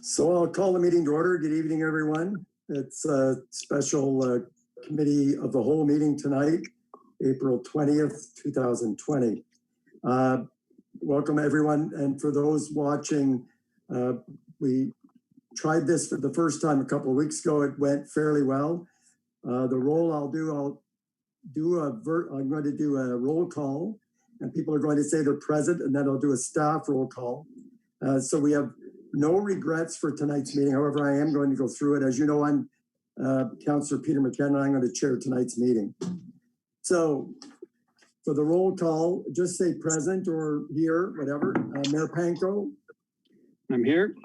So I'll call the meeting to order. Good evening, everyone. It's a special committee of the whole meeting tonight, April 20th, 2020. Welcome, everyone. And for those watching, we tried this for the first time a couple of weeks ago. It went fairly well. The role I'm going to do a roll call, and people are going to say they're present, and then I'll do a staff roll call. So we have no regrets for tonight's meeting. However, I am going to go through it. As you know, I'm Councillor Peter McKenna. I'm going to chair tonight's meeting. So for the roll call, just say present or here, whatever. Mayor Panko. I'm here.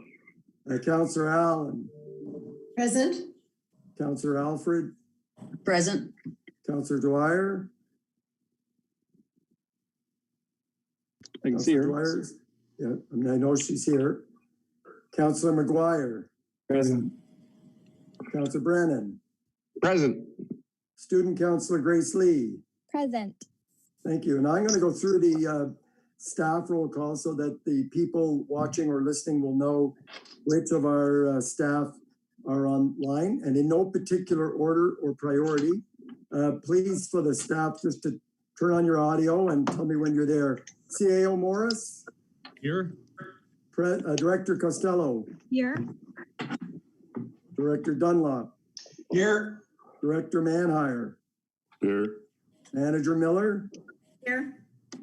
Councillor Allen. Present. Councillor Alfred. Present. Councillor Dwyer. I can see her. Dwyer's, yeah, I know she's here. Councillor McGuire. Present. Councillor Brennan. Present. Student Councillor Grace Lee. Present. Thank you. And I'm going to go through the staff roll call so that the people watching or listening will know which of our staff are online, and in no particular order or priority. Please, for the staff, just to turn on your audio and tell me when you're there. CAO Morris. Here. Director Costello. Here. Director Dunlop. Here. Director Manhire. Here. Manager Miller. Here.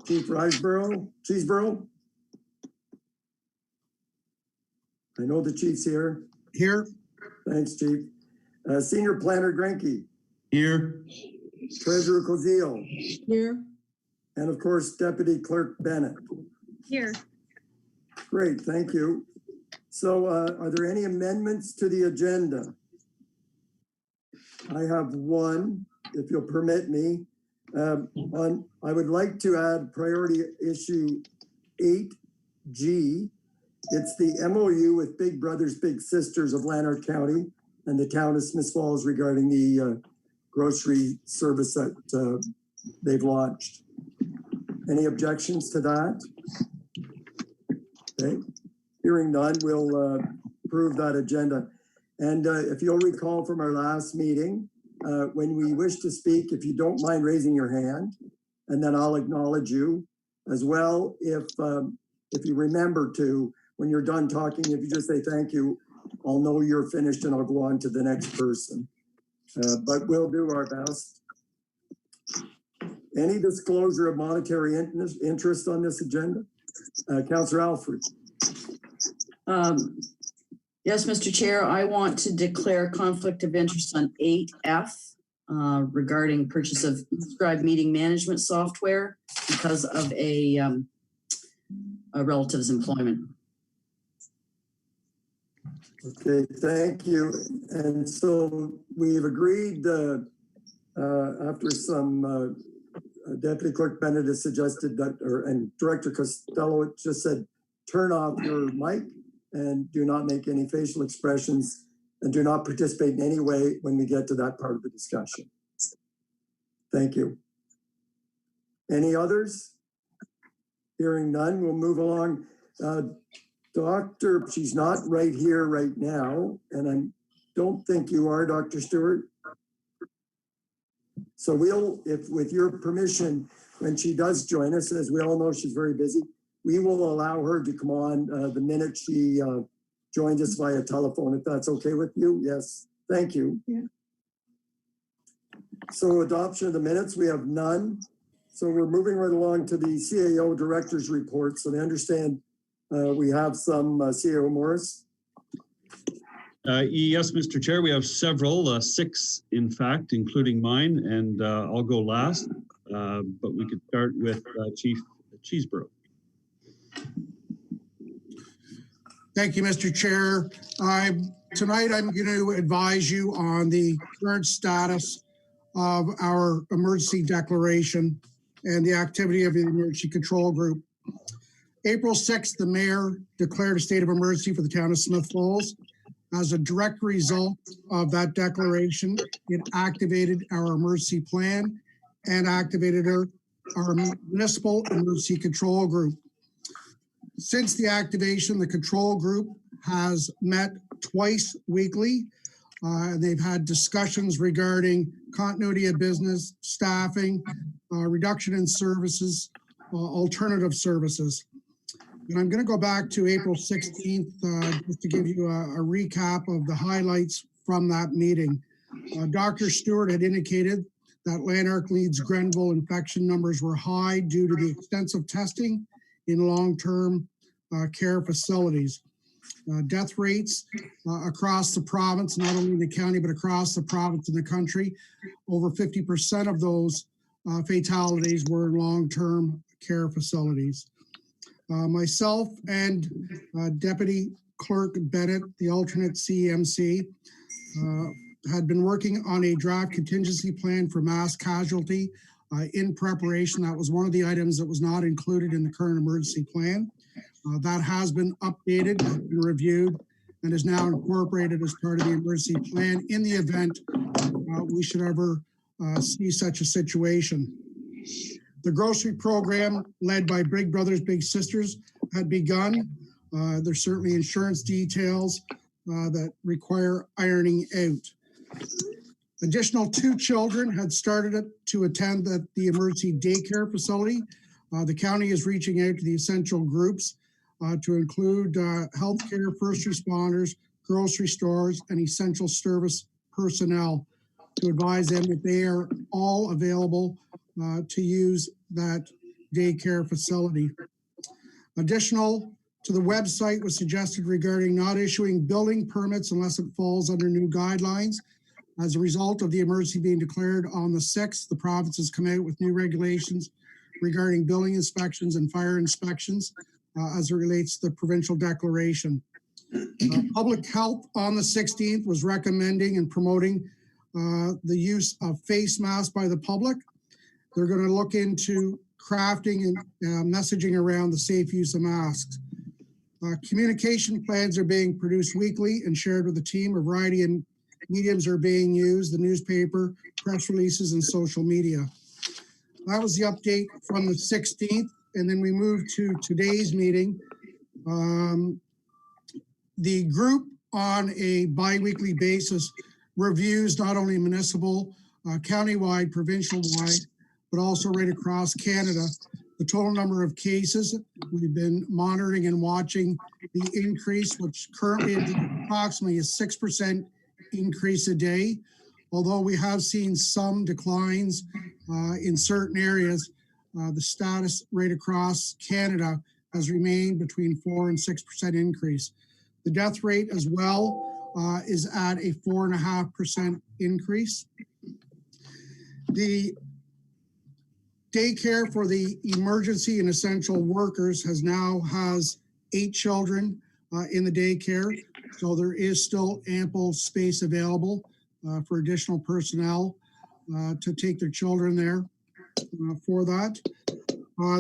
Chief Cheeseborough. I know the chief's here. Here. Thanks, Chief. Senior Planner Grenke. Here. Treasurer Cozile. Here. And of course, Deputy Clerk Bennett. Here. Great, thank you. So are there any amendments to the agenda? I have one, if you'll permit me. I would like to add priority issue 8G. It's the MOU with Big Brothers Big Sisters of Lanark County and the town of Smith Falls regarding the grocery service that they've launched. Any objections to that? Okay, hearing none, we'll approve that agenda. And if you'll recall from our last meeting, when we wish to speak, if you don't mind raising your hand, and then I'll acknowledge you as well. If you remember to, when you're done talking, if you just say thank you, I'll know you're finished and I'll go on to the next person. But we'll do our best. Any disclosure of monetary interest on this agenda? Councillor Alfred. Yes, Mr. Chair, I want to declare conflict of interest on 8F regarding purchase of Scribe meeting management software because of a relative's employment. Okay, thank you. And so we've agreed after some Deputy Clerk Bennett has suggested that, and Director Costello just said, turn off your mic and do not make any facial expressions and do not participate in any way when we get to that part of the discussion. Thank you. Any others? Hearing none, we'll move along. Doctor, she's not right here right now, and I don't think you are, Dr. Stewart. So we'll, if with your permission, when she does join us, as we all know, she's very busy, we will allow her to come on the minute she joins us via telephone, if that's okay with you. Yes, thank you. Yeah. So adoption of the minutes, we have none. So we're moving right along to the CAO Director's Report. So they understand we have some CAO Morris. Yes, Mr. Chair, we have several, 6 in fact, including mine, and I'll go last, but we could start with Chief Cheeseborough. Thank you, Mr. Chair. Tonight, I'm going to advise you on the current status of our emergency declaration and the activity of the emergency control group. April 6th, the mayor declared a state of emergency for the town of Smith Falls. As a direct result of that declaration, it activated our emergency plan and activated our municipal emergency control group. Since the activation, the control group has met twice weekly. They've had discussions regarding continuity of business, staffing, reduction in services, alternative services. And I'm going to go back to April 16th just to give you a recap of the highlights from that meeting. Dr. Stewart had indicated that Lanark Leeds Grenville infection numbers were high due to the extensive testing in long-term care facilities. Death rates across the province, not only in the county, but across the province and the country, over 50% of those fatalities were in long-term care facilities. Myself and Deputy Clerk Bennett, the alternate CMC, had been working on a draft contingency plan for mass casualty in preparation. That was one of the items that was not included in the current emergency plan. That has been updated, and reviewed, and is now incorporated as part of the emergency plan in the event we should ever see such a situation. The grocery program led by Big Brothers Big Sisters had begun. There's certainly insurance details that require ironing out. Additional 2 children had started to attend at the emergency daycare facility. The county is reaching out to the essential groups to include healthcare, first responders, grocery stores, and essential service personnel to advise them that they are all available to use that daycare facility. Additional to the website was suggested regarding not issuing building permits unless it falls under new guidelines. As a result of the emergency being declared on the 6th, the province has come out with new regulations regarding building inspections and fire inspections as it relates to the provincial declaration. Public Health on the 16th was recommending and promoting the use of face masks by the public. They're going to look into crafting and messaging around the safe use of masks. Communication plans are being produced weekly and shared with the team. A variety of mediums are being used, the newspaper, press releases, and social media. That was the update from the 16th. And then we move to today's meeting. The group on a bi-weekly basis reviews not only municipal, county-wide, provincial-wide, but also right across Canada, the total number of cases. We've been monitoring and watching the increase, which currently is approximately a 6% increase a day. Although we have seen some declines in certain areas, the status right across Canada has remained between 4 and 6% increase. The death rate as well is at a 4.5% increase. The daycare for the emergency and essential workers has 8 children in the daycare. So there is still ample space available for additional personnel to take their children there for that.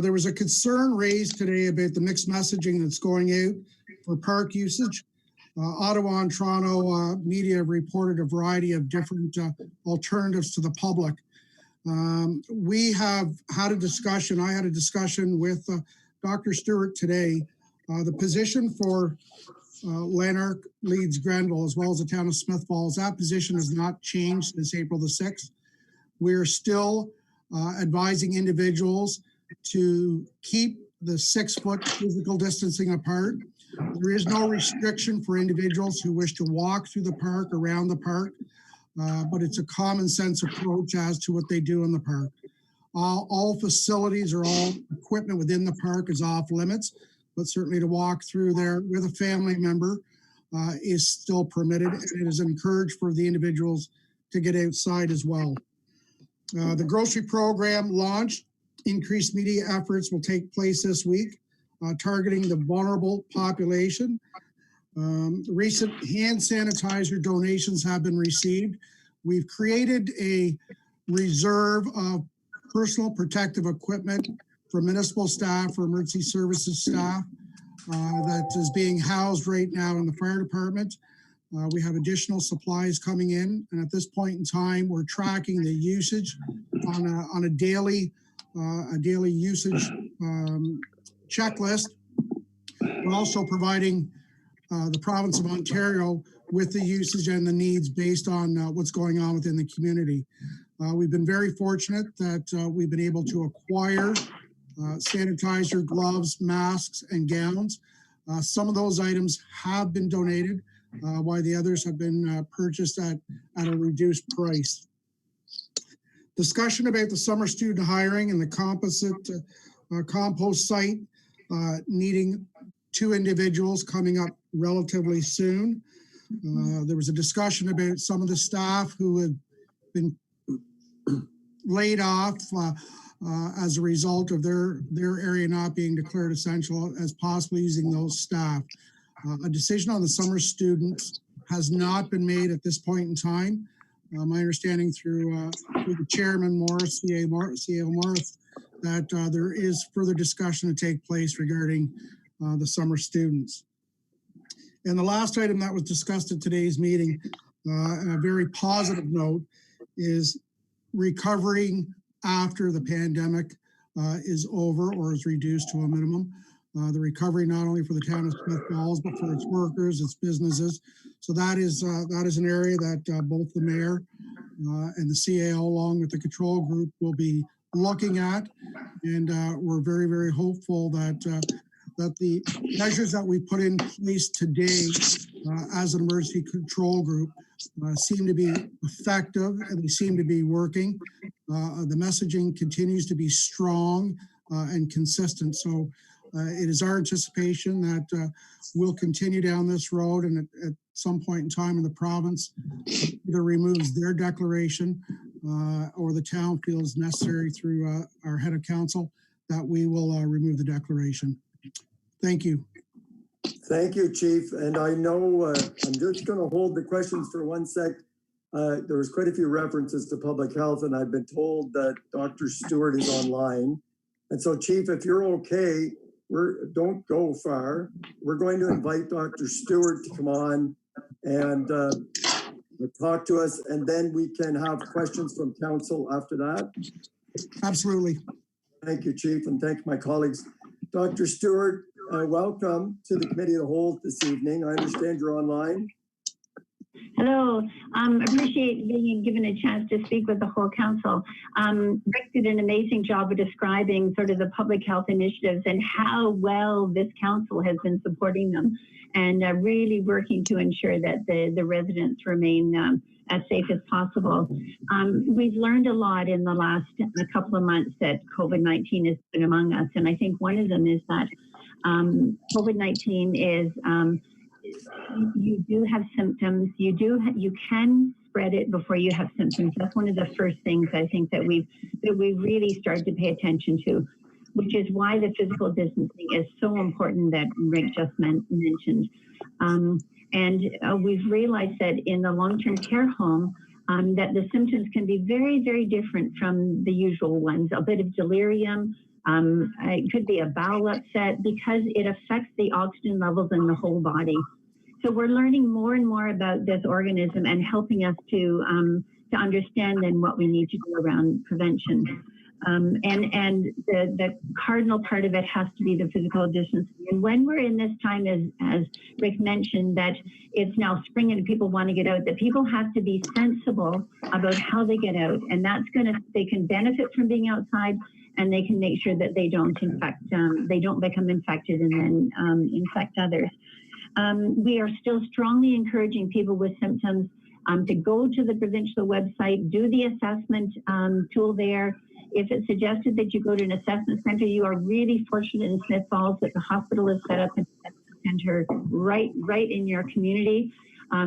There was a concern raised today about the mixed messaging that's going out for park usage. Ottawa and Toronto media have reported a variety of different alternatives to the public. We have had a discussion. I had a discussion with Dr. Stewart today. The position for Lanark, Leeds, Grenville, as well as the town of Smith Falls, that position has not changed since April the 6th. We're still advising individuals to keep the 6-foot physical distancing apart. There is no restriction for individuals who wish to walk through the park, around the park, but it's a common sense approach as to what they do in the park. All facilities or all equipment within the park is off limits, but certainly to walk through there with a family member is still permitted, and it is encouraged for the individuals to get outside as well. The grocery program launched. Increased media efforts will take place this week, targeting the vulnerable population. Recent hand sanitizer donations have been received. We've created a reserve of personal protective equipment for municipal staff, for emergency services staff, that is being housed right now in the fire department. We have additional supplies coming in, and at this point in time, we're tracking the usage on a daily usage checklist. We're also providing the province of Ontario with the usage and the needs based on what's going on within the community. We've been very fortunate that we've been able to acquire sanitizer, gloves, masks, and gowns. Some of those items have been donated, while the others have been purchased at a reduced price. Discussion about the summer student hiring and the compost site needing 2 individuals coming up relatively soon. There was a discussion about some of the staff who had been laid off as a result of their area not being declared essential, as possibly using those staff. A decision on the summer students has not been made at this point in time. My understanding through the chairman, Morris, CA Morris, that there is further discussion to take place regarding the summer students. And the last item that was discussed at today's meeting, on a very positive note, is recovering after the pandemic is over or is reduced to a minimum. The recovery not only for the town of Smith Falls, but for its workers, its businesses. So that is an area that both the mayor and the CAO, along with the control group, will be looking at. And we're very, very hopeful that that the measures that we put in place today as an emergency control group seem to be effective, and they seem to be working. The messaging continues to be strong and consistent. So it is our anticipation that we'll continue down this road, and at some point in time in the province either removes their declaration or the town feels necessary through our head of council that we will remove the declaration. Thank you. Thank you, Chief. And I know I'm just going to hold the questions for 1 sec. There was quite a few references to public health, and I've been told that Dr. Stewart is online. And so, Chief, if you're okay, don't go far. We're going to invite Dr. Stewart to come on and talk to us, and then we can have questions from council after that. Absolutely. Thank you, Chief, and thank my colleagues. Dr. Stewart, welcome to the Committee of the Whole this evening. I understand you're online. Hello, appreciate being given a chance to speak with the whole council. Rick did an amazing job of describing sort of the public health initiatives and how well this council has been supporting them and really working to ensure that the residents remain as safe as possible. We've learned a lot in the last couple of months that COVID-19 has been among us, and I think one of them is that COVID-19 is you do have symptoms. You can spread it before you have symptoms. That's one of the first things I think that we really started to pay attention to, which is why the physical distancing is so important that Rick just mentioned. And we've realized that in the long-term care home, that the symptoms can be very, very different from the usual ones. A bit of delirium, it could be a bowel upset because it affects the oxygen levels in the whole body. So we're learning more and more about this organism and helping us to understand then what we need to do around prevention. And the cardinal part of it has to be the physical distancing. And when we're in this time, as Rick mentioned, that it's now spring and people want to get out, that people have to be sensible about how they get out. And they can benefit from being outside, and they can make sure that they don't they don't become infected and then infect others. We are still strongly encouraging people with symptoms to go to the provincial website, do the assessment tool there. If it's suggested that you go to an assessment center, you are really fortunate in Smith Falls that the hospital is set up an assessment center right in your community.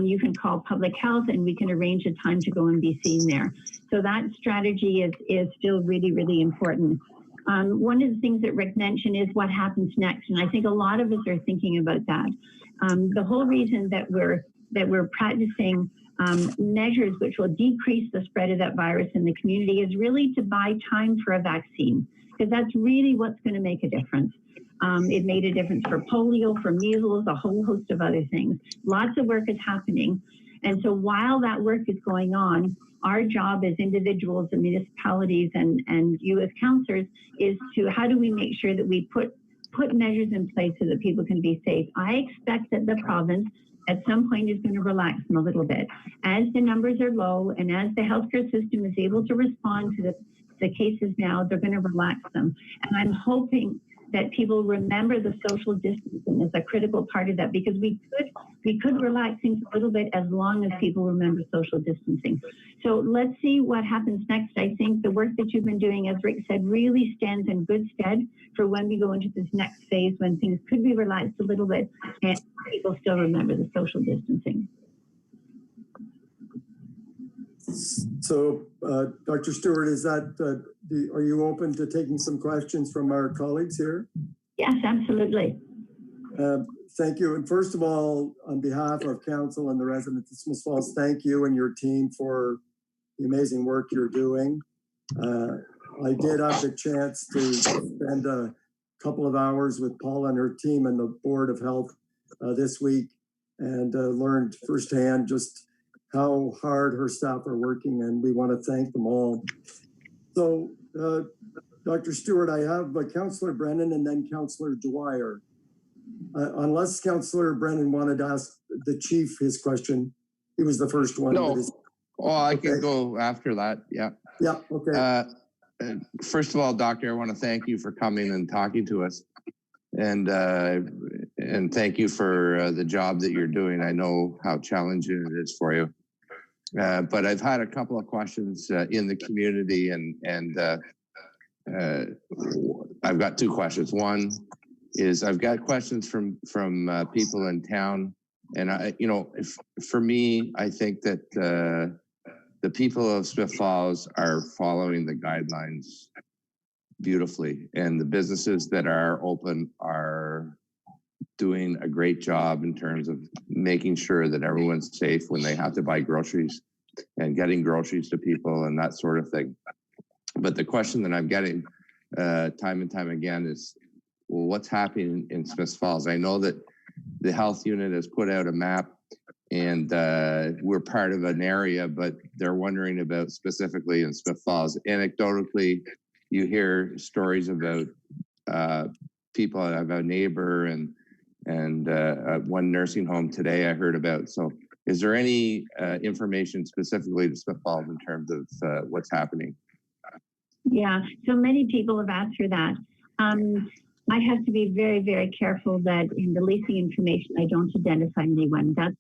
You can call public health and we can arrange a time to go and be seen there. So that strategy is still really, really important. One of the things that Rick mentioned is what happens next. And I think a lot of us are thinking about that. The whole reason that we're practicing measures which will decrease the spread of that virus in the community is really to buy time for a vaccine, because that's really what's going to make a difference. It made a difference for polio, for measles, a whole host of other things. Lots of work is happening. And so while that work is going on, our job as individuals and municipalities and you as councillors is to how do we make sure that we put measures in place so that people can be safe. I expect that the province at some point is going to relax them a little bit. As the numbers are low and as the healthcare system is able to respond to the cases now, they're going to relax them. And I'm hoping that people remember the social distancing as a critical part of that, because we could relax things a little bit as long as people remember social distancing. So let's see what happens next. I think the work that you've been doing, as Rick said, really stands in good stead for when we go into this next phase when things could be relaxed a little bit and people still remember the social distancing. So, Dr. Stewart, is that, are you open to taking some questions from our colleagues here? Yes, absolutely. Thank you. And first of all, on behalf of council and the residents of Smith Falls, thank you and your team for the amazing work you're doing. I did have the chance to spend a couple of hours with Paula and her team and the Board of Health this week, and learned firsthand just how hard her staff are working, and we want to thank them all. So, Dr. Stewart, I have Councillor Brennan and then Councillor Dwyer. Unless Councillor Brennan wanted to ask the chief his question, he was the first one. No, I okay. can go after that. Yeah. Yeah. Okay. First of all, Doctor, I want to thank you for coming and talking to us, and thank you for the job that you're doing. I know how challenging it is for you. But I've had a couple of questions in the community, and I've got two questions. One is I've got questions from people in town, and for me, I think that the people of Smith Falls are following the guidelines beautifully, and the businesses that are open are doing a great job in terms of making sure that everyone's safe when they have to buy groceries and getting groceries to people and that sort of thing. But the question that I'm getting time and time again is, well, what's happening in Smith Falls? I know that the health unit has put out a map, and we're part of an area, but they're wondering about specifically in Smith Falls. Anecdotally, you hear stories about people. I have a neighbor and one nursing home today I heard about. So is there any information specifically to Smith Falls in terms of what's happening? Yeah, so many people have asked for that. I have to be very, very careful that in releasing information, I don't identify anyone. That's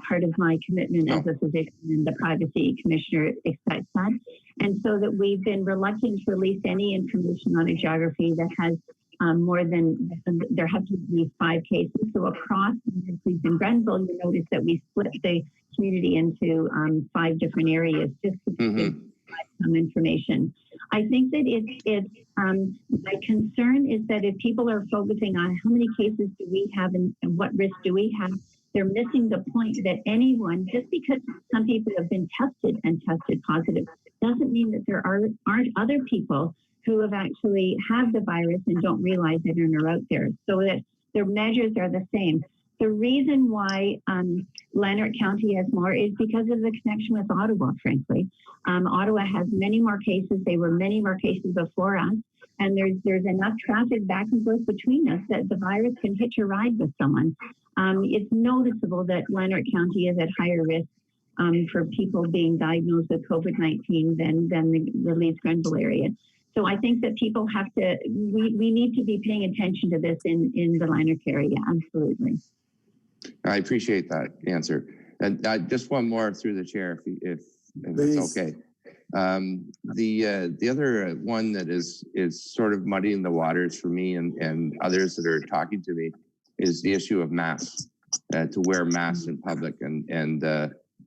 part of my commitment as a physician, and the privacy commissioner expects that. And so that we've been reluctant to release any information on a geography that has more than, there have to be 5 cases. So across the police in Grenville, you notice that we split the community into 5 different areas just to give some information. I think that my concern is that if people are focusing on how many cases do we have and what risk do we have, they're missing the point that anyone, just because some people have been tested and tested positive, doesn't mean that there aren't other people who have actually have the virus and don't realize it and are out there. So that their measures are the same. The reason why Lanark County has more is because of the connection with Ottawa, frankly. Ottawa has many more cases. There were many more cases before us. And there's enough traffic back and forth between us that the virus can hitch a ride with someone. It's noticeable that Lanark County is at higher risk for people being diagnosed with COVID-19 than the Leeds-Grenville area. So I think that people have to, we need to be paying attention to this in the Lanark area, absolutely. I appreciate that answer. And just one more through the chair, if it's okay. The other one that is sort of muddying the waters for me and others that are talking to me is the issue of masks, to wear masks in public. And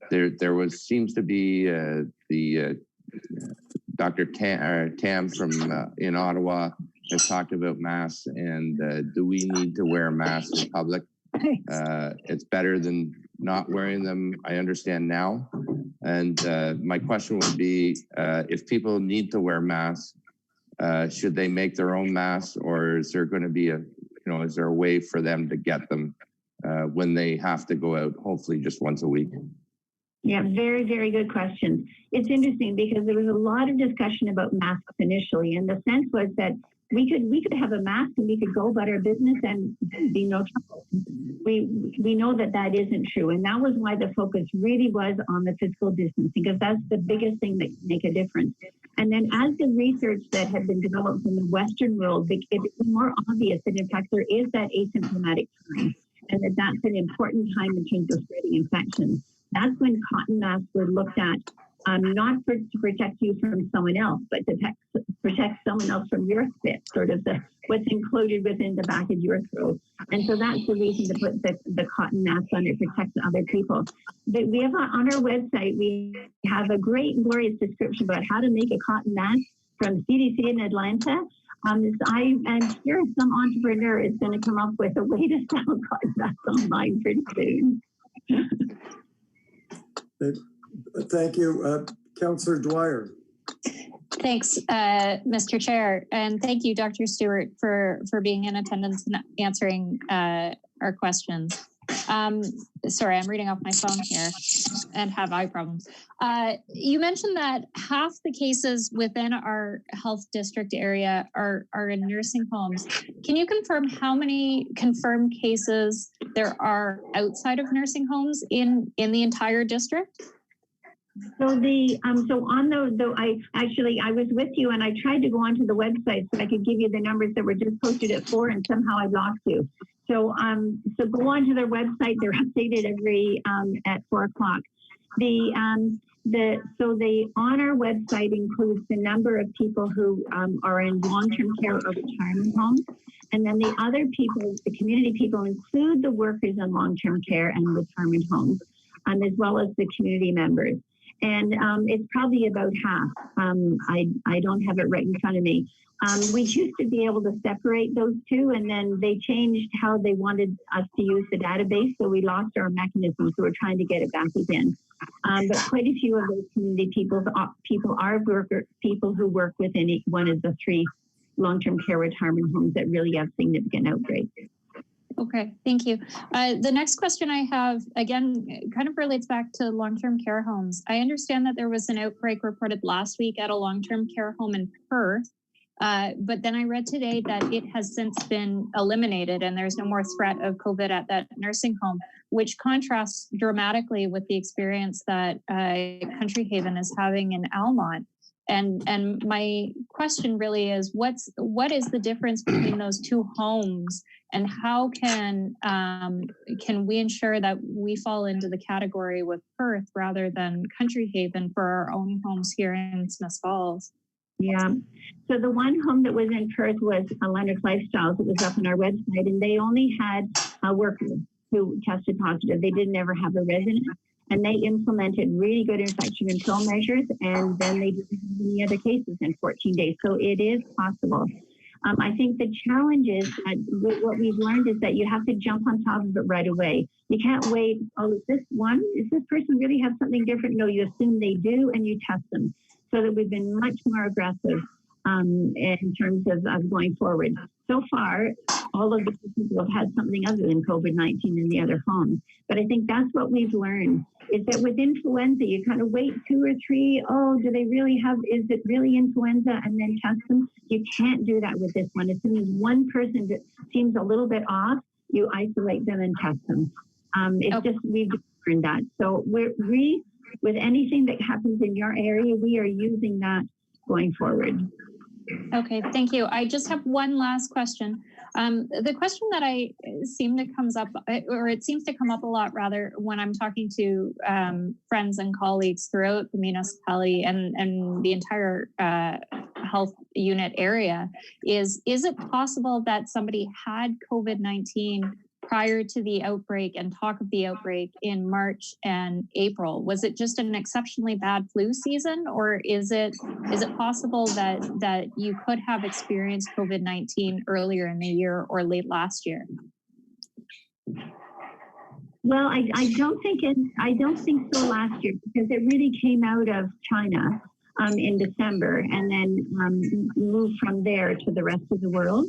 there seems to be the Dr. Tam from in Ottawa has talked about masks, and do we need to wear masks in public? It's better than not wearing them. I understand now. And my question would be, if people need to wear masks, should they make their own masks, or is there going to be is there a way for them to get them when they have to go out, hopefully just once a week? Yeah, very, very good question. It's interesting because there was a lot of discussion about masks initially, and the sense was that we could have a mask and we could go about our business and be no trouble. We know that that isn't true, and that was why the focus really was on the physical distancing, because that's the biggest thing that can make a difference. And then as the research that had been developed in the Western world, it became more obvious that in fact there is that asymptomatic time, and that that's an important time in terms of spreading infections. That's when cotton masks were looked at, not to protect you from someone else, but to protect someone else from your spit, sort of what's included within the back of your throat. And so that's the reason to put the cotton mask on. It protects other people. But we have on our website, we have a great, glorious description about how to make a cotton mask from CDC in Atlanta. I'm sure some entrepreneur is going to come up with a way to sell cotton masks online pretty soon. Thank you. Councillor Dwyer. Thanks, Mr. Chair. And thank you, Dr. Stewart, for being in attendance and answering our questions. Sorry, I'm reading off my phone here and have eye problems. You mentioned that half the cases within our health district area are in nursing homes. Can you confirm how many confirmed cases there are outside of nursing homes in the entire district? So I was with you and I tried to go onto the website so I could give you the numbers that were just posted at 4 and somehow I lost you. So go onto their website. They're updated every at 4 o'clock. On our website includes the number of people who are in long-term care or retirement homes. And then the other people, the community people, include the workers in long-term care and retirement homes, as well as the community members. And it's probably about half. I don't have it right in front of me. We used to be able to separate those two, and then they changed how they wanted us to use the database, so we lost our mechanism, so we're trying to get it back again. But quite a few of those community people are people who work within one of the 3 long-term care retirement homes that really have significant outbreaks. Okay, thank you. The next question I have, again, kind of relates back to long-term care homes. I understand that there was an outbreak reported last week at a long-term care home in Perth, but then I read today that it has since been eliminated and there's no more threat of COVID at that nursing home, which contrasts dramatically with the experience that Country Haven is having in Almont. And my question really is, what is the difference between those 2 homes, and how can we ensure that we fall into the category with Perth rather than Country Haven for our own homes here in Smiths Falls? Yeah. So the one home that was in Perth was Leonard Lifestyles. It was up on our website, and they only had workers who tested positive. They didn't ever have a resident. And they implemented really good infection control measures, and then they didn't have any other cases in 14 days. So it is possible. I think the challenge is that what we've learned is that you have to jump on top of it right away. You can't wait, does this person really have something different? No, you assume they do, and you test them. So that we've been much more aggressive in terms of going forward. So far, all of the people have had something other than COVID-19 in the other homes. But I think that's what we've learned, is that with influenza, you kind of wait 2 or 3, do they really have, is it really influenza, and then test them? You can't do that with this one. As soon as one person seems a little bit off, you isolate them and test them. We've learned that. So with anything that happens in your area, we are using that going forward. Okay, thank you. I just have one last question. The question that it seems to come up a lot rather when I'm talking to friends and colleagues throughout the municipality and the entire health unit area is it possible that somebody had COVID-19 prior to the outbreak and talk of the outbreak in March and April? Was it just an exceptionally bad flu season, or is it possible that you could have experienced COVID-19 earlier in the year or late last year? Well, I don't think so last year, because it really came out of China in December, and then moved from there to the rest of the world.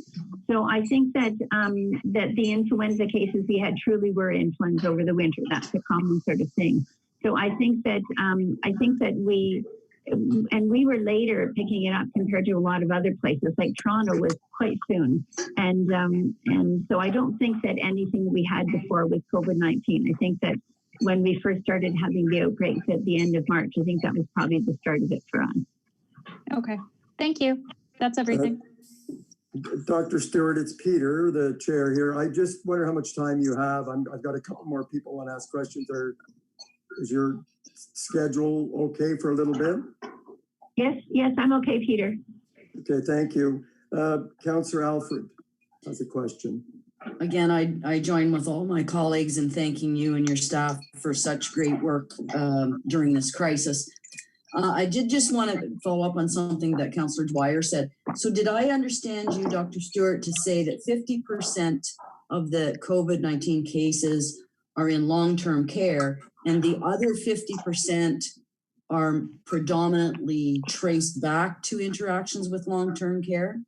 So I think that that the influenza cases we had truly were influenza over the winter. That's a common sort of thing. So I think that we were later picking it up compared to a lot of other places. Like Toronto was quite soon, and so I don't think that anything we had before was COVID-19. I think that when we first started having the outbreaks at the end of March, I think that was probably the start of it for us. Okay, thank you. That's everything. Dr. Stewart, it's Peter, the chair here. I just wonder how much time you have. I've got a couple more people want to ask questions. Is your schedule okay for a little bit? Yes, I'm okay, Peter. Okay, thank you. Councillor Alfred has a question. Again, I join with all my colleagues in thanking you and your staff for such great work during this crisis. I did just want to follow up on something that Councillor Dwyer said. So did I understand you, Dr. Stewart, to say that 50% of the COVID-19 cases are in long-term care and the other 50% are predominantly traced back to interactions with long-term care?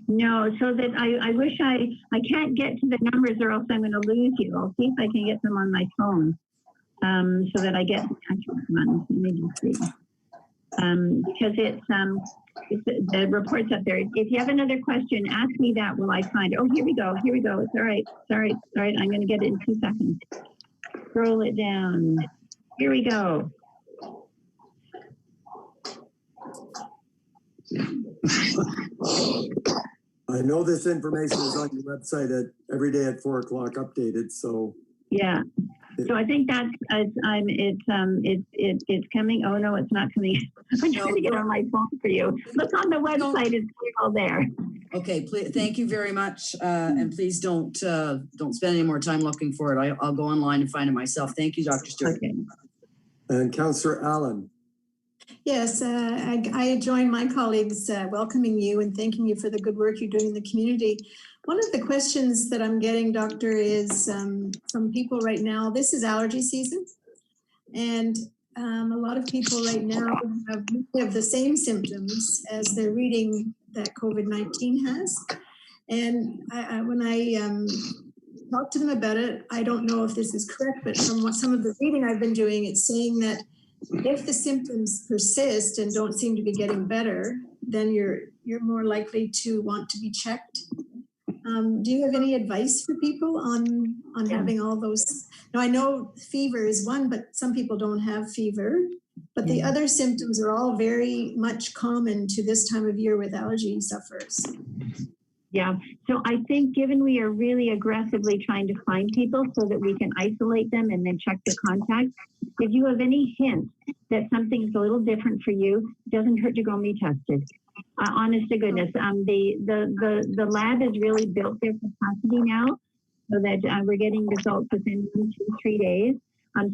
No, so that I wish I can't get to the numbers or else I'm going to lose you. I'll see if I can get them on my phone so that I get the actual ones. Let me just see. Because it's the report's up there. If you have another question, ask me that while I find it. Oh, here we go. It's all right. Sorry. I'm going to get it in 2 seconds. Scroll it down. Here we go. I know this information is on your website every day at 4 o'clock updated. So yeah. So I think that's it's coming. Oh no, it's not coming. I'm trying to get on my phone for you. Look on the website; it's all there. Okay, please, thank you very much, and please don't spend any more time looking for it. I'll go online and find it myself. Thank you, Dr. Stewart. Okay. And Councillor Allen. Yes, I join my colleagues welcoming you and thanking you for the good work you're doing in the community. One of the questions that I'm getting, Doctor, is from people right now. This is allergy season, and a lot of people right now have the same symptoms as they're reading that COVID-19 has. And when I talk to them about it, I don't know if this is correct, but from some of the reading I've been doing, it's saying that if the symptoms persist and don't seem to be getting better, then you're more likely to want to be checked. Do you have any advice for people on having all those? Now, I know fever is one, but some people don't have fever. But the other symptoms are all very much common to this time of year with allergy sufferers. Yeah, so I think given we are really aggressively trying to find people so that we can isolate them and then check the contacts, if you have any hint that something is a little different for you, it doesn't hurt to go and be tested. Honest to goodness, the lab is really built their capacity now so that we're getting results within 1, 2, 3 days.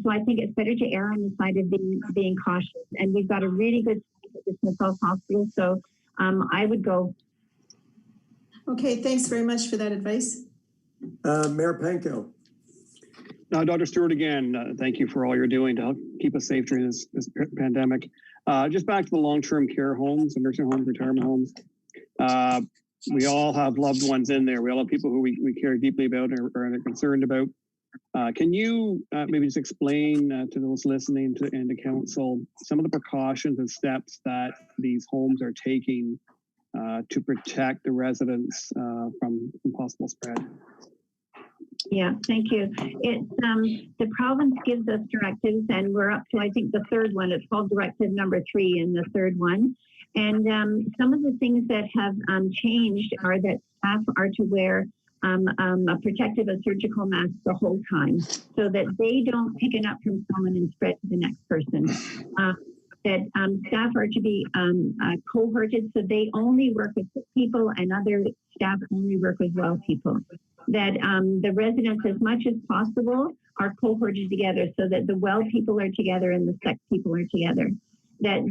So I think it's better to err on the side of being cautious. And we've got a really good staff at the Smith Health Hospital, so I would go. Okay, thanks very much for that advice. Mayor Panko. Dr. Stewart, again, thank you for all you're doing to help keep us safe during this pandemic. Just back to the long-term care homes and nursing homes, retirement homes. We all have loved ones in there. We all have people who we care deeply about or are concerned about. Can you maybe just explain to those listening and to council some of the precautions and steps that these homes are taking to protect the residents from possible spread? Yeah, thank you. It's the province gives us directives, and we're up to, I think, the third one. It's called directive number 3 in the third one. And some of the things that have changed are that staff are to wear a protective surgical mask the whole time so that they don't pick it up from someone and spread to the next person. That staff are to be cohorted, so they only work with sick people and other staff only work with well people. That the residents, as much as possible, are cohorted together so that the well people are together and the sick people are together. That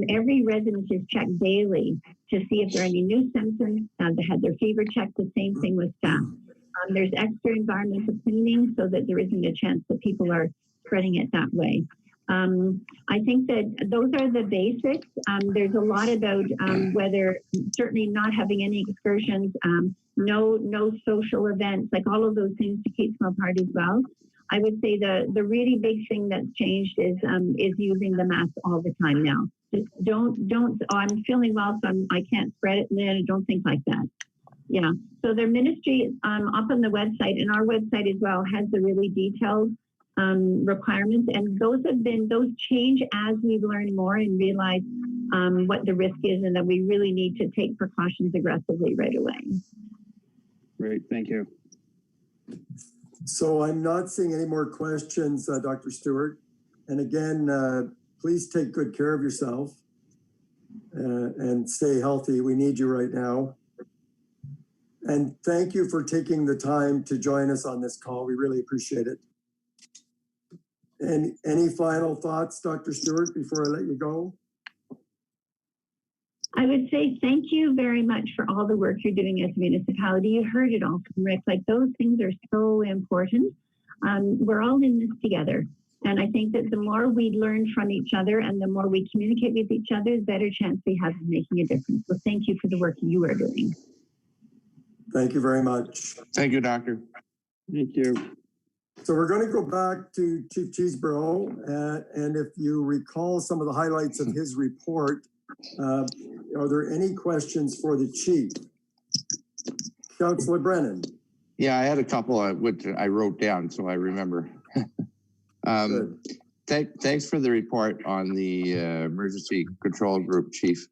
every resident is checked daily to see if there are any new symptoms. They had their fever checked, the same thing with staff. There's extra environmental cleaning so that there isn't a chance that people are spreading it that way. I think that those are the basics. There's a lot about whether certainly not having any excursions, no social events, like all of those things to keep them apart as well. I would say the really big thing that's changed is using the mask all the time now. Just don't, oh, I'm feeling well, so I can't spread it, and then don't think like that. Yeah, so their ministry up on the website, and our website as well, has the really detailed requirements, and those change as we learn more and realize what the risk is, and that we really need to take precautions aggressively right away. Great, thank you. So I'm not seeing any more questions, Dr. Stewart. And again, please take good care of yourself and stay healthy. We need you right now. And thank you for taking the time to join us on this call. We really appreciate it. And any final thoughts, Dr. Stewart, before I let you go? I would say thank you very much for all the work you're doing as a municipality. You heard it all from Rick. Like, those things are so important. We're all in this together. And I think that the more we learn from each other and the more we communicate with each other, the better chance we have of making a difference. So thank you for the work you are doing. Thank you very much. Thank you, Doctor. Thank you. So we're going to go back to Chief Cheeseborough, and if you recall some of the highlights of his report, are there any questions for the Chief? Councillor Brennan. Yeah, I had a couple which I wrote down, so I remember. Thanks for the report on the emergency control group, Chief.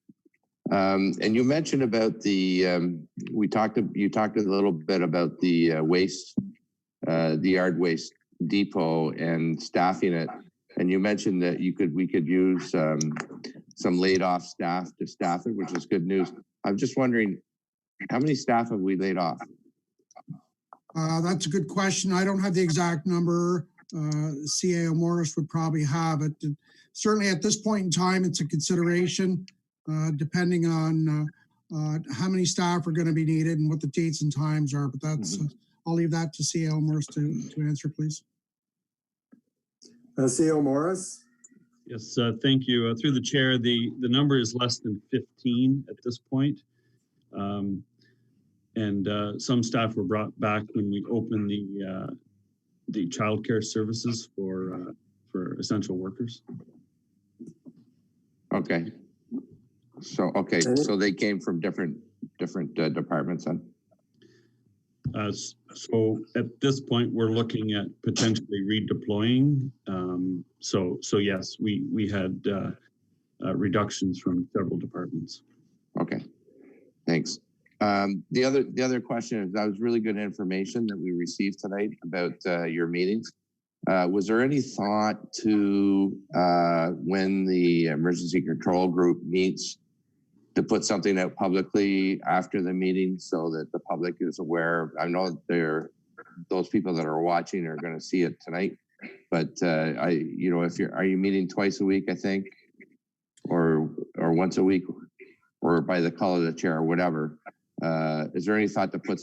And you mentioned about the you talked a little bit about the waste, the yard waste depot and staffing it. And you mentioned that we could use some laid off staff to staff it, which is good news. I'm just wondering, how many staff have we laid off? That's a good question. I don't have the exact number. CAO Morris would probably have it. And certainly at this point in time, it's a consideration, depending on how many staff are going to be needed and what the dates and times are. But that's, I'll leave that to CAO Morris to answer, please. CAO Morris. Yes, thank you. Through the chair, the number is less than 15 at this point. And some staff were brought back when we opened the childcare services for essential workers. Okay. So they came from different departments then? So at this point, we're looking at potentially redeploying. So yes, we had reductions from several departments. Okay, thanks. The other question is, that was really good information that we received tonight about your meetings. Was there any thought to when the emergency control group meets to put something out publicly after the meeting so that the public is aware? I know those people that are watching are going to see it tonight, but are you meeting twice a week, I think, or once a week, or by the call of the chair or whatever? Is there any thought to put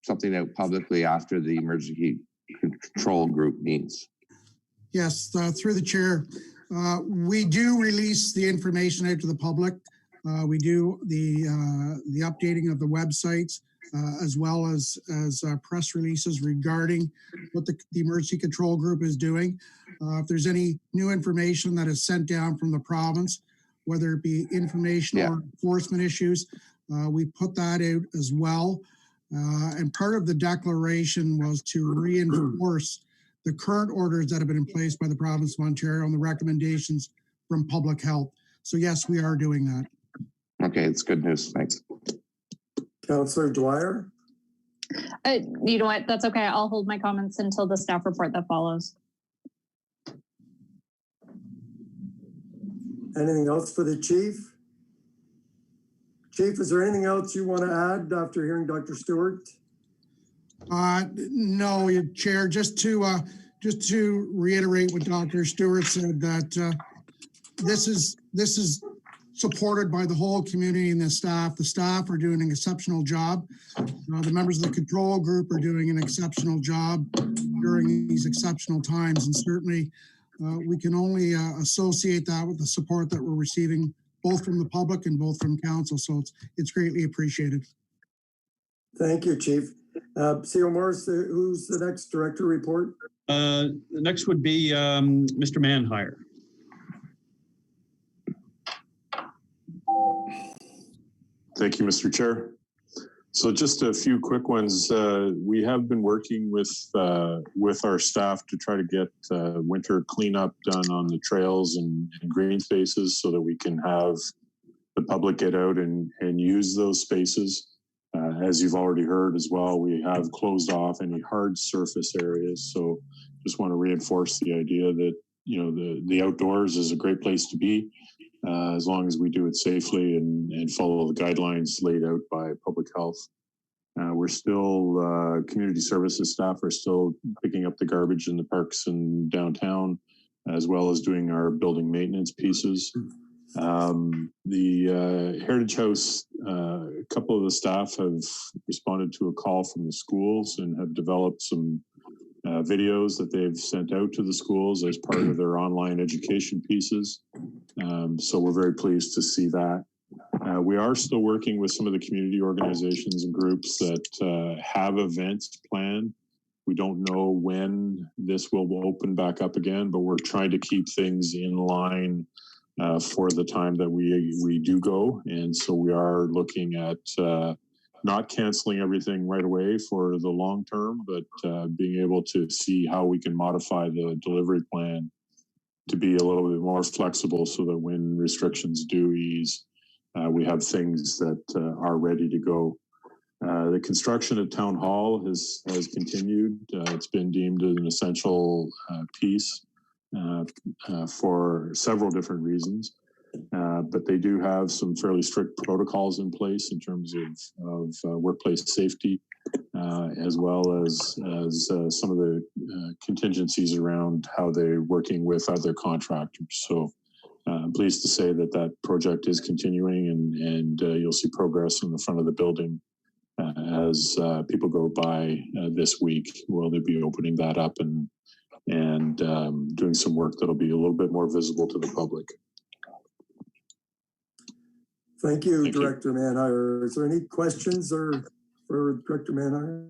something out publicly after the emergency control group meets? Yes, through the chair. We do release the information out to the public. We do the updating of the websites, as well as press releases regarding what the emergency control group is doing. If there's any new information that is sent down from the province, whether it be informational or enforcement issues, we put that out as well. And part of the declaration was to reinforce the current orders that have been in place by the province of Ontario and the recommendations from public health. So yes, we are doing that. Okay, it's good news. Thanks. Councillor Dwyer. You know what? That's okay. I'll hold my comments until the staff report that follows. Anything else for the Chief? Chief, is there anything else you want to add after hearing Dr. Stewart? No, Chair. Just to reiterate what Dr. Stewart said, that this is supported by the whole community and the staff. The staff are doing an exceptional job. The members of the control group are doing an exceptional job during these exceptional times. And certainly we can only associate that with the support that we're receiving, both from the public and both from council. So it's greatly appreciated. Thank you, Chief. CO Morris, who's the next director report? The next would be Mr. Manhire. Thank you, Mr. Chair. So just a few quick ones. We have been working with our staff to try to get winter cleanup done on the trails and green spaces so that we can have the public get out and use those spaces. As you've already heard as well, we have closed off any hard surface areas. So just want to reinforce the idea that, you know, the outdoors is a great place to be. As long as we do it safely and follow the guidelines laid out by public health. We're still, community services staff are still picking up the garbage in the parks and downtown, as well as doing our building maintenance pieces. The Heritage House, a couple of the staff have responded to a call from the schools and have developed some videos that they've sent out to the schools as part of their online education pieces. So we're very pleased to see that. We are still working with some of the community organizations and groups that have events planned. We don't know when this will open back up again, but we're trying to keep things in line for the time that we do go. And so we are looking at not canceling everything right away for the long term, but being able to see how we can modify the delivery plan to be a little bit more flexible so that when restrictions do ease, we have things that are ready to go. The construction at Town Hall has continued. It's been deemed an essential piece for several different reasons. But they do have some fairly strict protocols in place in terms of workplace safety, as well as some of the contingencies around how they're working with other contractors. So I'm pleased to say that project is continuing, and you'll see progress in the front of the building as people go by this week. Will they be opening that up and doing some work that'll be a little bit more visible to the public. Thank you, Director Manhire. Is there any questions for Director Manhire?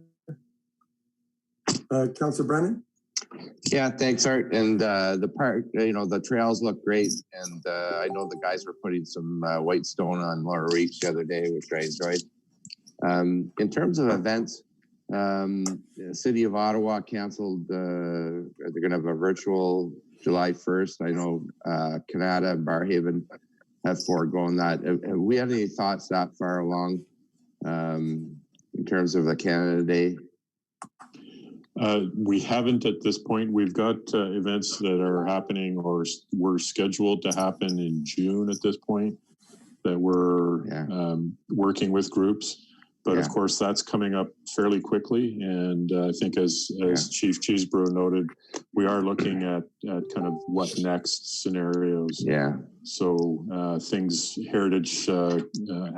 Councillor Brennan? Yeah, thanks, Art. And the park, you know, the trails look great. And I know the guys were putting some white stone on Laura Reach the other day, which I enjoyed. In terms of events, the City of Ottawa canceled, they're going to have a virtual July 1st. I know Canada and Barhaven have foregone that. Have we had any thoughts that far along in terms of the Canada Day? We haven't at this point. We've got events that are happening or were scheduled to happen in June at this point that we're working with groups. But of course, that's coming up fairly quickly. And I think as Chief Cheesebro noted, we are looking at kind of what next scenarios. Yeah. So things, heritage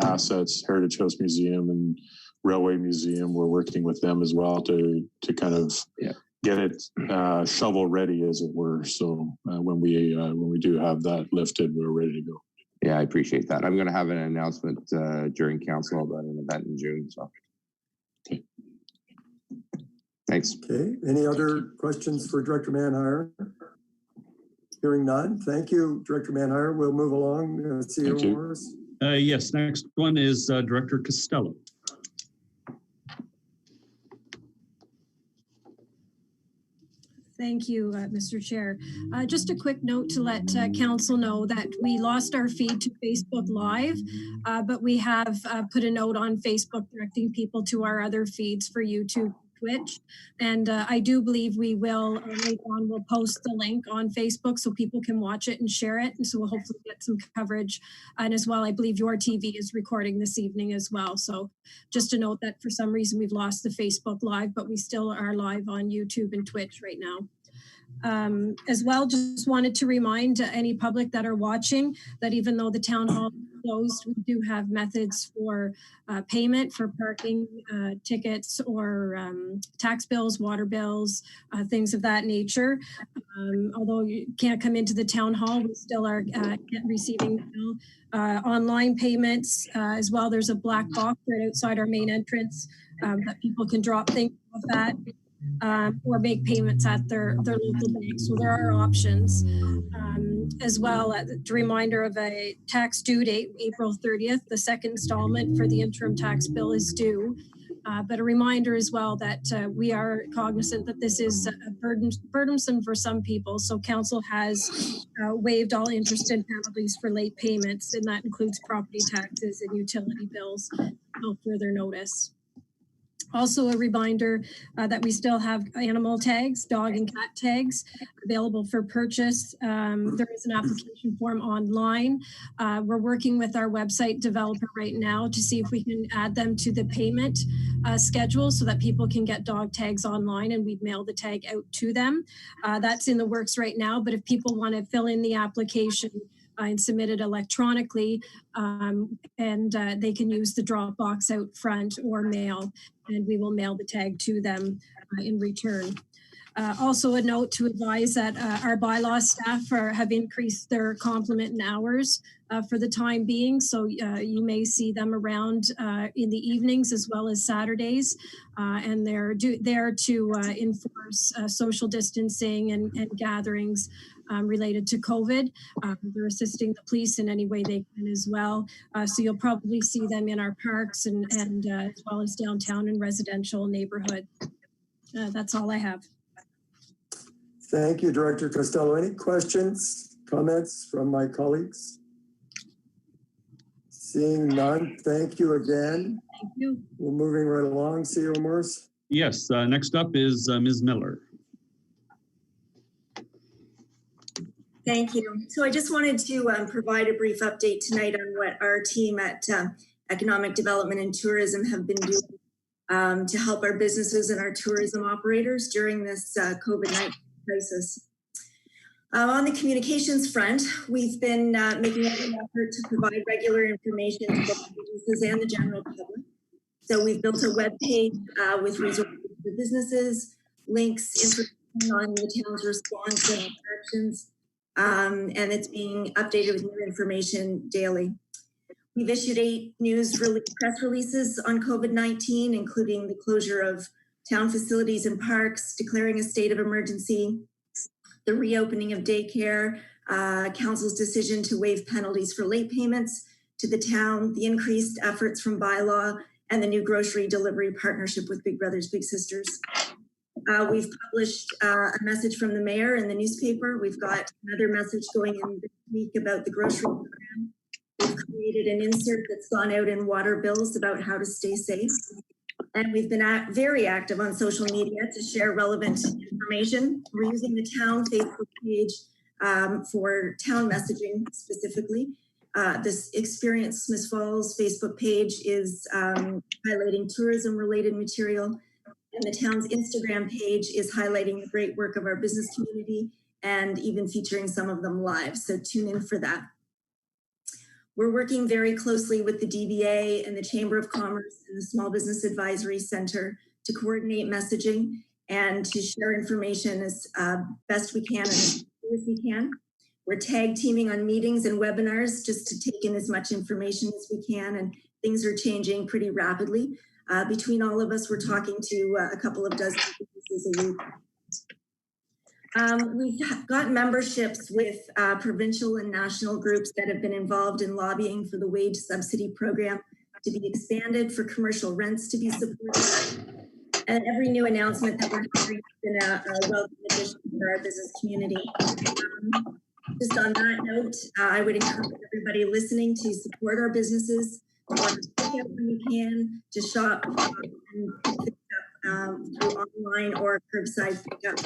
assets, Heritage House Museum and Railway Museum, we're working with them as well to kind of get it shovel ready, as it were. So when we do have that lifted, we're ready to go. Yeah, I appreciate that. I'm going to have an announcement during council about an event in June. So, okay. Thanks. Okay. Any other questions for Director Manhire? Hearing none. Thank you, Director Manhire. We'll move along. CEO Morris. Yes, next one is Director Costello. Thank you, Mr. Chair. Just a quick note to let council know that we lost our feed to Facebook Live, but we have put a note on Facebook directing people to our other feeds for YouTube, Twitch. And I do believe we will, later on, we'll post the link on Facebook so people can watch it and share it. And so we'll hopefully get some coverage. And as well, I believe your TV is recording this evening as well. So just to note that for some reason we've lost the Facebook Live, but we still are live on YouTube and Twitch right now. As well, just wanted to remind any public that are watching that even though the town hall is closed, we do have methods for payment for parking tickets or tax bills, water bills, things of that nature. Although you can't come into the town hall, we still are receiving online payments as well. There's a black box right outside our main entrance that people can drop things off at. Or make payments at their local bank. So there are options. As well, a reminder of a tax due date, April 30th. The second installment for the interim tax bill is due. But a reminder as well that we are cognizant that this is burdensome for some people. So council has waived all interest and penalties for late payments, and that includes property taxes and utility bills until further notice. Also a reminder that we still have animal tags, dog and cat tags available for purchase. There is an application form online. We're working with our website developer right now to see if we can add them to the payment schedule so that people can get dog tags online and we'd mail the tag out to them. That's in the works right now, but if people want to fill in the application and submit it electronically, and they can use the drop box out front or mail, and we will mail the tag to them in return. Also a note to advise that our bylaw staff have increased their complement in hours for the time being. So you may see them around in the evenings as well as Saturdays. And they're there to enforce social distancing and gatherings related to COVID. They're assisting the police in any way they can as well. So you'll probably see them in our parks and as well as downtown and residential neighborhood. That's all I have. Thank you, Director Costello. Any questions, comments from my colleagues? Seeing none, thank you again. Thank you. We're moving right along. CEO Morse. Yes, next up is Ms. Miller. Thank you. So I just wanted to provide a brief update tonight on what our team at Economic Development and Tourism have been doing to help our businesses and our tourism operators during this COVID-19 crisis. On the communications front, we've been making an effort to provide regular information to both businesses and the general public. So we've built a web page with resources for businesses, links, information on the town's response and actions, and it's being updated with new information daily. We've issued 8 press releases on COVID-19, including the closure of town facilities and parks, declaring a state of emergency, the reopening of daycare, council's decision to waive penalties for late payments to the town, the increased efforts from Bylaw, and the new grocery delivery partnership with Big Brothers Big Sisters. We've published a message from the mayor in the newspaper. We've got another message going in this week about the grocery program. We've created an insert that's gone out in water bills about how to stay safe. And we've been very active on social media to share relevant information. We're using the town Facebook page for town messaging specifically. This Experience Smith Falls Facebook page is highlighting tourism-related material. And the town's Instagram page is highlighting the great work of our business community and even featuring some of them live. So tune in for that. We're working very closely with the DBA and the Chamber of Commerce and the Small Business Advisory Center to coordinate messaging and to share information as best we can and as we can. We're tag teaming on meetings and webinars just to take in as much information as we can, and things are changing pretty rapidly. Between all of us, we're talking to a couple of dozen businesses a week. We've got memberships with provincial and national groups that have been involved in lobbying for the wage subsidy program to be expanded, for commercial rents to be supported. And every new announcement that we're hearing has been a welcome addition for our business community. Just on that note, I would encourage everybody listening to support our businesses, to pick up when you can, to shop and pick up through online or curbside pickup.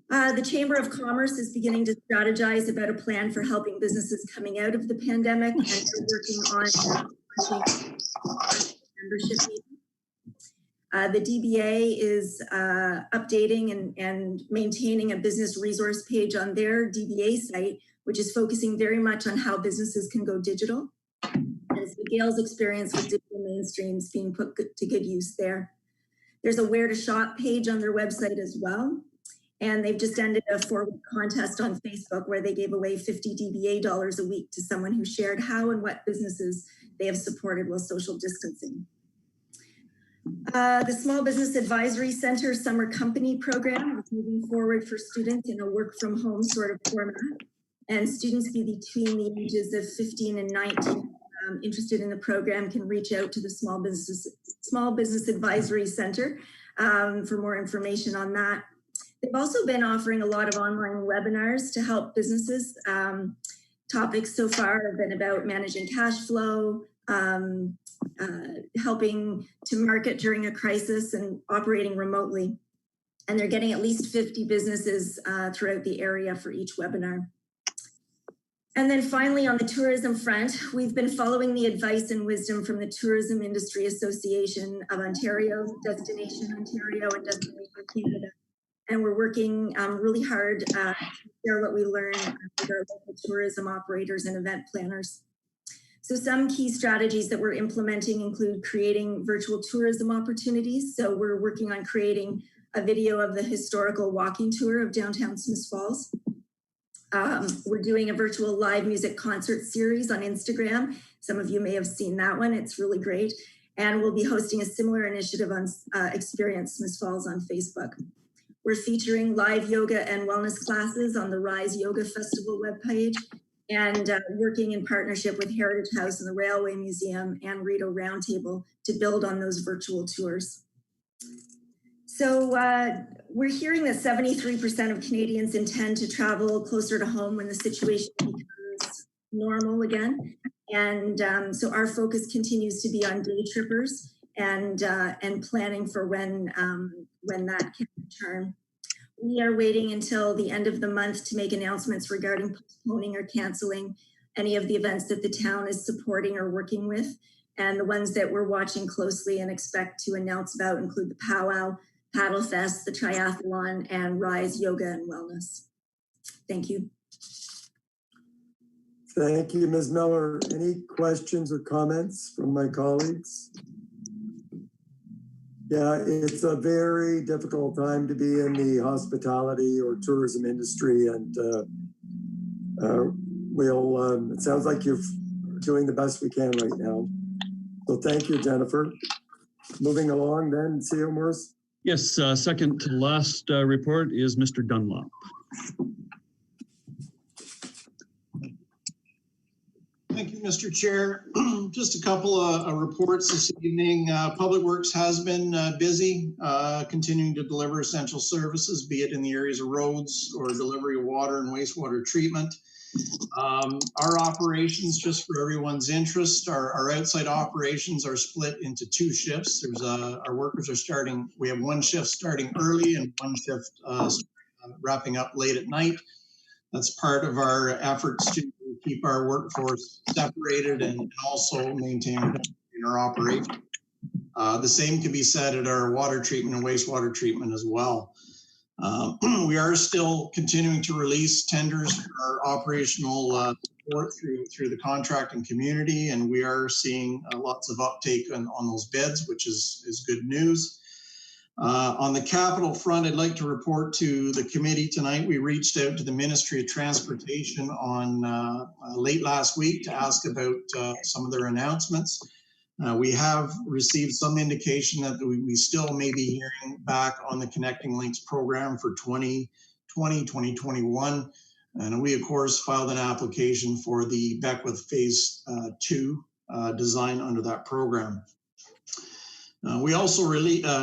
The Chamber of Commerce is beginning to strategize about a plan for helping businesses coming out of the pandemic, and they're working on membership meeting. The DBA is updating and maintaining a business resource page on their DBA site, which is focusing very much on how businesses can go digital. And so Gail's experience with digital mainstreams being put to good use there. There's a where to shop page on their website as well. And they've just ended a 4-week contest on Facebook where they gave away $50 DBA dollars a week to someone who shared how and what businesses they have supported while social distancing. The Small Business Advisory Center Summer Company Program is moving forward for students in a work from home sort of format. And students between the ages of 15 and 19 interested in the program can reach out to the Small Business Advisory Center for more information on that. They've also been offering a lot of online webinars to help businesses. Topics so far have been about managing cash flow, helping to market during a crisis, and operating remotely. And they're getting at least 50 businesses throughout the area for each webinar. And then finally, on the tourism front, we've been following the advice and wisdom from the Tourism Industry Association of Ontario, Destination Ontario, and Destination Canada. And we're working really hard to share what we learn with our local tourism operators and event planners. So some key strategies that we're implementing include creating virtual tourism opportunities. So we're working on creating a video of the historical walking tour of downtown Smiths Falls. We're doing a virtual live music concert series on Instagram. Some of you may have seen that one. It's really great. And we'll be hosting a similar initiative on Experience Smiths Falls on Facebook. We're featuring live yoga and wellness classes on the Rise Yoga Festival webpage, and working in partnership with Heritage House and the Railway Museum and Rideau Roundtable to build on those virtual tours. So we're hearing that 73% of Canadians intend to travel closer to home when the situation becomes normal again. And so our focus continues to be on day trippers and planning for when that can return. We are waiting until the end of the month to make announcements regarding postponing or canceling any of the events that the town is supporting or working with. And the ones that we're watching closely and expect to announce about include the Powwow, Paddle Fest, the Triathlon, and Rise Yoga and Wellness. Thank you. Thank you, Ms. Miller. Any questions or comments from my colleagues? Yeah, it's a very difficult time to be in the hospitality or tourism industry, and it sounds like you're doing the best we can right now. So thank you, Jennifer. Moving along then, CEO Morris. Yes, second to last report is Mr. Dunlop. Thank you, Mr. Chair. Just a couple of reports this evening. Public Works has been busy, continuing to deliver essential services, be it in the areas of roads or delivery of water and wastewater treatment. Our operations, just for everyone's interest, our outside operations are split into 2 shifts. There's our workers are starting, we have 1 shift starting early and 1 shift wrapping up late at night. That's part of our efforts to keep our workforce separated and also maintain our operation. The same can be said at our water treatment and wastewater treatment as well. We are still continuing to release tenders for our operational support through the contracting community, and we are seeing lots of uptake on those bids, which is good news. On the capital front, I'd like to report to the committee tonight. We reached out to the Ministry of Transportation on late last week to ask about some of their announcements. We have received some indication that we still may be hearing back on the Connecting Links program for 2020, 2021. And we, of course, filed an application for the Beckwith Phase 2 design under that program. We also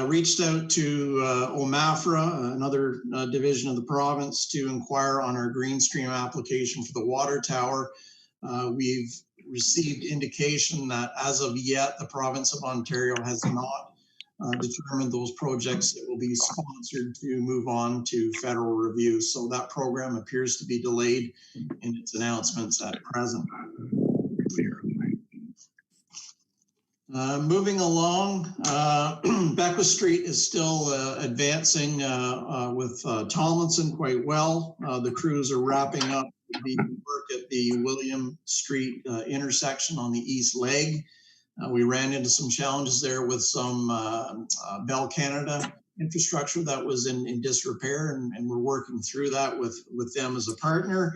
reached out to OMAFRA, another division of the province, to inquire on our Greenstream application for the water tower. We've received indication that as of yet, the province of Ontario has not determined those projects that will be sponsored to move on to federal review. So that program appears to be delayed in its announcements at present. Moving along, Beckwith Street is still advancing with Tomlinson quite well. The crews are wrapping up the work at the William Street intersection on the east leg. We ran into some challenges there with some Bell Canada infrastructure that was in disrepair, and we're working through that with them as a partner.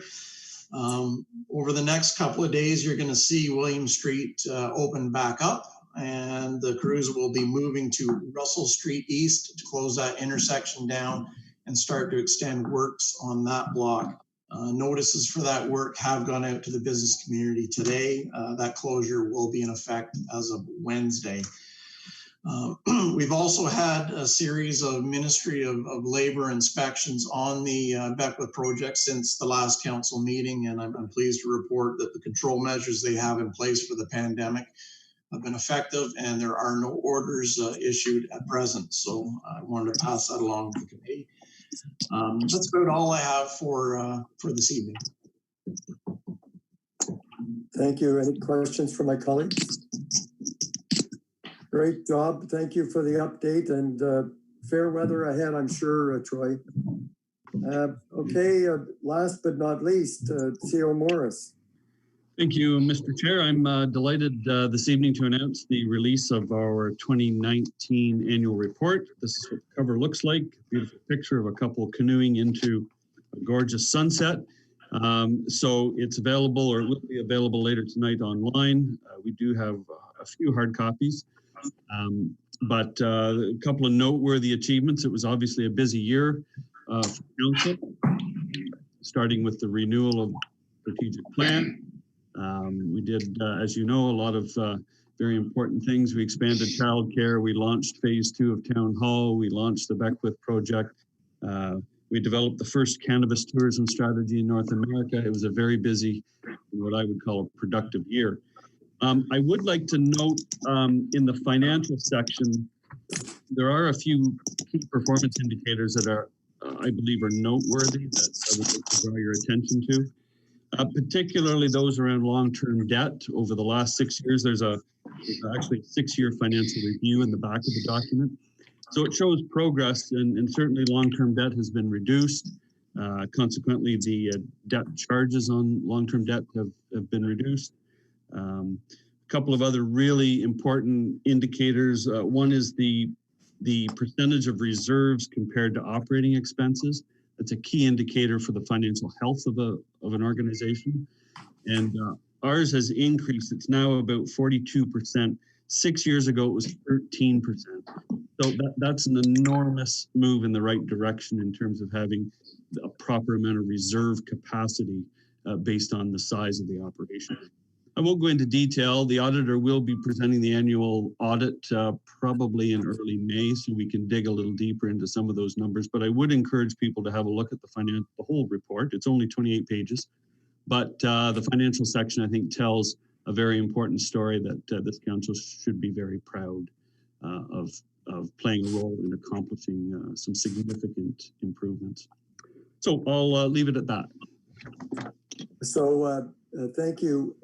Over the next couple of days, you're going to see William Street open back up, and the crews will be moving to Russell Street East to close that intersection down and start to extend works on that block. Notices for that work have gone out to the business community today. That closure will be in effect as of Wednesday. We've also had a series of Ministry of Labor inspections on the Beckwith project since the last council meeting, and I'm pleased to report that the control measures they have in place for the pandemic have been effective, and there are no orders issued at present. So I wanted to pass that along to the committee. That's about all I have for this evening. Thank you. Any questions from my colleagues? Great job. Thank you for the update, and fair weather ahead, I'm sure, Troy. Okay, last but not least, CO Morris. Thank you, Mr. Chair. I'm delighted this evening to announce the release of our 2019 annual report. This is what the cover looks like. Beautiful picture of a couple canoeing into a gorgeous sunset. So it's available, or it will be available later tonight online. We do have a few hard copies, but a couple of noteworthy achievements. It was obviously a busy year for council, starting with the renewal of the strategic plan. We did, as you know, a lot of very important things. We expanded childcare. We launched phase 2 of Town Hall. We launched the Beckwith project. We developed the first cannabis tourism strategy in North America. It was a very busy, what I would call a productive year. I would like to note in the financial section, there are a few key performance indicators that are, I believe, are noteworthy that I would like to draw your attention to. Particularly those around long-term debt. Over the last 6 years, there's actually a 6-year financial review in the back of the document. So it shows progress, and certainly long-term debt has been reduced. Consequently, the debt charges on long-term debt have been reduced. A couple of other really important indicators. One is the percentage of reserves compared to operating expenses. That's a key indicator for the financial health of an organization. And ours has increased. It's now about 42%. 6 years ago, it was 13%. So that's an enormous move in the right direction in terms of having a proper amount of reserve capacity based on the size of the operation. I won't go into detail. The auditor will be presenting the annual audit probably in early May, so we can dig a little deeper into some of those numbers. But I would encourage people to have a look at the whole report. It's only 28 pages, but the financial section, I think, tells a very important story that this council should be very proud of playing a role in accomplishing some significant improvements. So I'll leave it at that. So thank you,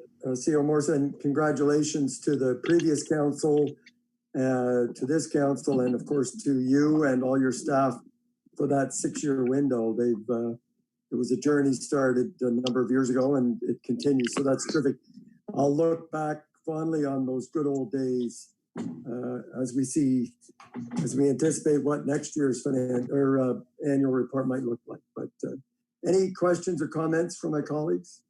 CO Morris, and congratulations to the previous council, to this council, and of course to you and all your staff for that 6-year window. It was a journey started a number of years ago, and it continues. So that's terrific. I'll look back fondly on those good old days as we anticipate what next year's annual report might look like. But any questions or comments from my colleagues?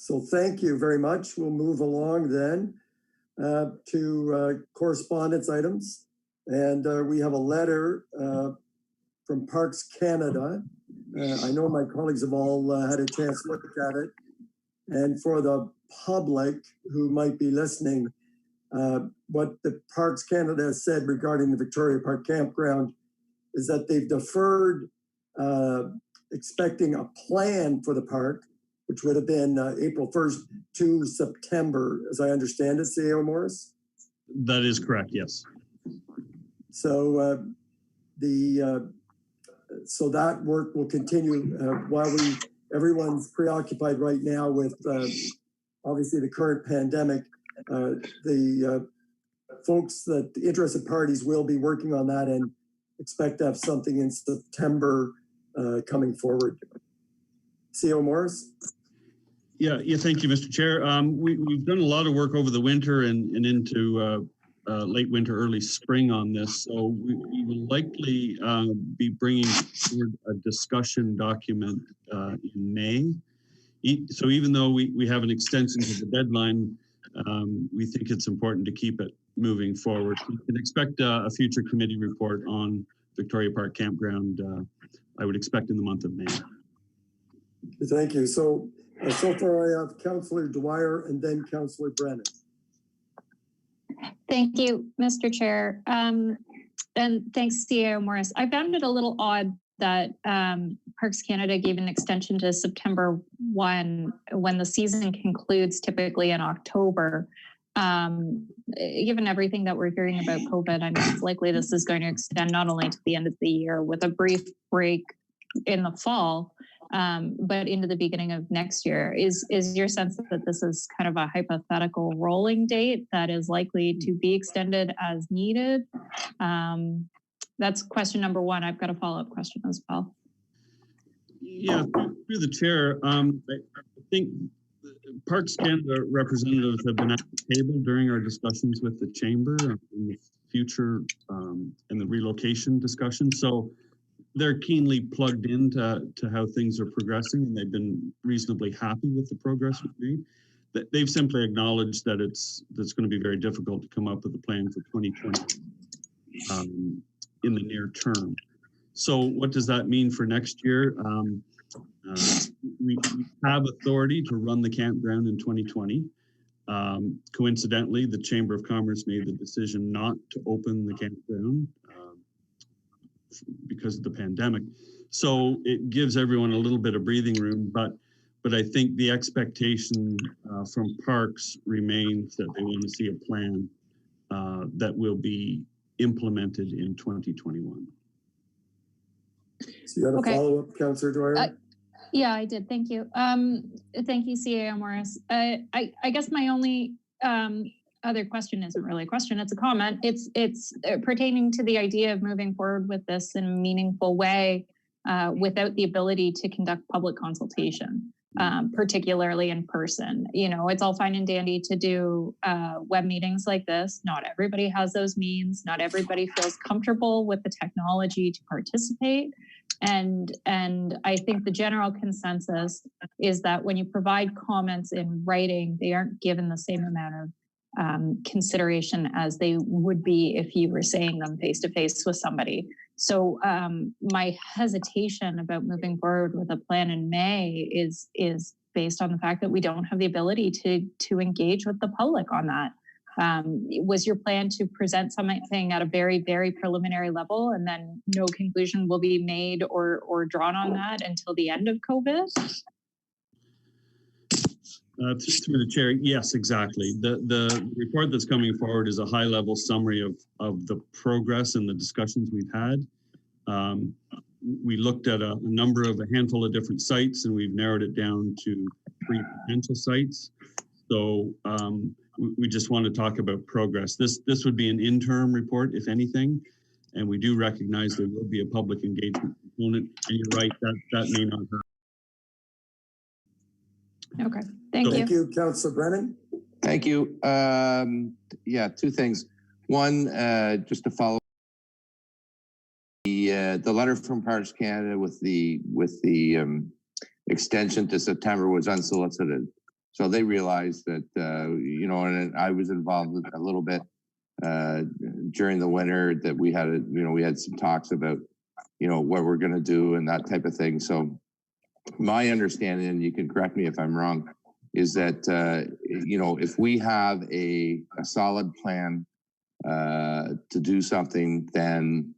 So thank you very much. We'll move along then to correspondence items. And we have a letter from Parks Canada. I know my colleagues have all had a chance to look at it. And for the public who might be listening, what the Parks Canada has said regarding the Victoria Park campground is that they've deferred expecting a plan for the park, which would have been April 1st to September, as I understand it, CO Morris? That is correct, yes. So so that work will continue while everyone's preoccupied right now with obviously the current pandemic. the folks that the interested parties will be working on that and expect to have something in September coming forward. CO Morris? Yeah, thank you, Mr. Chair. We've done a lot of work over the winter and into late winter, early spring on this. So we will likely be bringing forward a discussion document in May. So even though we have an extension to the deadline, we think it's important to keep it moving forward. You can expect a future committee report on Victoria Park Campground, I would expect in the month of May. Thank you. So far I have Councillor Dwyer and then Councillor Brennan. Thank you, Mr. Chair. And thanks, CEO Morris. I found it a little odd that Parks Canada gave an extension to September 1 when the season concludes typically in October. Given everything that we're hearing about COVID, I mean, it's likely this is going to extend not only to the end of the year with a brief break in the fall, but into the beginning of next year. Is your sense that this is kind of a hypothetical rolling date that is likely to be extended as needed? That's question number one. I've got a follow-up question as well. Yeah, through the chair, I think Parks Canada representatives have been at the table during our discussions with the chamber in the future and the relocation discussion. So they're keenly plugged into how things are progressing, and they've been reasonably happy with the progress we've made. They've simply acknowledged that it's going to be very difficult to come up with a plan for 2020 in the near term. So what does that mean for next year? We have authority to run the campground in 2020. Coincidentally, the Chamber of Commerce made the decision not to open the campground because of the pandemic. So it gives everyone a little bit of breathing room, but I think the expectation from Parks remains that they want to see a plan that will be implemented in 2021. So you had a follow-up, Councillor Dwyer? Yeah, I did. Thank you. Thank you, CAO Morris. I guess my only other question isn't really a question, it's a comment. It's pertaining to the idea of moving forward with this in a meaningful way without the ability to conduct public consultation, particularly in person. You know, it's all fine and dandy to do web meetings like this. Not everybody has those means. Not everybody feels comfortable with the technology to participate. And I think the general consensus is that when you provide comments in writing, they aren't given the same amount of consideration as they would be if you were saying them face to face with somebody. So my hesitation about moving forward with a plan in May is based on the fact that we don't have the ability to engage with the public on that. Was your plan to present something at a very, very preliminary level and then no conclusion will be made or drawn on that until the end of COVID? Through the chair, yes, exactly. The report that's coming forward is a high-level summary of the progress and the discussions we've had. We looked at a handful of different sites, and we've narrowed it down to 3 potential sites. So we just want to talk about progress. This would be an interim report, if anything, and we do recognize there will be a public engagement component. And you're right, that may not hurt. Okay, thank you. Thank you, Councillor Brennan. Thank you. Yeah, 2 things. One, just to follow the letter from Parks Canada with the extension to September was unsolicited. So they realized that, you know, and I was involved a little bit during the winter that we had some talks about, you know, what we're going to do and that type of thing. So my understanding, and you can correct me if I'm wrong, is that, you know, if we have a solid plan to do something, then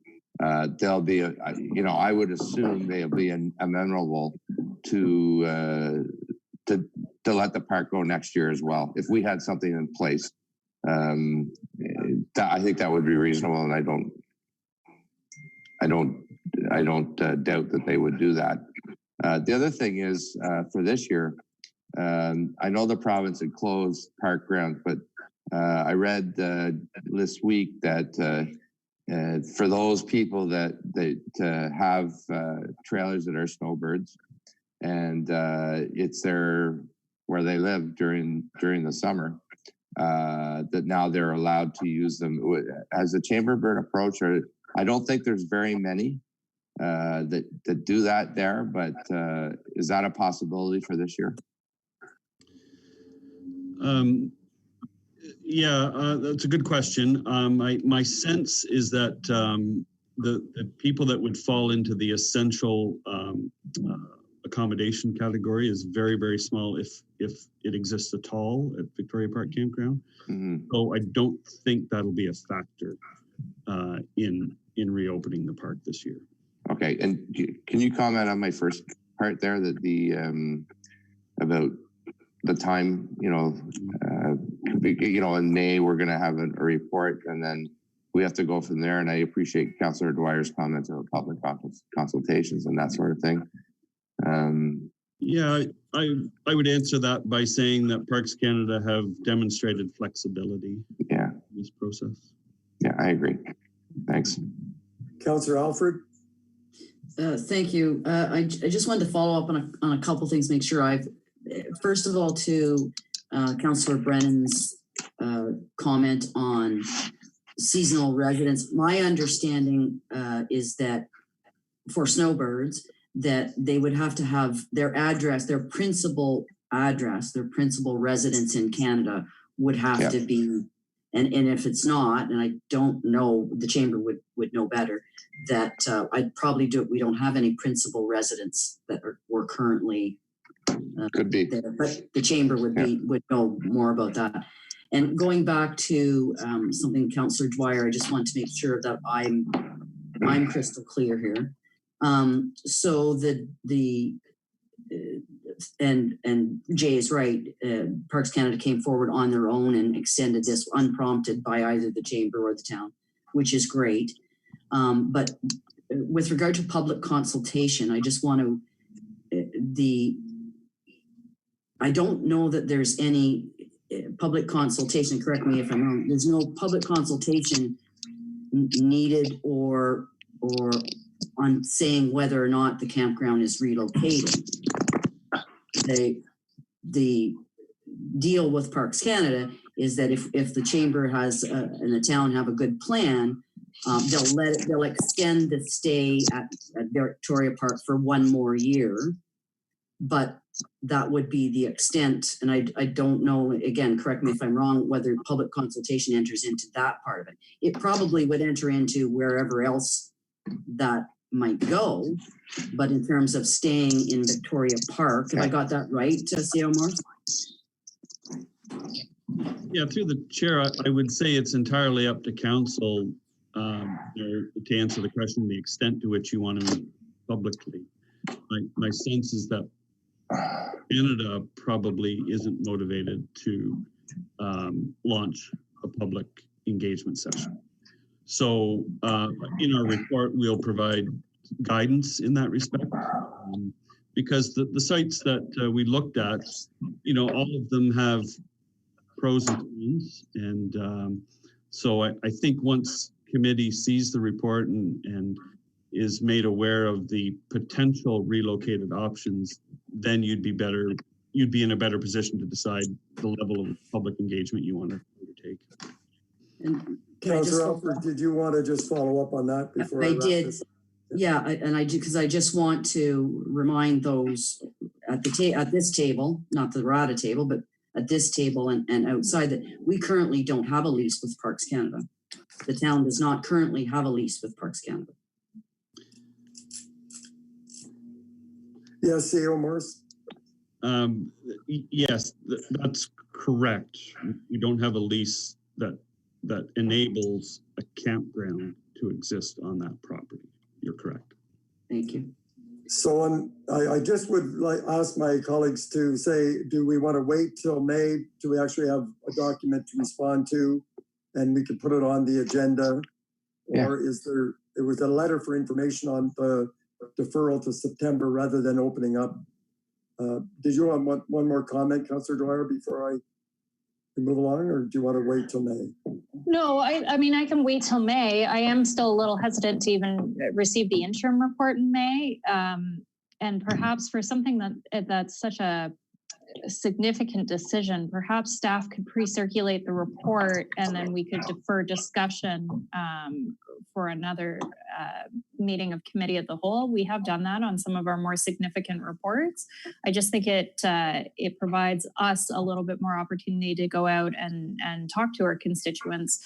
there'll be, you know, I would assume they'll be amenable to let the park go next year as well. If we had something in place, I think that would be reasonable, and I don't doubt that they would do that. The other thing is for this year, I know the province had closed park grounds, but I read this week that for those people that have trailers that are snowbirds, and it's where they live during the summer, that now they're allowed to use them. Has the Chamberbird approach? Or I don't think there's very many that do that there, but is that a possibility for this year? Yeah, that's a good question. My sense is that the people that would fall into the essential accommodation category is very, very small, if it exists at all at Victoria Park Campground. So I don't think that'll be a factor in reopening the park this year. Okay, and can you comment on my first part there, that about the time, in May we're going to have a report, and then we have to go from there. And I appreciate Councillor Dwyer's comments about public consultations and that sort of thing. Yeah, I would answer that by saying that Parks Canada have demonstrated flexibility in this process. Yeah, I agree. Thanks. Councillor Alfred. Thank you. I just wanted to follow up on a couple things, make sure first of all, to Councillor Brennan's comment on seasonal residents. My understanding is that for snowbirds, that they would have to have their address, their principal residence in Canada would have to be, and if it's not, and I don't know, the Chamber would know better, that I'd probably we don't have any principal residents that we're currently could be there, but the Chamber would know more about that. And going back to something Councillor Dwyer, I just want to make sure that I'm crystal clear here. So and Jay is right. Parks Canada came forward on their own and extended this unprompted by either the Chamber or the town, which is great. But with regard to public consultation, I just want to I don't know that there's any public consultation. Correct me if I'm wrong. There's no public consultation needed or on saying whether or not the campground is relocated. The deal with Parks Canada is that if the Chamber has and the town have a good plan, they'll extend the stay at Victoria Park for one more year, but that would be the extent. And I don't know, again, correct me if I'm wrong, whether public consultation enters into that part of it. It probably would enter into wherever else that might go, but in terms of staying in Victoria Park, have I got that right, C.O. Morris? Yeah, through the chair, I would say it's entirely up to council to answer the question, the extent to which you want to meet publicly. My sense is that Canada probably isn't motivated to launch a public engagement session. So in our report, we'll provide guidance in that respect, because the sites that we looked at, all of them have pros and cons. And so I think once committee sees the report and is made aware of the potential relocated options, then you'd be in a better position to decide the level of public engagement you want to undertake. And Councillor Alfred, did you want to just follow up on that before I did. this? Yeah, and I do, because I just want to remind those at this table, not the RADA table, but at this table and outside, that we currently don't have a lease with Parks Canada. The town does not currently have a lease with Parks Canada. Yes, C.O. Morris. Yes, that's correct. We don't have a lease that enables a campground to exist on that property. You're correct. Thank you. So I just would ask my colleagues to say, do we want to wait till May? Do we actually have a document to respond to and we can put it on the agenda? Or there was a letter for information on the deferral to September rather than opening up? Did you want one more comment, Councillor Dwyer, before I? we move along, or do you want to wait till May? No, I mean, I can wait till May. I am still a little hesitant to even receive the interim report in May. And perhaps for something that's such a significant decision, perhaps staff could pre-circulate the report and then we could defer discussion for another meeting of committee of the whole. We have done that on some of our more significant reports. I just think it provides us a little bit more opportunity to go out and talk to our constituents,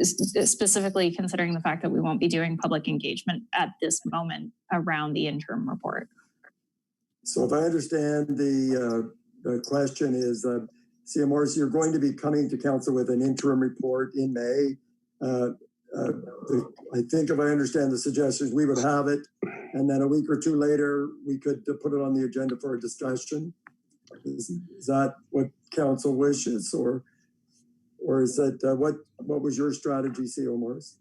specifically considering the fact that we won't be doing public engagement at this moment around the interim report. So if I understand the question is, CM Morris, you're going to be coming to council with an interim report in May. I think if I understand the suggestions, we would have it, and then a week or two later, we could put it on the agenda for a discussion. Is that what council wishes, or is that what was your strategy, CEO Morris?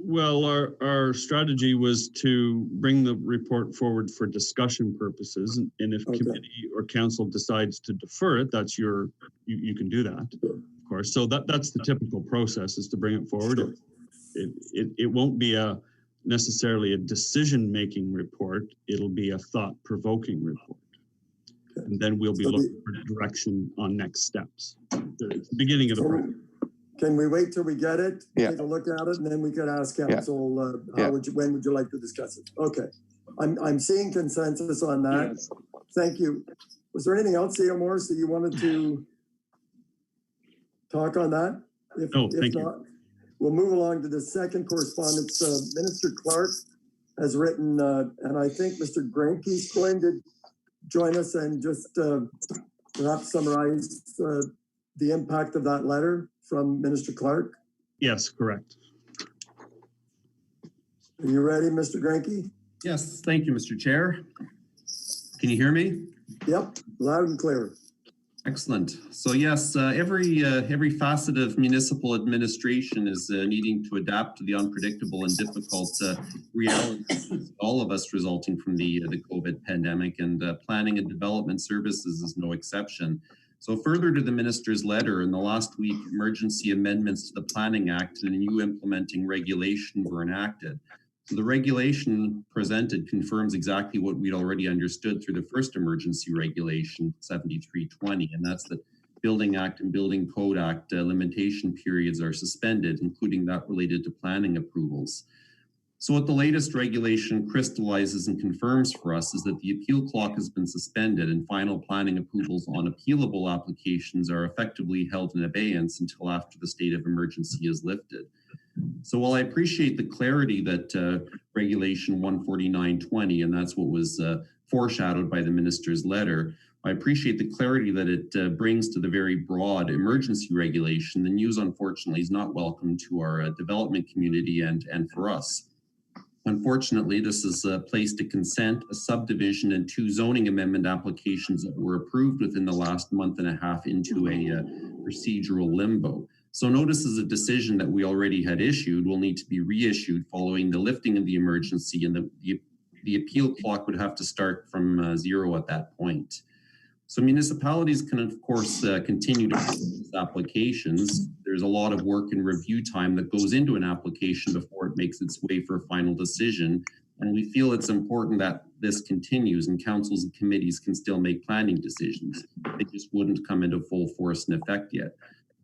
Well, our strategy was to bring the report forward for discussion purposes, and if committee or council decides to defer it, that's you can do that, of course. So that's the typical process, is to bring it forward. Sure. It won't be necessarily a decision-making report. It'll be a thought-provoking report. Okay. And then we'll be looking for direction on next steps. It's the beginning of the process. Can we wait till we get it, yeah. take a look at it, and then we could ask council, when would you like to discuss it? Okay, I'm seeing consensus on that. Yes. Thank you. Was there anything else, CEO Morris, that you wanted to talk on that? If thank not, you. We'll move along to the second correspondence. Minister Clark has written, and I think Mr. Granke's going to join us and just perhaps summarize the impact of that letter from Minister Clark? Yes, correct. Are you ready, Mr. Granke? Yes, thank you, Mr. Chair. Can you hear me? Yep, loud and clear. Excellent. So yes, every facet of municipal administration is needing to adapt to the unpredictable and difficult realities of all of us resulting from the COVID pandemic, and planning and development services is no exception. So further to the minister's letter, in the last week, emergency amendments to the Planning Act and a new implementing regulation were enacted. So the regulation presented confirms exactly what we'd already understood through the first emergency regulation, 7320, and that's that Building Act and Building Code Act limitation periods are suspended, including that related to planning approvals. So what the latest regulation crystallizes and confirms for us is that the appeal clock has been suspended, and final planning approvals on appealable applications are effectively held in abeyance until after the state of emergency is lifted. So while I appreciate the clarity that Regulation 14920, and that's what was foreshadowed by the minister's letter, I appreciate the clarity that it brings to the very broad emergency regulation. The news, unfortunately, is not welcome to our development community and for us. Unfortunately, this has placed a consent, a subdivision, and 2 zoning amendment applications that were approved within the last month and a half into a procedural limbo. So notices of decision that we already had issued will need to be reissued following the lifting of the emergency, and the appeal clock would have to start from 0 at that point. So municipalities can, of course, continue to process applications. There's a lot of work and review time that goes into an application before it makes its way for a final decision. And we feel it's important that this continues and councils and committees can still make planning decisions. They just wouldn't come into full force and effect yet.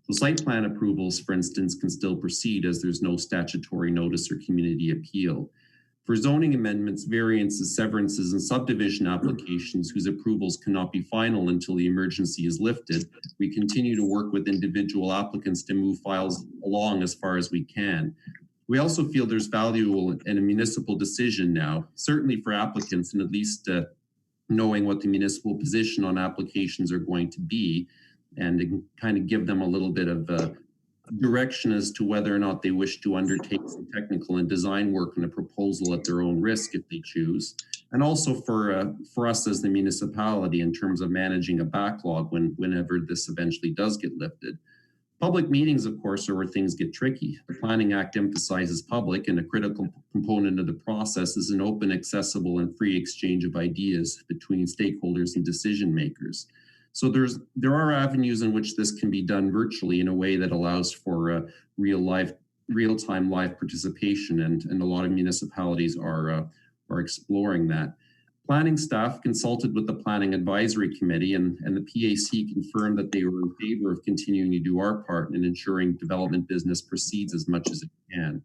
So site plan approvals, for instance, can still proceed as there's no statutory notice or community appeal. For zoning amendments, variances, severances, and subdivision applications whose approvals cannot be final until the emergency is lifted, we continue to work with individual applicants to move files along as far as we can. We also feel there's value in a municipal decision now, certainly for applicants, and at least knowing what the municipal position on applications are going to be, and kind of give them a little bit of direction as to whether or not they wish to undertake some technical and design work on a proposal at their own risk if they choose. And also for us as the municipality in terms of managing a backlog whenever this eventually does get lifted. Public meetings, of course, are where things get tricky. The Planning Act emphasizes public, and a critical component of the process is an open, accessible, and free exchange of ideas between stakeholders and decision makers. So there are avenues in which this can be done virtually in a way that allows for real-time live participation, and a lot of municipalities are exploring that. Planning staff consulted with the Planning Advisory Committee, and the PAC confirmed that they were in favor of continuing to do our part in ensuring development business proceeds as much as it can.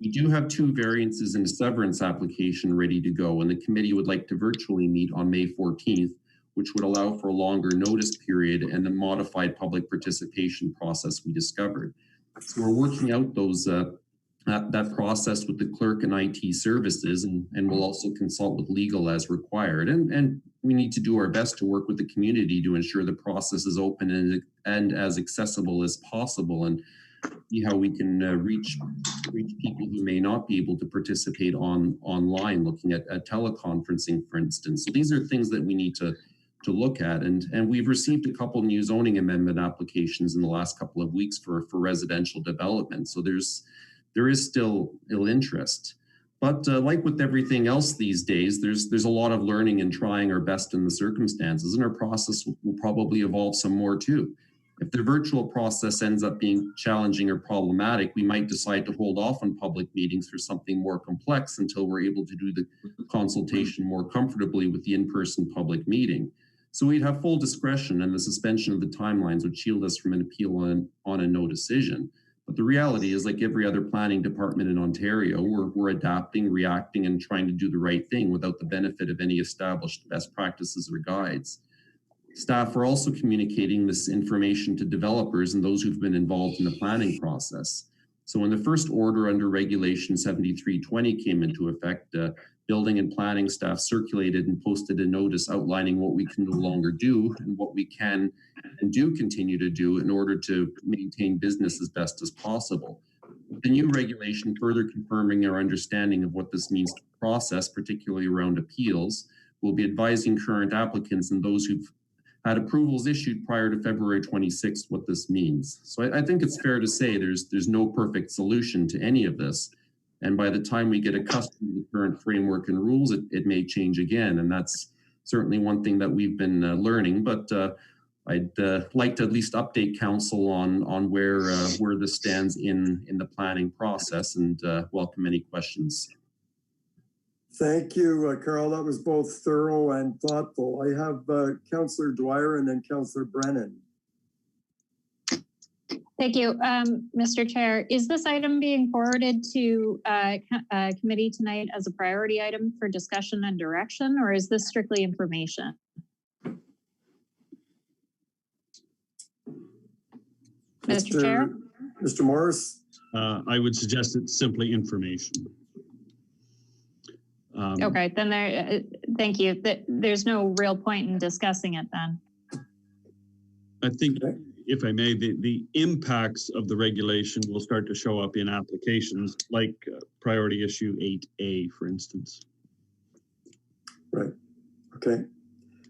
We do have 2 variances in a severance application ready to go, and the committee would like to virtually meet on May 14th, which would allow for a longer notice period and a modified public participation process we discovered. So we're working out those that process with the clerk and IT services, and we'll also consult with legal as required. And we need to do our best to work with the community to ensure the process is open and as accessible as possible, and see how we can reach people who may not be able to participate online, looking at teleconferencing, for instance. So these are things that we need to look at, and we've received a couple new zoning amendment applications in the last couple of weeks for residential development. So there is still interest, but like with everything else these days, there's a lot of learning and trying our best in the circumstances, and our process will probably evolve some more too. If the virtual process ends up being challenging or problematic, we might decide to hold off on public meetings for something more complex until we're able to do the consultation more comfortably with the in-person public meeting. So we'd have full discretion, and the suspension of the timelines would shield us from an appeal on a no decision. But the reality is, like every other planning department in Ontario, we're adapting, reacting, and trying to do the right thing without the benefit of any established best practices or guides. Staff are also communicating this information to developers and those who've been involved in the planning process. So when the first order under Regulation 7320 came into effect, building and planning staff circulated and posted a notice outlining what we can no longer do and what we can and do continue to do in order to maintain business as best as possible. The new regulation further confirming our understanding of what this means to the process, particularly around appeals, will be advising current applicants and those who've had approvals issued prior to February 26th what this means. So I think it's fair to say there's no perfect solution to any of this. And by the time we get accustomed to the current framework and rules, it may change again. And that's certainly one thing that we've been learning. But I'd like to at least update council on where this stands in the planning process, and welcome any questions. Thank you, Carl. That was both thorough and thoughtful. I have Councillor Dwyer and then Councillor Brennan. Thank you, Mr. Chair. Is this item being forwarded to committee tonight as a priority item for discussion and direction, or is this strictly information? Mr. Chair? Mr. Morris? I would suggest it's simply information. Okay, then thank you. There's no real point in discussing it then. I think, if I may, the impacts of the regulation will start to show up in applications like priority issue 8A, for instance. Right. Okay.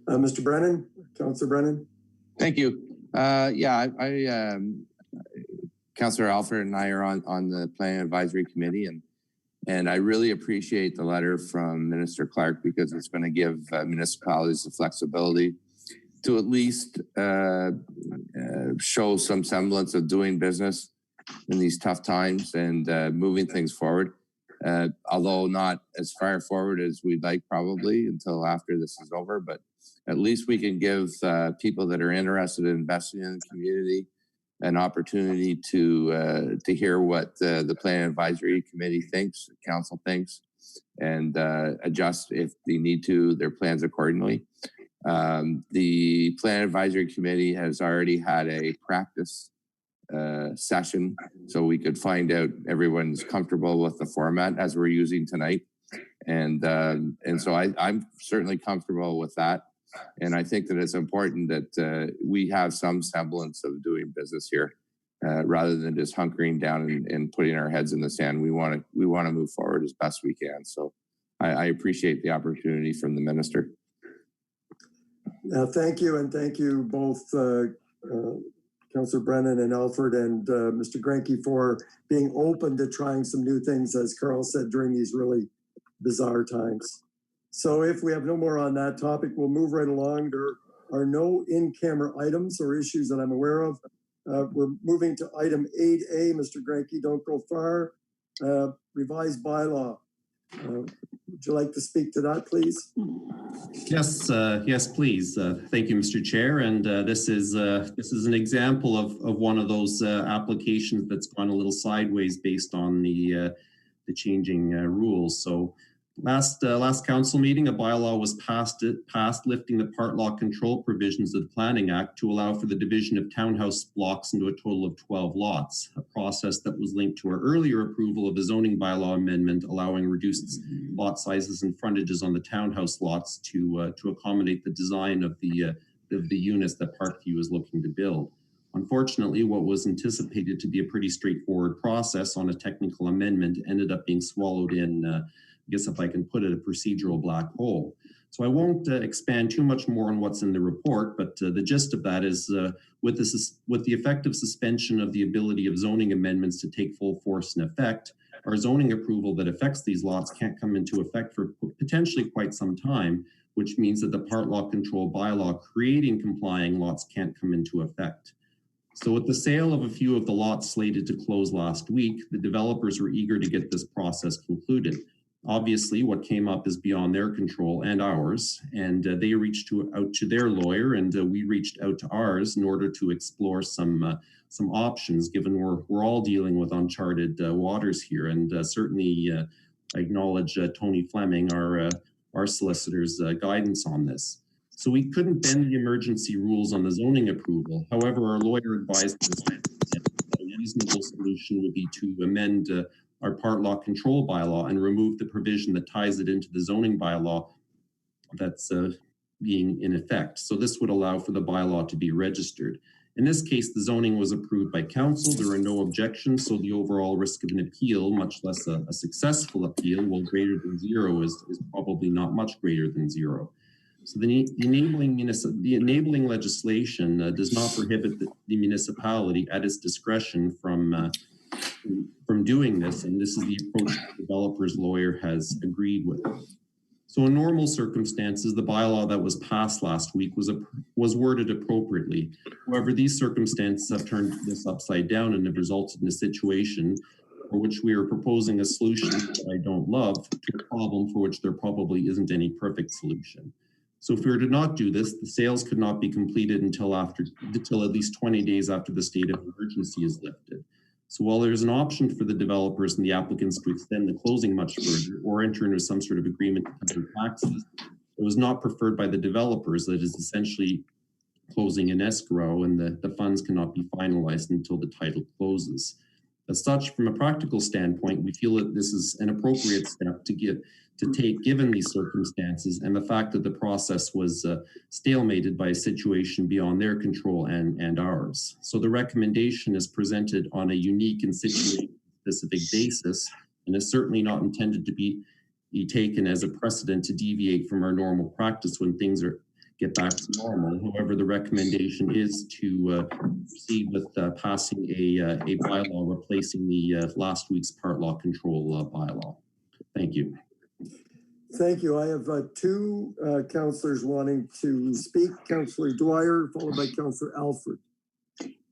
Mr. Brennan, Councillor Brennan. Thank you. Yeah, Councillor Alfred and I are on the Planning Advisory Committee, and I really appreciate the letter from Minister Clark, because it's going to give municipalities the flexibility to at least show some semblance of doing business in these tough times and moving things forward. Although not as far forward as we'd like probably until after this is over, but at least we can give people that are interested in investing in the community an opportunity to hear what the Planning Advisory Committee thinks, the council thinks, and adjust if they need to their plans accordingly. The Planning Advisory Committee has already had a practice session, so we could find out everyone's comfortable with the format as we're using tonight, and so I'm certainly comfortable with that. And I think that it's important that we have some semblance of doing business here, rather than just hunkering down and putting our heads in the sand. We want to move forward as best we can. So I appreciate the opportunity from the minister. Thank you, and thank you both, Councillor Brennan and Alfred and Mr. Grenke, for being open to trying some new things, as Carl said, during these really bizarre times. So if we have no more on that topic, we'll move right along to are no in-camera items or issues that I'm aware of. We're moving to item 8A. Mr. Granke, don't go far. Revised bylaw. Would you like to speak to that, please? Yes, yes, please. Thank you, Mr. Chair. And this is an example of one of those applications that's gone a little sideways based on the changing rules. So last council meeting, a bylaw was passed lifting the part law control provisions of the Planning Act to allow for the division of townhouse blocks into a total of 12 lots, a process that was linked to our earlier approval of a zoning bylaw amendment allowing reduced lot sizes and frontages on the townhouse lots to accommodate the design of the units that Parkview is looking to build. Unfortunately, what was anticipated to be a pretty straightforward process on a technical amendment ended up being swallowed in, I guess if I can put it, a procedural black hole. So I won't expand too much more on what's in the report, but the gist of that is with the effective suspension of the ability of zoning amendments to take full force and effect, our zoning approval that affects these lots can't come into effect for potentially quite some time, which means that the part law control bylaw creating complying lots can't come into effect. So with the sale of a few of the lots slated to close last week, the developers were eager to get this process concluded. Obviously, what came up is beyond their control and ours, and they reached out to their lawyer, and we reached out to ours in order to explore some options, given we're all dealing with uncharted waters here. And certainly, I acknowledge Tony Fleming, our solicitor's guidance on this. So we couldn't bend the emergency rules on the zoning approval. However, our lawyer advised us that a reasonable solution would be to amend our part law control bylaw and remove the provision that ties it into the zoning bylaw that's being in effect. So this would allow for the bylaw to be registered. In this case, the zoning was approved by council. There are no objections, so the overall risk of an appeal, much less a successful appeal, while greater than zero is probably not much greater than zero. So the enabling legislation does not prohibit the municipality at its discretion from doing this, and this is the approach the developer's lawyer has agreed with. So in normal circumstances, the bylaw that was passed last week was worded appropriately. However, these circumstances have turned this upside down and have resulted in a situation for which we are proposing a solution that I don't love to a problem for which there probably isn't any perfect solution. So if we were to not do this, the sales could not be completed until at least 20 days after the state of emergency is lifted. So while there's an option for the developers and the applicants to extend the closing much further or enter into some sort of agreement to cover taxes, it was not preferred by the developers that is essentially closing in escrow, and the funds cannot be finalized until the title closes. As such, from a practical standpoint, we feel that this is an appropriate step to take given these circumstances and the fact that the process was stalemated by a situation beyond their control and ours. So the recommendation is presented on a unique and situation-specific basis and is certainly not intended to be taken as a precedent to deviate from our normal practice when things get back to normal. However, the recommendation is to proceed with passing a bylaw replacing the last week's part law control bylaw. Thank you. Thank you. I have two councillors wanting to speak. Councillor Dwyer, followed by Councillor Alford.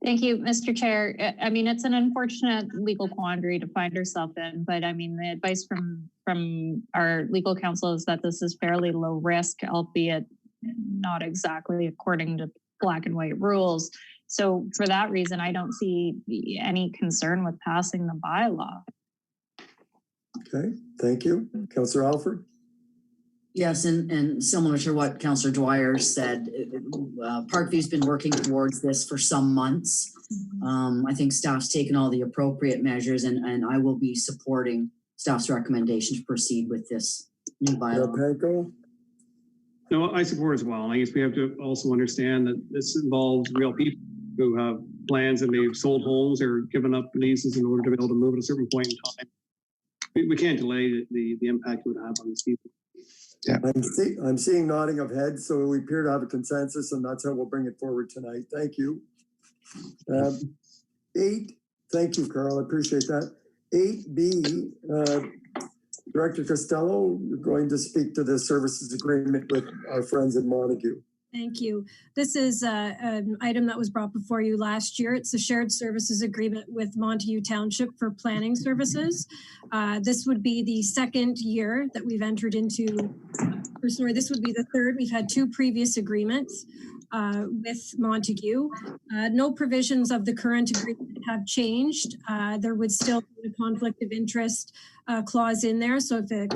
Thank you, Mr. Chair. I mean, it's an unfortunate legal quandary to find ourselves in, but I mean, the advice from our legal counsel is that this is fairly low risk, albeit not exactly according to black and white rules. So for that reason, I don't see any concern with passing the bylaw. Okay, thank you. Councillor Alford. Yes, and similar to what Councillor Dwyer said, Parkview's been working towards this for some months. I think staff's taken all the appropriate measures, and I will be supporting staff's recommendation to proceed with this new bylaw. No, I support as well. I guess we have to also understand that this involves real people who have plans and they've sold homes or given up leases in order to be able to move at a certain point in time. We can't delay the impact it would have on these people. Yeah. I'm seeing nodding of heads, so we appear to have a consensus, and that's how we'll bring it forward tonight. Thank you. 8, thank you, Carl. I appreciate that. 8B, Director Costello, you're going to speak to the services agreement with our friends in Montague. Thank you. This is an item that was brought before you last year. It's a shared services agreement with Montague Township for planning services. This would be the second year that we've entered into, or sorry, this would be the third. We've had 2 previous agreements with Montague. No provisions of the current agreement have changed. There would still be a conflict of interest clause in there. So if a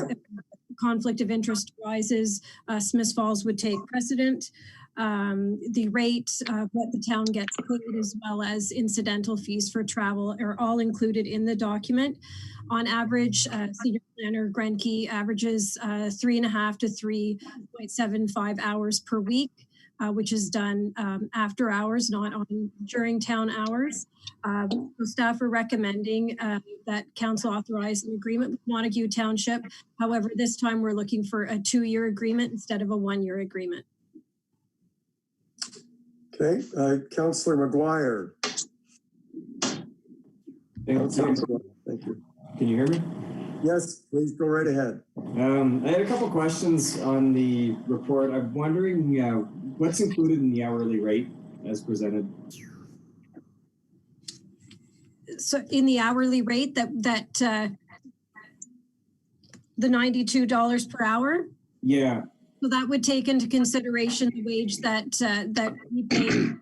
conflict of interest arises, Smith Falls would take precedent. The rate, what the town gets paid, as well as incidental fees for travel, are all included in the document. On average, Senior Planner Grenke averages 3.5 to 3.75 hours per week, which is done after hours, not on during town hours. So staff are recommending that council authorize an agreement with Montague Township. However, this time we're looking for a 2-year agreement instead of a 1-year agreement. Okay, Councillor McGuire. Thank you. Can you hear me? Yes, please go right ahead. I had a couple questions on the report. I'm wondering what's included in the hourly rate as presented? So in the hourly rate that the $92 per hour? Yeah. So that would take into consideration the wage that we pay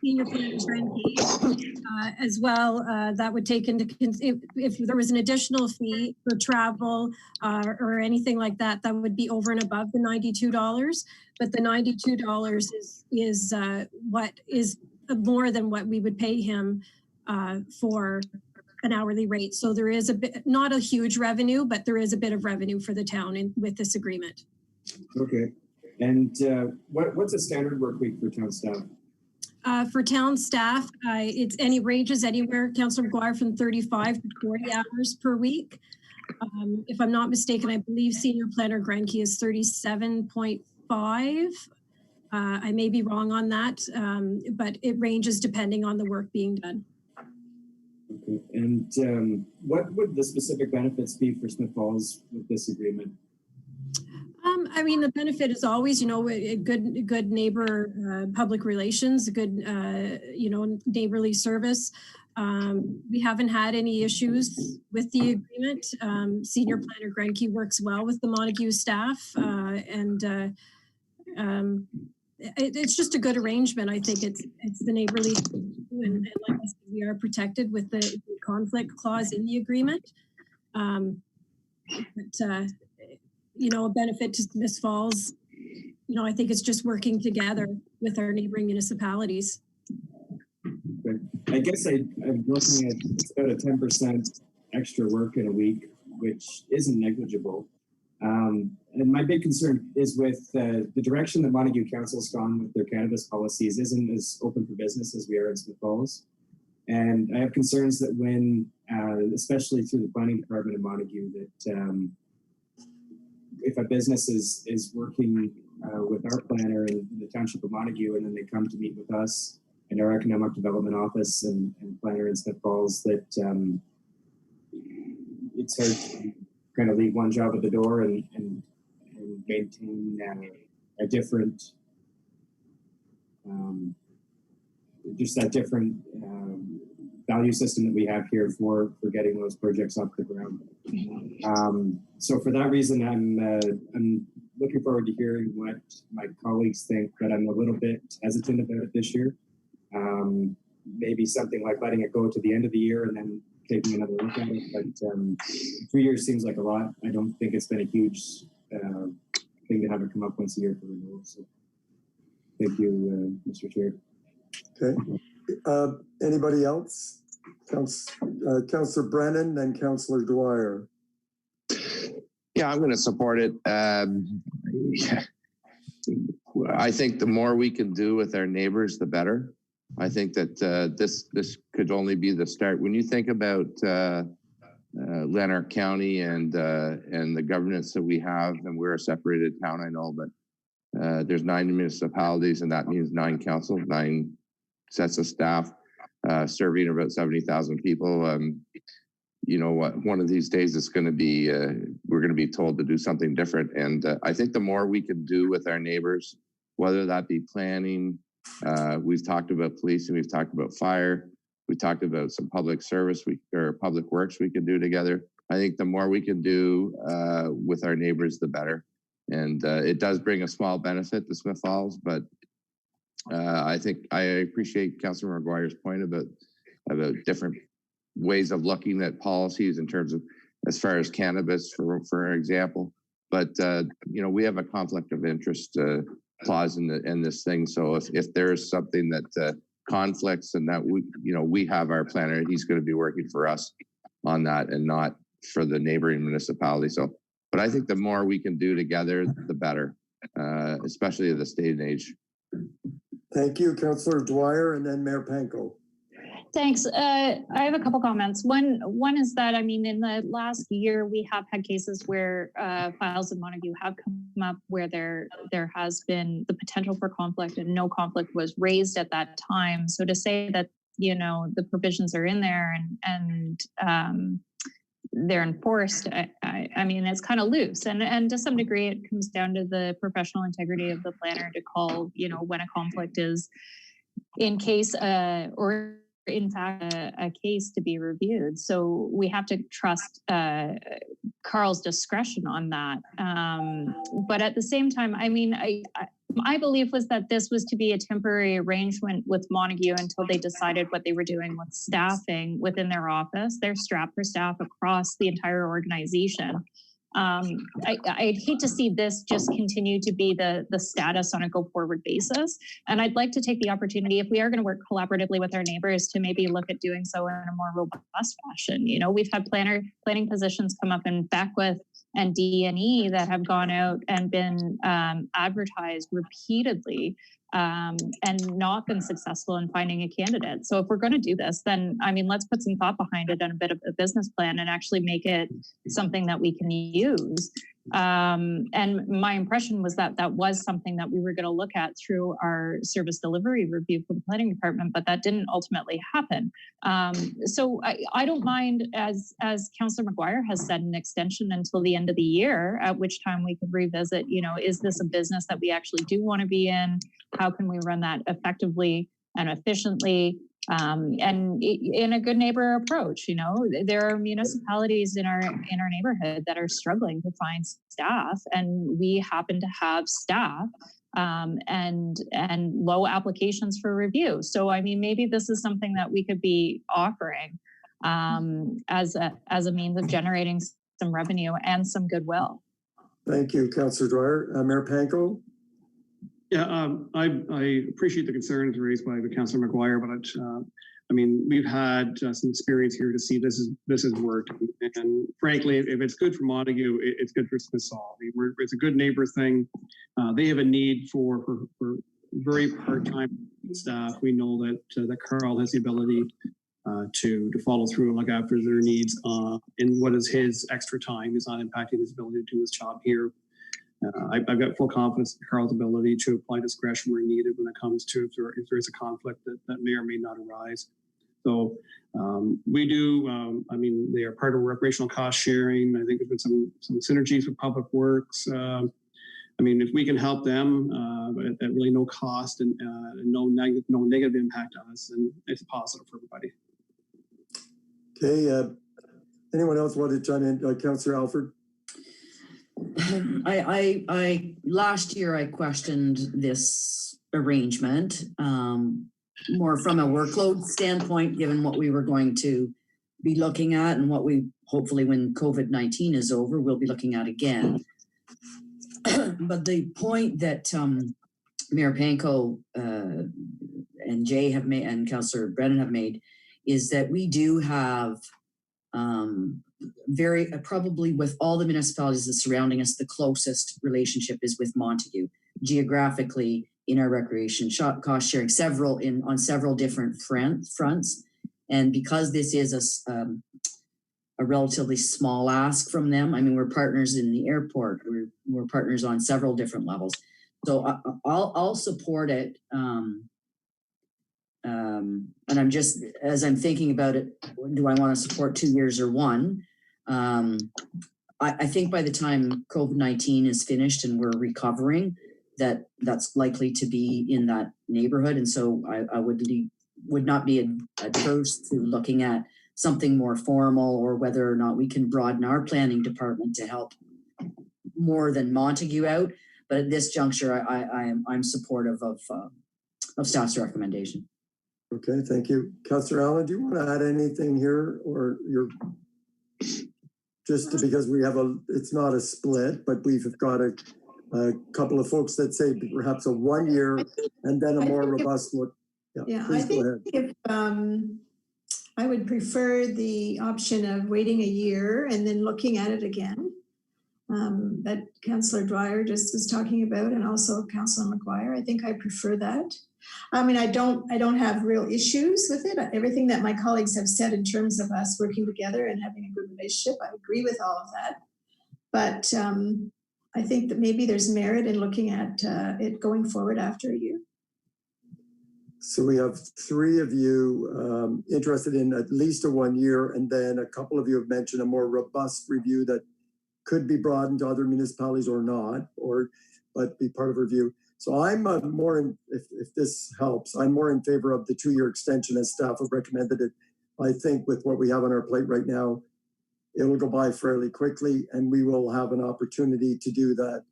senior planners as well. That would take into if there was an additional fee for travel or anything like that, that would be over and above the $92. But the $92 is what is more than what we would pay him for an hourly rate. So there is a bit, not a huge revenue, but there is a bit of revenue for the town with this agreement. Okay. And what's a standard work week for town staff? For town staff, it ranges anywhere, Councillor McGuire, from 35 to 40 hours per week. If I'm not mistaken, I believe Senior Planner Grenke is 37.5. I may be wrong on that, but it ranges depending on the work being done. Okay. And what would the specific benefits be for Smith Falls with this agreement? I mean, the benefit is always, a good neighbor public relations, a good, neighborly service. We haven't had any issues with the agreement. Senior Planner Grenke works well with the Montague staff, and it's just a good arrangement. I think it's the neighborly, and like I said, we are protected with the conflict clause in the agreement. A benefit to Smith Falls, I think it's just working together with our neighboring municipalities. Okay. I guess I'm looking at it's about a 10% extra work in a week, which isn't negligible. And my big concern is with the direction that Montague Council's gone with their cannabis policies isn't as open for business as we are in Smith Falls. And I have concerns that when, especially through the planning department of Montague, that if a business is working with our planner in the township of Montague, and then they come to meet with us and our economic development office and planner in Smith Falls, that it's hard to kind of leave one job at the door and maintain a different, just that different value system that we have here for getting those projects off the ground. So for that reason, I'm looking forward to hearing what my colleagues think, but I'm a little bit hesitant about it this year. Maybe something like letting it go to the end of the year and then taking another look at it. But 2 years seems like a lot. I don't think it's been a huge thing to have it come up once a year for renewal. So thank you, Mr. Chair. Okay. Anybody else? Councillor Brennan, then Councillor Dwyer. Yeah, I'm going to support it. I think the more we can do with our neighbors, the better. I think that this could only be the start. When you think about Lanark County and the governance that we have, and we're a separated town, I know, but there's 9 municipalities, and that means 9 councils, 9 sets of staff serving about 70,000 people. you know what, one of these days it's going to be, we're going to be told to do something different. And I think the more we can do with our neighbors, whether that be planning, we've talked about police and we've talked about fire, we talked about some public service or public works we can do together. I think the more we can do with our neighbors, the better. And it does bring a small benefit to Smith Falls, but I think I appreciate Councilor McGuire's point about different ways of looking at policies in terms of as far as cannabis, for example. But you know, we have a conflict of interest clause in this thing. So if there's something that conflicts and that we have our planner, he's going to be working for us on that and not for the neighboring municipality. So, but I think the more we can do together, the better, especially at this day and age. Thank you, Councillor Dwyer, and then Mayor Panko. Thanks. I have a couple comments. One is that, I mean, in the last year, we have had cases where files in Montague have come up where there has been the potential for conflict and no conflict was raised at that time. So to say that, you know, the provisions are in there and they're enforced, I mean, it's kind of loose. And to some degree, it comes down to the professional integrity of the planner to call, you know, when a conflict is in case or in fact a case to be reviewed. So we have to trust Carl's discretion on that. But at the same time, I mean, my belief was that this was to be a temporary arrangement with Montague until they decided what they were doing with staffing within their office. They're strapped for staff across the entire organization. I'd hate to see this just continue to be the status on a go-forward basis. And I'd like to take the opportunity, if we are going to work collaboratively with our neighbors, to maybe look at doing so in a more robust fashion. You know, we've had planning positions come up in Beckwith and D&E that have gone out and been advertised repeatedly and not been successful in finding a candidate. So if we're going to do this, then, I mean, let's put some thought behind it and a bit of a business plan and actually make it something that we can use. And my impression was that that was something that we were going to look at through our service delivery review for the planning department, but that didn't ultimately happen. So I don't mind, as Councillor McGuire has said, an extension until the end of the year, at which time we could revisit, you know, is this a business that we actually do want to be in? How can we run that effectively and efficiently? And in a good neighbor approach, you know, there are municipalities in our neighborhood that are struggling to find staff, and we happen to have staff and low applications for review. So, I mean, maybe this is something that we could be offering as a means of generating some revenue and some goodwill. Thank you, Councillor Dwyer. Mayor Panko. Yeah, I appreciate the concerns raised by the Councillor McGuire, but I mean, we've had some experience here to see this has worked, and frankly, if it's good for Montague, it's good for Smith Falls. I mean, it's a good neighbor thing. They have a need for very part-time staff. We know that Carl has the ability to follow through and look after their needs. And what is his extra time is not impacting his ability to do his job here. I've got full confidence in Carl's ability to apply discretion where needed when it comes to if there is a conflict that may or may not arise. So we do, I mean, they are part of recreational cost sharing. I think there's been some synergies with public works. I mean, if we can help them at really no cost and no negative impact on us, then it's positive for everybody. Okay, anyone else want to chime in? Councillor Alford? I last year I questioned this arrangement more from a workload standpoint, given what we were going to be looking at and what we hopefully, when COVID-19 is over, we'll be looking at again. But the point that Mayor Panko and Jay have made and Councillor Brennan have made is that we do have probably with all the municipalities that surrounding us, the closest relationship is with Montague. Geographically, in our recreation cost sharing, on several different fronts, and because this is a relatively small ask from them. I mean, we're partners in the airport. We're partners on several different levels. So I'll support it. And I'm just, as I'm thinking about it, do I want to support 2 years or one? I think by the time COVID-19 is finished and we're recovering, that's likely to be in that neighborhood. And so I would not be adverse to looking at something more formal, or whether or not we can broaden our planning department to help more than Montague out. But at this juncture, I'm supportive of staff's recommendation. Okay, thank you. Councillor Allen, do you want to add anything here, or you're just because we have it's not a split, but we've got a couple of folks that say perhaps a 1 year and then a more robust look. Yeah, I think if I would prefer the option of waiting a year and then looking at it again, that Councillor Dwyer just was talking about, and also Councillor McGuire. I think I prefer that. I mean, I don't have real issues with it. Everything that my colleagues have said in terms of us working together and having a good relationship, I agree with all of that. But I think that maybe there's merit in looking at it going forward after a year. So we have 3 of you interested in at least a 1 year, and then a couple of you have mentioned a more robust review that could be broadened to other municipalities or not, but be part of a review. So I'm more in, if this helps, I'm more in favor of the 2-year extension as staff have recommended it. I think with what we have on our plate right now, it will go by fairly quickly, and we will have an opportunity to do that.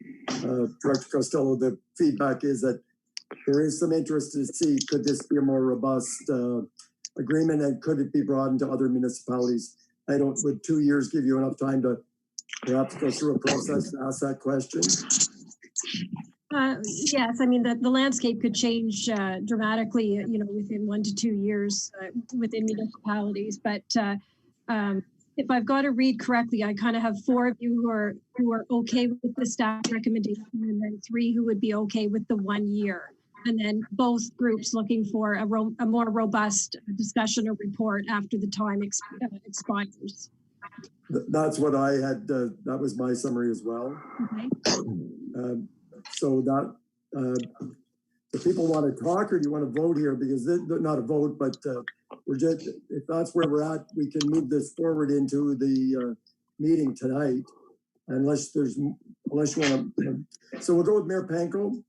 Director Costello, the feedback is that there is some interest to see, could this be a more robust agreement, and could it be broadened to other municipalities? Would 2 years give you enough time to perhaps go through a process to ask that question? Yes, I mean, the landscape could change dramatically, within 1 to 2 years within municipalities. But if I've got to read correctly, I kind of have 4 of you who are okay with the staff recommendation, and then 3 who would be okay with the 1 year. And then both groups looking for a more robust discussion or report after the time expires. That's what I had. That was my summary as well. Okay. So that if people want to talk, or do you want to vote here? Because not a vote, but we're just, if that's where we're at, we can move this forward into the meeting tonight, unless you want to. So we'll go with Mayor Panko.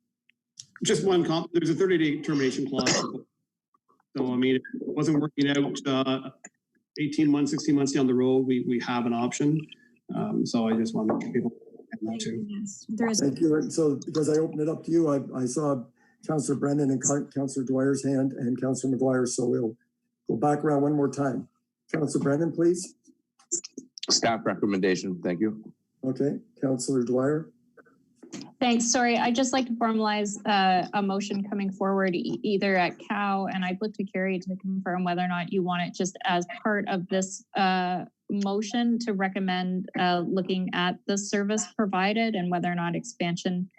Just one comment. There's a 30-day termination clause. So, I mean, if it wasn't working out 18 months, 16 months down the road, we have an option. So I just want to make people know that too. Yes, there is. Thank you. And so because I opened it up to you, I saw Councillor Brennan and Councillor Dwyer's hand and Councillor McGuire. So we'll go back around one more time. Councillor Brennan, please. Staff recommendation. Thank you. Okay. Councillor Dwyer. Thanks. Sorry, I'd just like to formalize a motion coming forward either at CoW, and I'd look to Carrie to confirm whether or not you want it just as part of this motion to recommend looking at the service provided and whether or not expansion,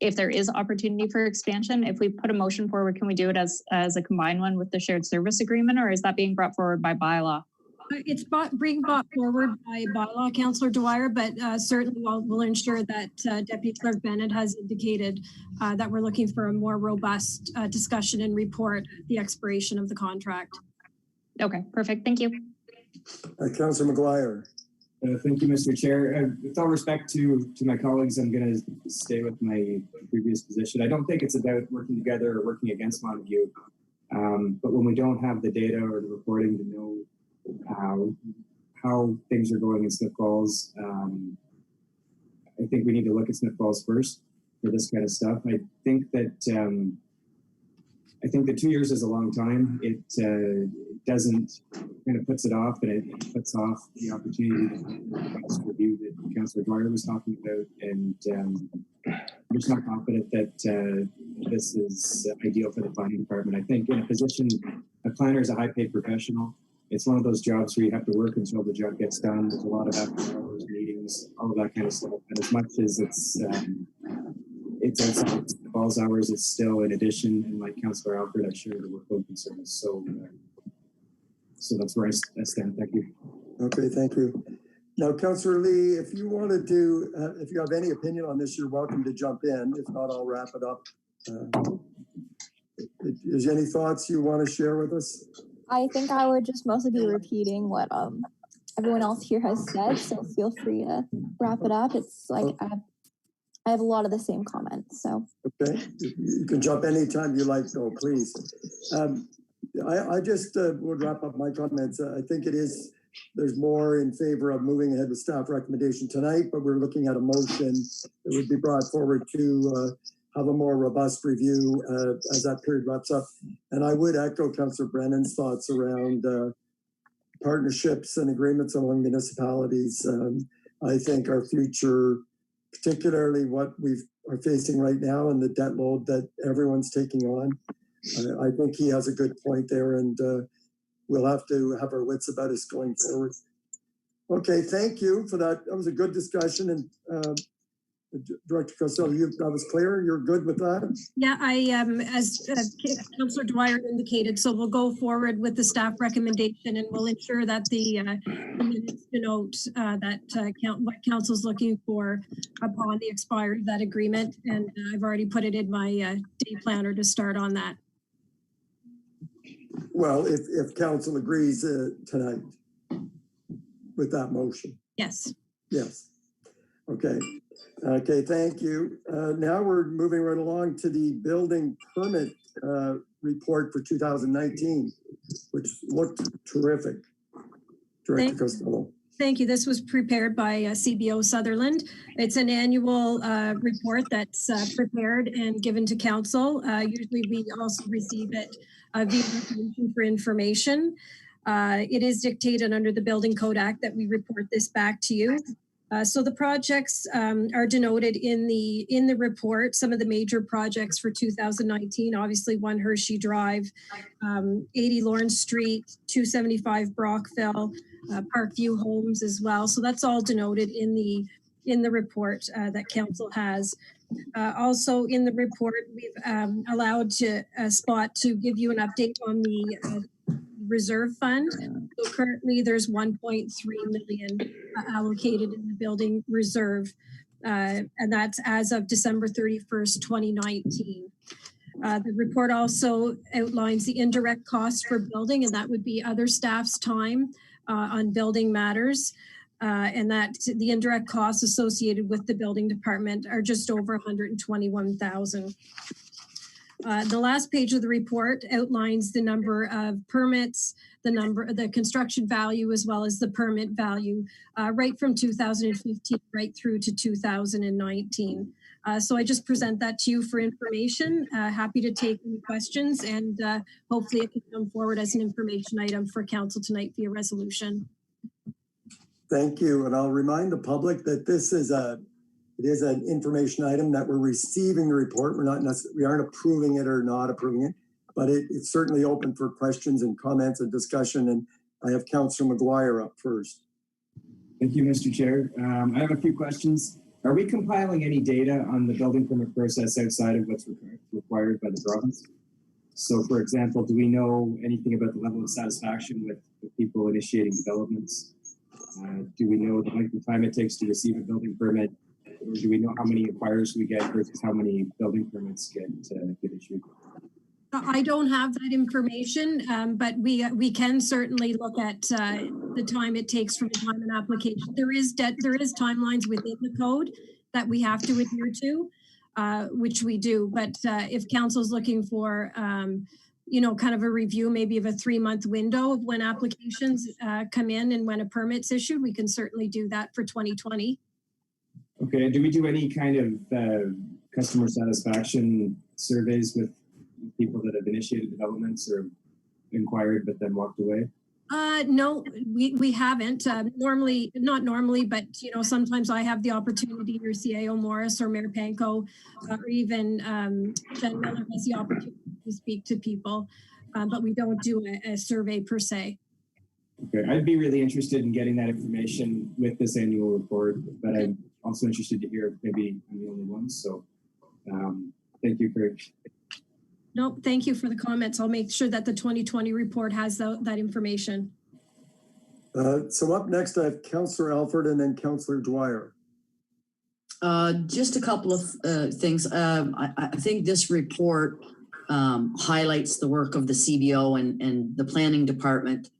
if there is opportunity for expansion. If we put a motion forward, can we do it as a combined one with the shared service agreement, or is that being brought forward by bylaw? It's being brought forward by bylaw, Councillor Dwyer, but certainly we'll ensure that Deputy Clerk Bennett has indicated that we're looking for a more robust discussion and report at the expiration of the contract. Okay, perfect. Thank you. Councillor McGuire. Thank you, Mr. Chair. With all respect to my colleagues, I'm going to stay with my previous position. I don't think it's about working together or working against Montague, but when we don't have the data or the reporting to know how things are going in Smith Falls, I think we need to look at Smith Falls first for this kind of stuff. I think that 2 years is a long time. It doesn't, kind of puts it off, and it puts off the opportunity to review that Councillor Dwyer was talking about. And I'm just not confident that this is ideal for the planning department. I think in a position, a planner is a high-paid professional. It's one of those jobs where you have to work until the job gets done. There's a lot of after hours, meetings, all of that kind of stuff. And as much as it's outside the Falls hours, it's still in addition. And like Councillor Alfred, I share the workload concerns. So that's where I stand. Thank you. Okay, thank you. Now, Councillor Lee, if you wanted to, if you have any opinion on this, you're welcome to jump in. If not, I'll wrap it up. Is there any thoughts you want to share with us? I think I would just mostly be repeating what everyone else here has said, so feel free to wrap it up. It's like I have a lot of the same comments, so. Okay, you can jump anytime you like, though, please. I just would wrap up my comments. I think there's more in favor of moving ahead with staff recommendation tonight, but we're looking at a motion that would be brought forward to have a more robust review as that period wraps up. And I would echo Councillor Brennan's thoughts around partnerships and agreements among municipalities. I think our future, particularly what we are facing right now and the debt load that everyone's taking on, I think he has a good point there, and we'll have to have our wits about us going forward. Okay, thank you for that. That was a good discussion, and Director Costello, that was clear. You're good with that? Yeah, as Councillor Dwyer indicated, so we'll go forward with the staff recommendation, and we'll ensure that the minutes denote that what council's looking for upon the expiry of that agreement. And I've already put it in my day planner to start on that. Well, if council agrees tonight with that motion. Yes. Yes. Okay. Okay, thank you. Now we're moving right along to the building permit report for 2019, which looked terrific. Director Costello. Thank you. This was prepared by CBO Sutherland. It's an annual report that's prepared and given to council. Usually we also receive it via resolution for information. It is dictated under the Building Code Act that we report this back to you. So the projects are denoted in the report. Some of the major projects for 2019, obviously 1 Hershey Drive, 80 Lawrence Street, 275 Brockville, Parkview Homes as well. So that's all denoted in the report that council has. Also in the report, we've allowed a spot to give you an update on the reserve fund. So currently there's 1.3 million allocated in the building reserve, and that's as of December 31st, 2019. The report also outlines the indirect costs for building, and that would be other staff's time on building matters, and that the indirect costs associated with the building department are just over 121,000. The last page of the report outlines the number of permits, the construction value, as well as the permit value, right from 2015 right through to 2019. So I just present that to you for information. Happy to take any questions, and hopefully it can come forward as an information item for council tonight via resolution. Thank you, and I'll remind the public that this is it is an information item that we're receiving the report. We aren't approving it or not approving it, but it's certainly open for questions and comments and discussion. And I have Councillor McGuire up first. Thank you, Mr. Chair. I have a few questions. Are we compiling any data on the building permit process outside of what's required by the province? So, for example, do we know anything about the level of satisfaction with people initiating developments? Do we know the length of time it takes to receive a building permit? Or do we know how many inquiries we get versus how many building permits get issued? I don't have that information, but we can certainly look at the time it takes from the time an application. There is timelines within the code that we have to adhere to, which we do. But if council's looking for, kind of a review, maybe of a 3-month window of when applications come in and when a permit's issued, we can certainly do that for 2020. Okay, do we do any kind of customer satisfaction surveys with people that have initiated developments or inquired but then walked away? No, we haven't. Not normally, but sometimes I have the opportunity, or CAO Morris or Mayor Panko, or even Jen Miller has the opportunity to speak to people, but we don't do a survey per se. Okay, I'd be really interested in getting that information with this annual report, but I'm also interested to hear if maybe I'm the only one. So thank you for. No, thank you for the comments. I'll make sure that the 2020 report has that information. So up next, I have Councillor Alford and then Councillor Dwyer. Just a couple of things. I think this report highlights the work of the CBO and the planning department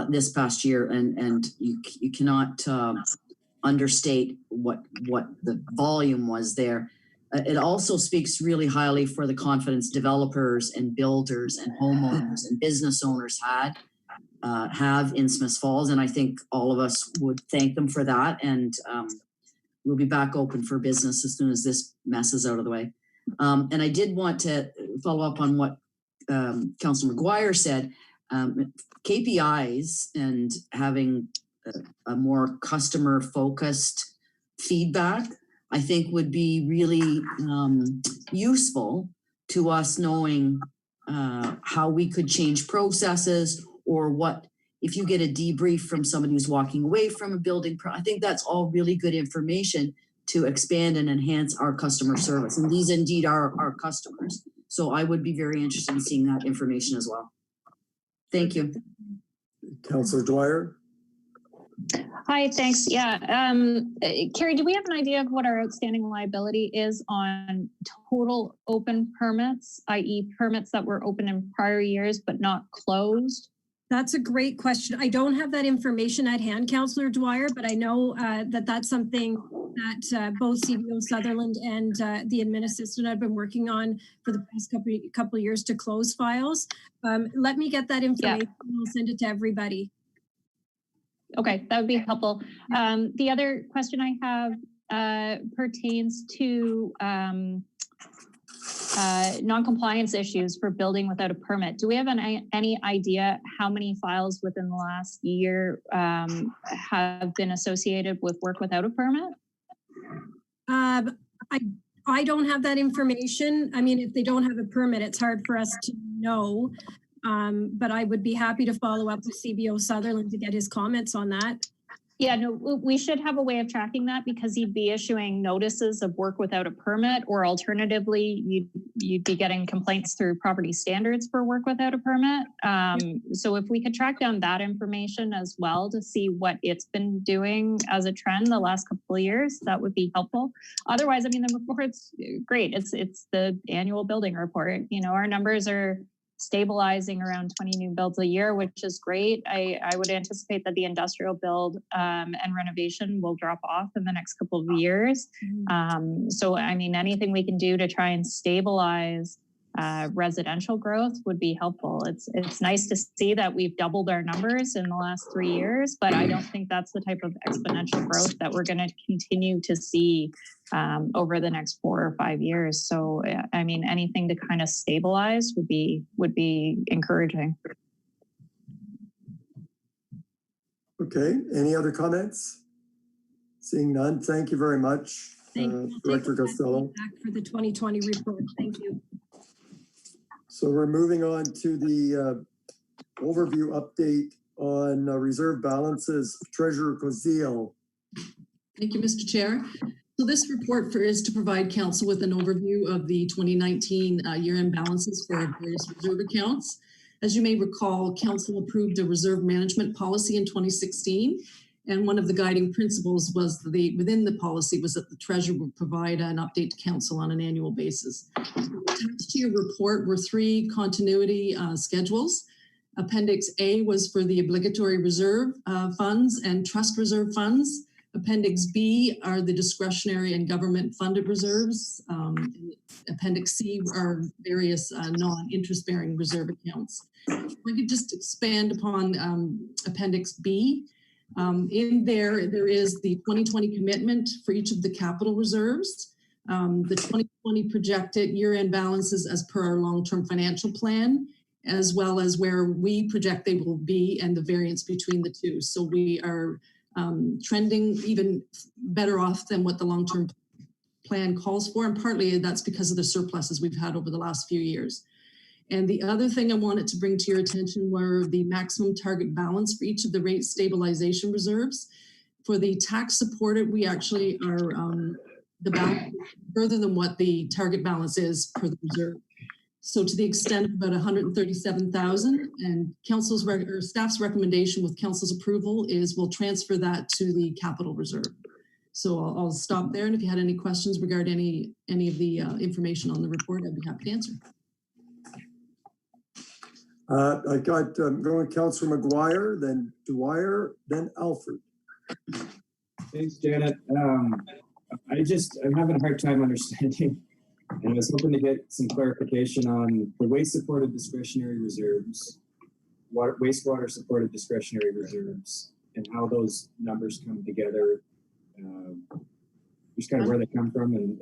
this past year, and you cannot understate what the volume was there. It also speaks really highly for the confidence developers and builders and homeowners and business owners have in Smiths Falls, and I think all of us would thank them for that. And we'll be back open for business as soon as this mess is out of the way. And I did want to follow up on what Councilor McGuire said. KPIs and having a more customer-focused feedback, I think, would be really useful to us, knowing how we could change processes, or what if you get a debrief from somebody who's walking away from a building. I think that's all really good information to expand and enhance our customer service. And these indeed are our customers. So I would be very interested in seeing that information as well. Thank you. Councillor Dwyer. Hi, thanks. Yeah. Carrie, do we have an idea of what our outstanding liability is on total open permits, i.e. permits that were open in prior years but not closed? That's a great question. I don't have that information at hand, Councillor Dwyer, but I know that that's something that both CBO Sutherland and the admin assistant have been working on for the past couple of years to close files. Let me get that information and I'll send it to everybody. Okay, that would be helpful. The other question I have pertains to non-compliance issues for building without a permit. Do we have any idea how many files within the last year have been associated with work without a permit? I don't have that information. I mean, if they don't have a permit, it's hard for us to know. But I would be happy to follow up with CBO Sutherland to get his comments on that. Yeah, no, we should have a way of tracking that, because he'd be issuing notices of work without a permit, or alternatively, you'd be getting complaints through property standards for work without a permit. So if we could track down that information as well to see what it's been doing as a trend the last couple of years, that would be helpful. Otherwise, I mean, the report's great. It's the annual building report. You know, our numbers are stabilizing around 20 new builds a year, which is great. I would anticipate that the industrial build and renovation will drop off in the next couple of years. So, I mean, anything we can do to try and stabilize residential growth would be helpful. It's nice to see that we've doubled our numbers in the last 3 years, but I don't think that's the type of exponential growth that we're going to continue to see over the next 4 or 5 years. So, I mean, anything to kind of stabilize would be encouraging. Okay. Any other comments? Seeing none. Thank you very much, Director Costello. Back for the 2020 report. Thank you. So we're moving on to the overview update on reserve balances. Treasurer Cozile. Thank you, Mr. Chair. So this report is to provide council with an overview of the 2019 year-end balances for various reserve accounts. As you may recall, council approved a reserve management policy in 2016. And one of the guiding principles was within the policy was that the treasurer would provide an update to council on an annual basis. Attached to your report were 3 continuity schedules. Appendix A was for the obligatory reserve funds and trust reserve funds. Appendix B are the discretionary and government funded reserves. Appendix C are various non-interest bearing reserve accounts. If I could just expand upon Appendix B. In there is the 2020 commitment for each of the capital reserves, the 2020 projected year-end balances as per our long-term financial plan, as well as where we project they will be and the variance between the two. So we are trending even better off than what the long-term plan calls for, and partly that's because of the surpluses we've had over the last few years. And the other thing I wanted to bring to your attention were the maximum target balance for each of the rate stabilization reserves. For the tax supported, we actually are the balance further than what the target balance is per the reserve. So to the extent of about 137,000, and council's or staff's recommendation with council's approval is we'll transfer that to the capital reserve. So I'll stop there, and if you had any questions regarding any of the information on the report, I'd be happy to answer. I got going Councillor McGuire, then Dwyer, then Alfred. Thanks, Janet. I'm having a hard time understanding, and I was hoping to get some clarification on the waste-supported discretionary reserves, wastewater supported discretionary reserves, and how those numbers come together. Just kind of where they come from and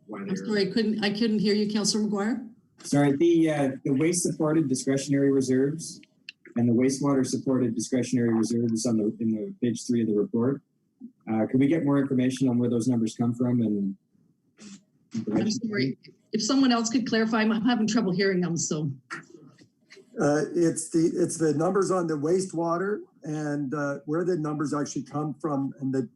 why they're. I'm sorry, I couldn't hear you, Councillor McGuire. Sorry, the waste-supported discretionary reserves and the wastewater supported discretionary reserves in the page 3 of the report. Could we get more information on where those numbers come from? And I'm sorry, if someone else could clarify, I'm having trouble hearing them. So it's the numbers on the wastewater and where the numbers actually come from, and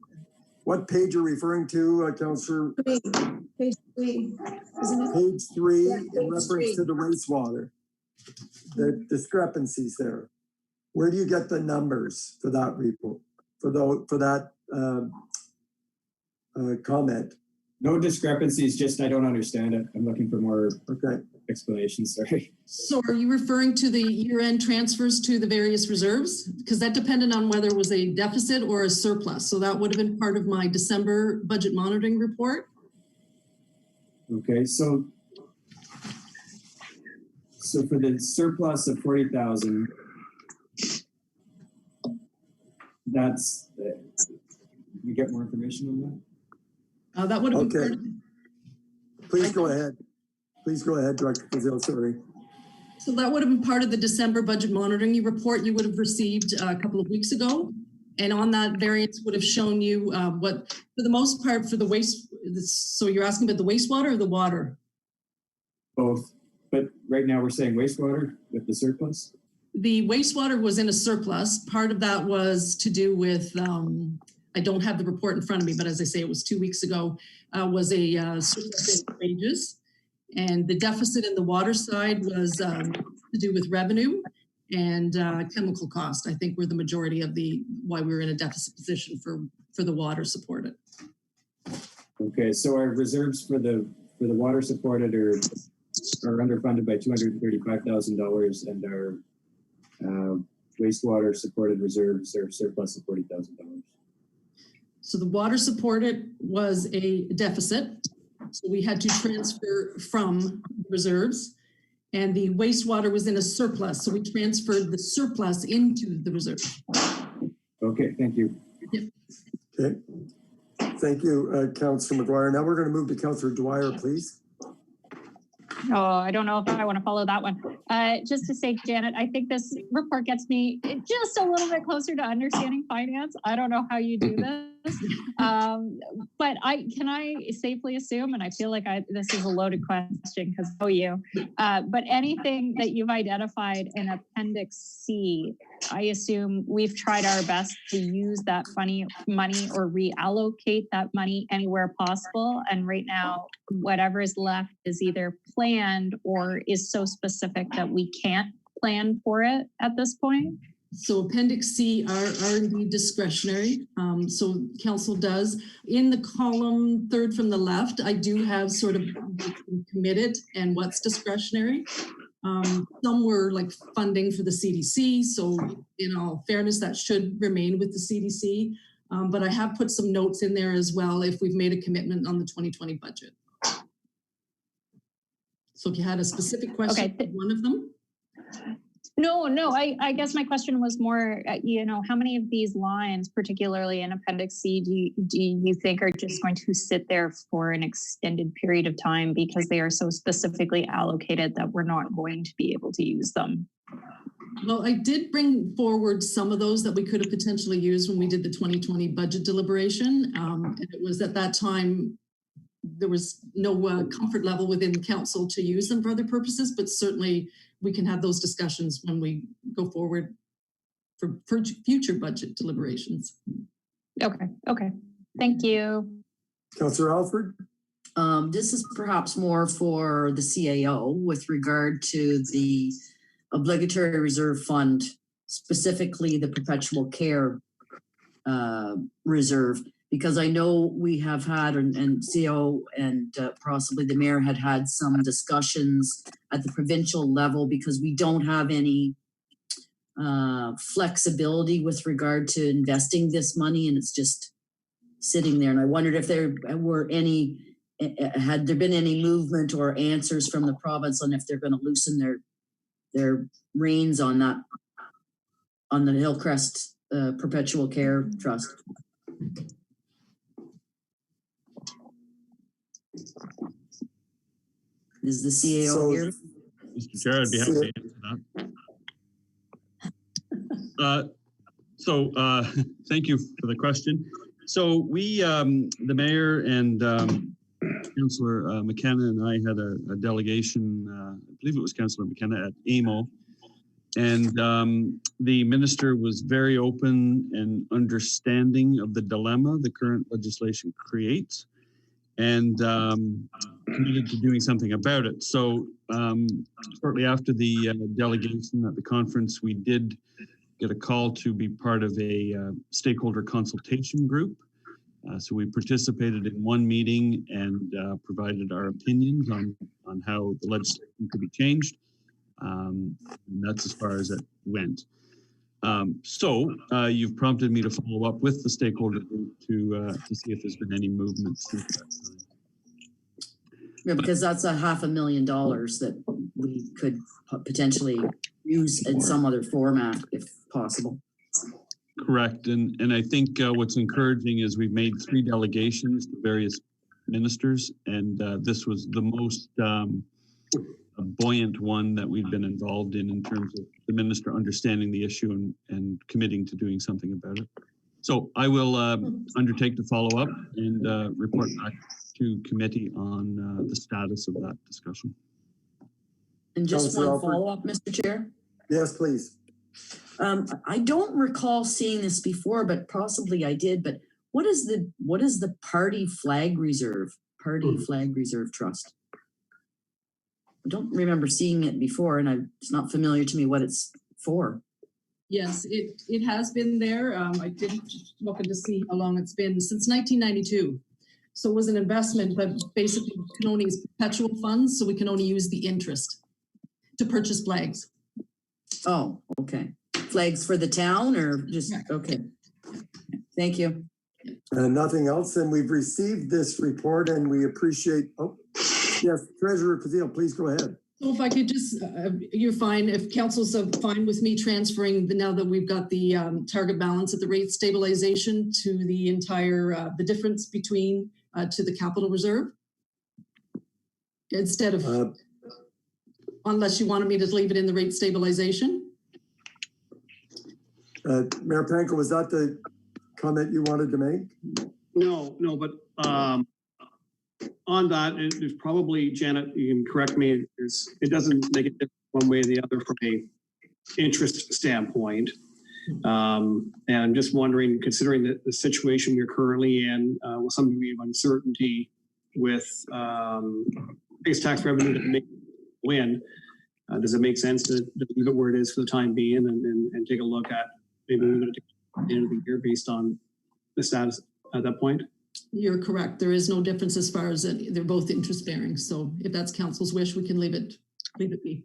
what page you're referring to, Councillor? Page 3, isn't it? Page 3 Yeah, in page reference 3. to the wastewater. The discrepancies there. Where do you get the numbers for that report? For that comment? No discrepancies, just I don't understand it. I'm looking for more explanation, sorry. So are you referring to the year-end transfers to the various reserves? Because that depended on whether it was a deficit or a surplus. So that would have been part of my December budget monitoring report. Okay, so for the surplus of 40,000, that's, we get more information on that? That would have been Okay. Please go ahead. Please go ahead, Director Kazil, sorry. So that would have been part of the December budget monitoring report you would have received a couple of weeks ago. And on that, variance would have shown you what, for the most part, for the waste, so you're asking about the wastewater or the water? Both, but right now we're saying wastewater with the surplus? The wastewater was in a surplus. Part of that was to do with, I don't have the report in front of me, but as I say, it was 2 weeks ago, was a surplus in wages. And the deficit in the water side was to do with revenue and chemical cost. I think were the majority of why we were in a deficit position for the water supported. Okay, so our reserves for the water supported are underfunded by $235,000, and our wastewater supported reserves are surplus of $40,000. So the water supported was a deficit. So we had to transfer from reserves, and the wastewater was in a surplus. So we transferred the surplus into the reserve. Okay, thank you. Yep. Okay. Thank you, Councillor McGuire. Now we're going to move to Councillor Dwyer, please. Oh, I don't know if I want to follow that one. Just to say, Janet, I think this report gets me just a little bit closer to understanding finance. I don't know how you do this, but can I safely assume, and I feel like this is a loaded question because but anything that you've identified in Appendix C, I assume we've tried our best to use that money or reallocate that money anywhere possible. And right now, whatever is left is either planned or is so specific that we can't plan for it at this point. So Appendix C are indeed discretionary. So council does. In the column third from the left, I do have sort of committed and what's discretionary. Some were like funding for the CDC. So in all fairness, that should remain with the CDC. But I have put some notes in there as well if we've made a commitment on the 2020 budget. So if you had a specific question, okay, one of them. No, I guess my question was more, how many of these lines, particularly in Appendix C, do you think are just going to sit there for an extended period of time because they are so specifically allocated that we're not going to be able to use them? Well, I did bring forward some of those that we could have potentially used when we did the 2020 budget deliberation. And it was at that time, there was no comfort level within the council to use them for other purposes, but certainly we can have those discussions when we go forward for future budget deliberations. Okay. Thank you. Councillor Alfred? This is perhaps more for the CAO with regard to the obligatory reserve fund, specifically the perpetual care reserve. because I know we have had, and CO and possibly the mayor had some discussions at the provincial level, because we don't have any flexibility with regard to investing this money, and it's just sitting there. And I wondered if there were had there been any movement or answers from the province on if they're going to loosen their reins on that, on the Hillcrest Perpetual Care Trust. Is the CAO here? Mr. Chair, I'd be happy to answer that. Thank you for the question. So we, the mayor and Councillor McKenna and I had a delegation, I believe it was Councillor McKenna at AMO, and the minister was very open and understanding of the dilemma the current legislation creates, and committed to doing something about it. So shortly after the delegation at the conference, we did get a call to be part of a stakeholder consultation group. So we participated in one meeting and provided our opinions on how the legislation could be changed. And that's as far as it went. You've prompted me to follow up with the stakeholder group to see if there's been any movement since that time. Yeah, because that's $500,000 that we could potentially use in some other format if possible. Correct. And I think what's encouraging is we've made 3 delegations to various ministers, and this was the most buoyant one that we've been involved in terms of the minister understanding the issue and committing to doing something about it. So I will undertake to follow up and report back to committee on the status of that discussion. And just one follow-up, Mr. Chair? Yes, please. I don't recall seeing this before, but possibly I did. But what is the Party Flag Reserve Trust? I don't remember seeing it before, and it's not familiar to me what it's for. Yes, it has been there. I didn't look to see how long it's been, since 1992. So it was an investment, but basically we can only use perpetual funds, so we can only use the interest to purchase flags. Oh, okay. Flags for the town, or just, okay. Thank you. Nothing else, and we've received this report and we appreciate, yes, Treasurer Pazil, please go ahead. So if I could just, you're fine, if council's fine with me transferring, now that we've got the target balance at the rate stabilization to the entire, the difference between, to the capital reserve? Instead of, unless you wanted me to leave it in the rate stabilization? Mayor Panko, was that the comment you wanted to make? No, but on that, there's probably, Janet, you can correct me, it doesn't make it one way or the other from a interest standpoint. And I'm just wondering, considering the situation we're currently in, with some degree of uncertainty with base tax revenue that may win, does it make sense to leave it where it is for the time being and take a look at maybe moving it at the end of the year based on the status at that point? You're correct. There is no difference as far as they're both interest bearing. So if that's council's wish, we can leave it be.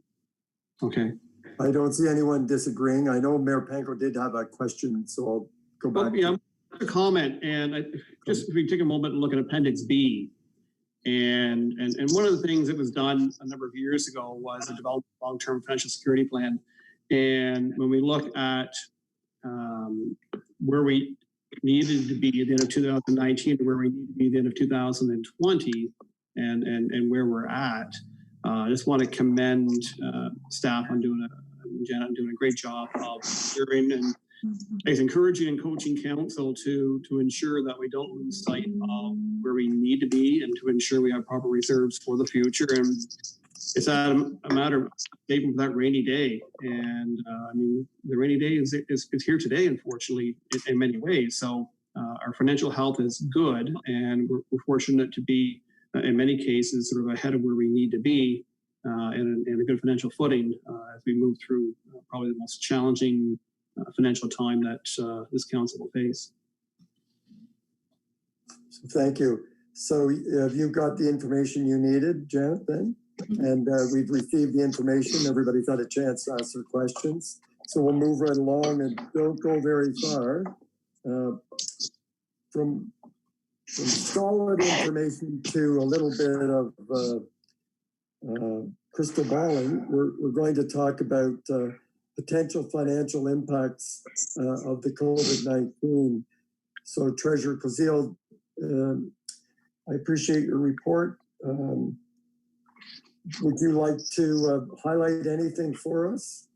Okay. I don't see anyone disagreeing. I know Mayor Panko did have a question, so I'll go back. Yeah, a comment, and just if we take a moment and look at Appendix B, and one of the things that was done a number of years ago was a development long-term financial security plan. And when we look at where we needed to be at the end of 2019 to where we need to be at the end of 2020 and where we're at, I just want to commend staff on doing a great job of steering and encouraging and coaching council to ensure that we don't lose sight of where we need to be and to ensure we have proper reserves for the future. And it's a matter of saving for that rainy day. And I mean, the rainy day is here today, unfortunately, in many ways. So our financial health is good, and we're fortunate to be, in many cases, sort of ahead of where we need to be and a good financial footing as we move through probably the most challenging financial time that this council will face. So thank you. So have you got the information you needed, Janet, then? And we've received the information. Everybody's had a chance to ask their questions. So we'll move right along and don't go very far. From solid information to a little bit of crystal balling, we're going to talk about potential financial impacts of the COVID-19. So Treasurer Kozil, I appreciate your report. Would you like to highlight anything for us?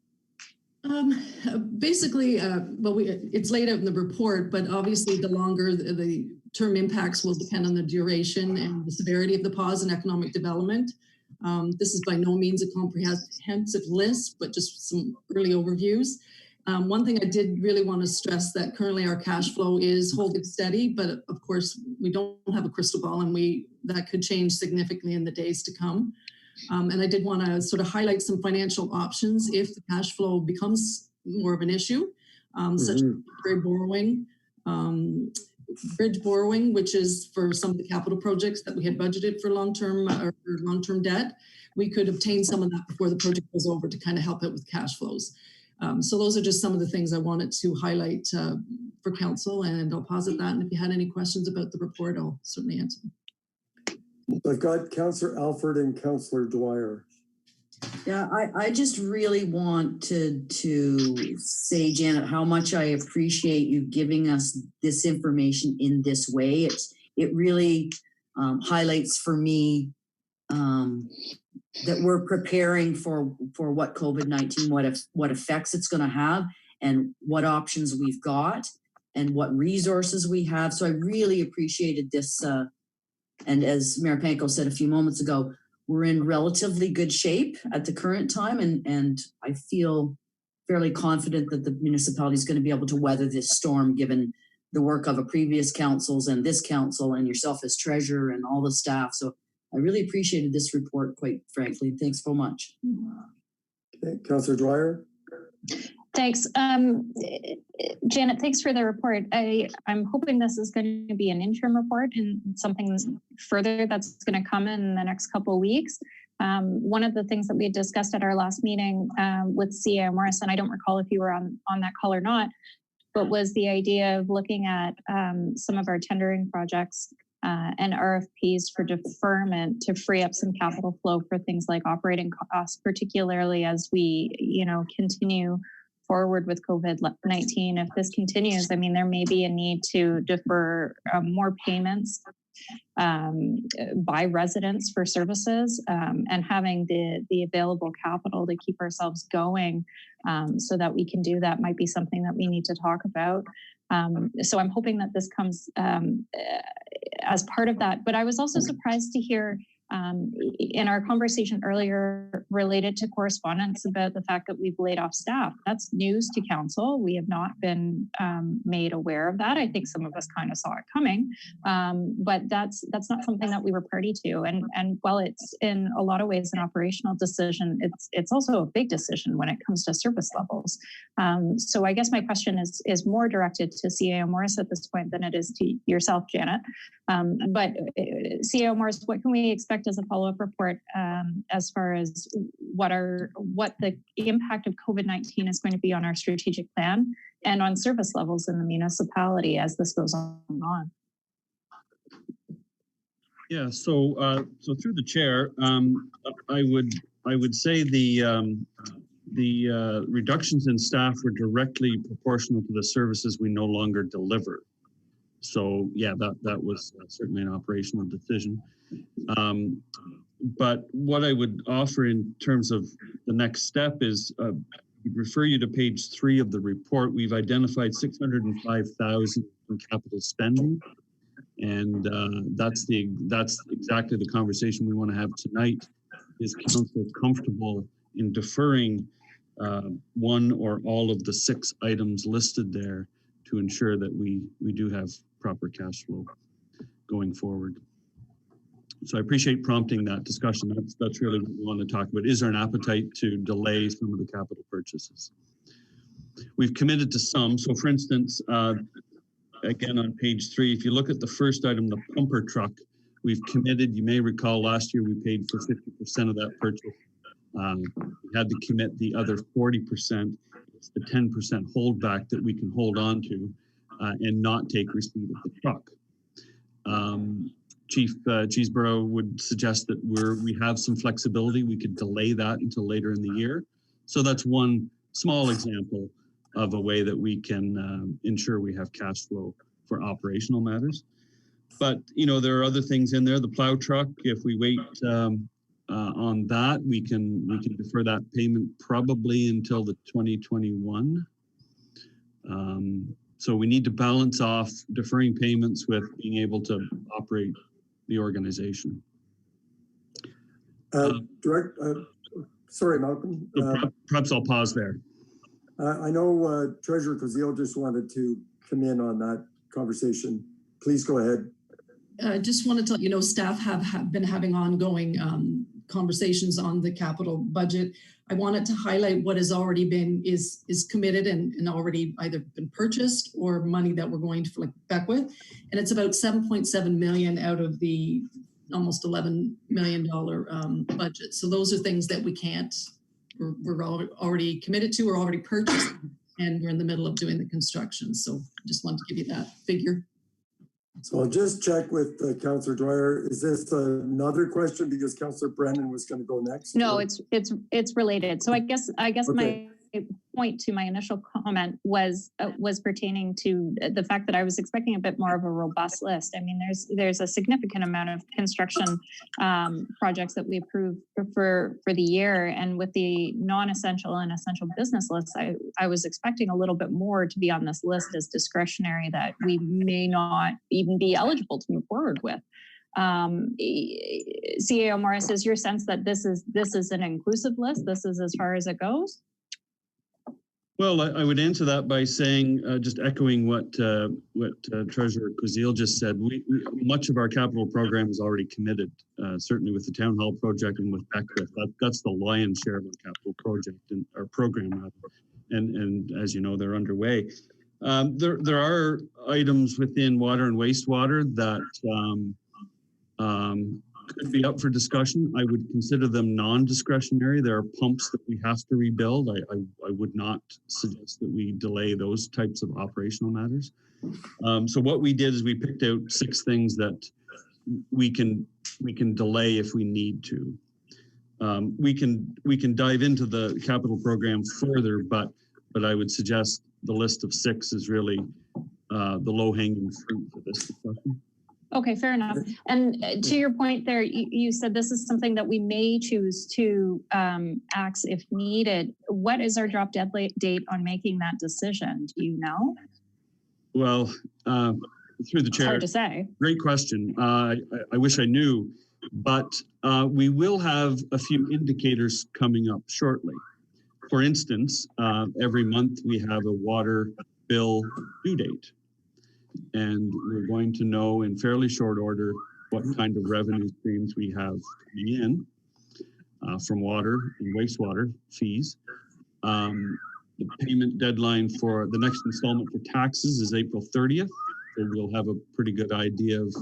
Basically, well, it's laid out in the report, but obviously the longer the term impacts will depend on the duration and the severity of the pause in economic development. This is by no means a comprehensive list, but just some early overviews. One thing I did really want to stress that currently our cash flow is holding steady, but of course we don't have a crystal ball, and that could change significantly in the days to come. And I did want to sort of highlight some financial options if the cash flow becomes more of an issue, such as borrowing, bridge borrowing, which is for some of the capital projects that we had budgeted for long-term debt. We could obtain some of that before the project goes over to kind of help it with cash flows. So those are just some of the things I wanted to highlight for council, and I'll pause at that. And if you had any questions about the report, I'll certainly answer them. I've got Councillor Alford and Councillor Dwyer. Yeah, I just really wanted to say, Janet, how much I appreciate you giving us this information in this way. It really highlights for me that we're preparing for what COVID-19, what effects it's going to have, and what options we've got, and what resources we have. So I really appreciated this. And as Mayor Panko said a few moments ago, we're in relatively good shape at the current time, and I feel fairly confident that the municipality is going to be able to weather this storm, given the work of a previous councils and this council and yourself as treasurer and all the staff. So I really appreciated this report, quite frankly. Thanks so much. Okay, Councillor Dwyer. Thanks. Janet, thanks for the report. I'm hoping this is going to be an interim report and something further that's going to come in the next couple of weeks. One of the things that we had discussed at our last meeting with CA Morris, and I don't recall if you were on that call or not, but was the idea of looking at some of our tendering projects and RFPs for deferment to free up some capital flow for things like operating costs, particularly as we, continue forward with COVID-19. If this continues, I mean, there may be a need to defer more payments by residents for services, and having the available capital to keep ourselves going so that we can do that might be something that we need to talk about. So I'm hoping that this comes as part of that. But I was also surprised to hear in our conversation earlier related to correspondence about the fact that we've laid off staff. That's news to council. We have not been made aware of that. I think some of us kind of saw it coming, but that's not something that we were party to. And while it's in a lot of ways an operational decision, it's also a big decision when it comes to service levels. So I guess my question is more directed to CAO Morris at this point than it is to yourself, Janet. But CAO Morris, what can we expect as a follow-up report as far as what the impact of COVID-19 is going to be on our strategic plan and on service levels in the municipality as this goes on? Yeah, so through the chair, I would say the reductions in staff were directly proportional to the services we no longer deliver. So yeah, that was certainly an operational decision. But what I would offer in terms of the next step is refer you to page 3 of the report. We've identified $605,000 in capital spending, and that's exactly the conversation we want to have tonight. Is council comfortable in deferring one or all of the 6 items listed there to ensure that we do have proper cash flow going forward? So I appreciate prompting that discussion. That's really what we want to talk about. Is there an appetite to delay some of the capital purchases? We've committed to some. So for instance, again on page 3, if you look at the first item, the pumper truck, we've committed, you may recall last year we paid for 50% of that purchase. We had to commit the other 40%. It's the 10% holdback that we can hold on to and not take receipt of the truck. Chief Cheeseborough would suggest that we have some flexibility. We could delay that until later in the year. So that's one small example of a way that we can ensure we have cash flow for operational matters. But, you know, there are other things in there. The plow truck, if we wait on that, we can defer that payment probably until the 2021. So we need to balance off deferring payments with being able to operate the organization. Sorry, Malcolm. Perhaps I'll pause there. I know Treasurer Kozil just wanted to come in on that conversation. Please go ahead. I just wanted to let you know, staff have been having ongoing conversations on the capital budget. I wanted to highlight what has already been is committed and already either been purchased or money that we're going to flick back with. And it's about 7.7 million out of the almost $11 million budget. So those are things that we can't, we're already committed to or already purchased, and we're in the middle of doing the construction. So just wanted to give you that figure. So I'll just check with Councillor Dwyer. Is this another question because Councillor Brennan was going to go next? No, it's related. So I guess okay. My point to my initial comment was pertaining to the fact that I was expecting a bit more of a robust list. I mean, there's a significant amount of construction projects that we approved for the year, and with the non-essential and essential business lists, I was expecting a little bit more to be on this list as discretionary that we may not even be eligible to move forward with. CAO Morris, is your sense that this is an inclusive list? This is as far as it goes? Well, I would answer that by saying, just echoing what Treasurer Kozil just said. Much of our capital program is already committed, certainly with the town hall project and with Beckwith. That's the lion's share of our capital project and our program, and as you know, they're underway. There are items within water and wastewater that could be up for discussion. I would consider them non-discretionary. There are pumps that we have to rebuild. I would not suggest that we delay those types of operational matters. So what we did is we picked out 6 things that we can delay if we need to. We can dive into the capital program further, but I would suggest the list of 6 is really the low-hanging fruit for this discussion. Okay, fair enough. And to your point there, you said this is something that we may choose to axe if needed. What is our drop dead date on making that decision? Do you know? Well, through the chair. Hard to say. Great question. I wish I knew, but we will have a few indicators coming up shortly. For instance, every month we have a water bill due date. And we're going to know in fairly short order what kind of revenue streams we have coming in from water and wastewater fees. The payment deadline for the next installment for taxes is April 30th. So we'll have a pretty good idea of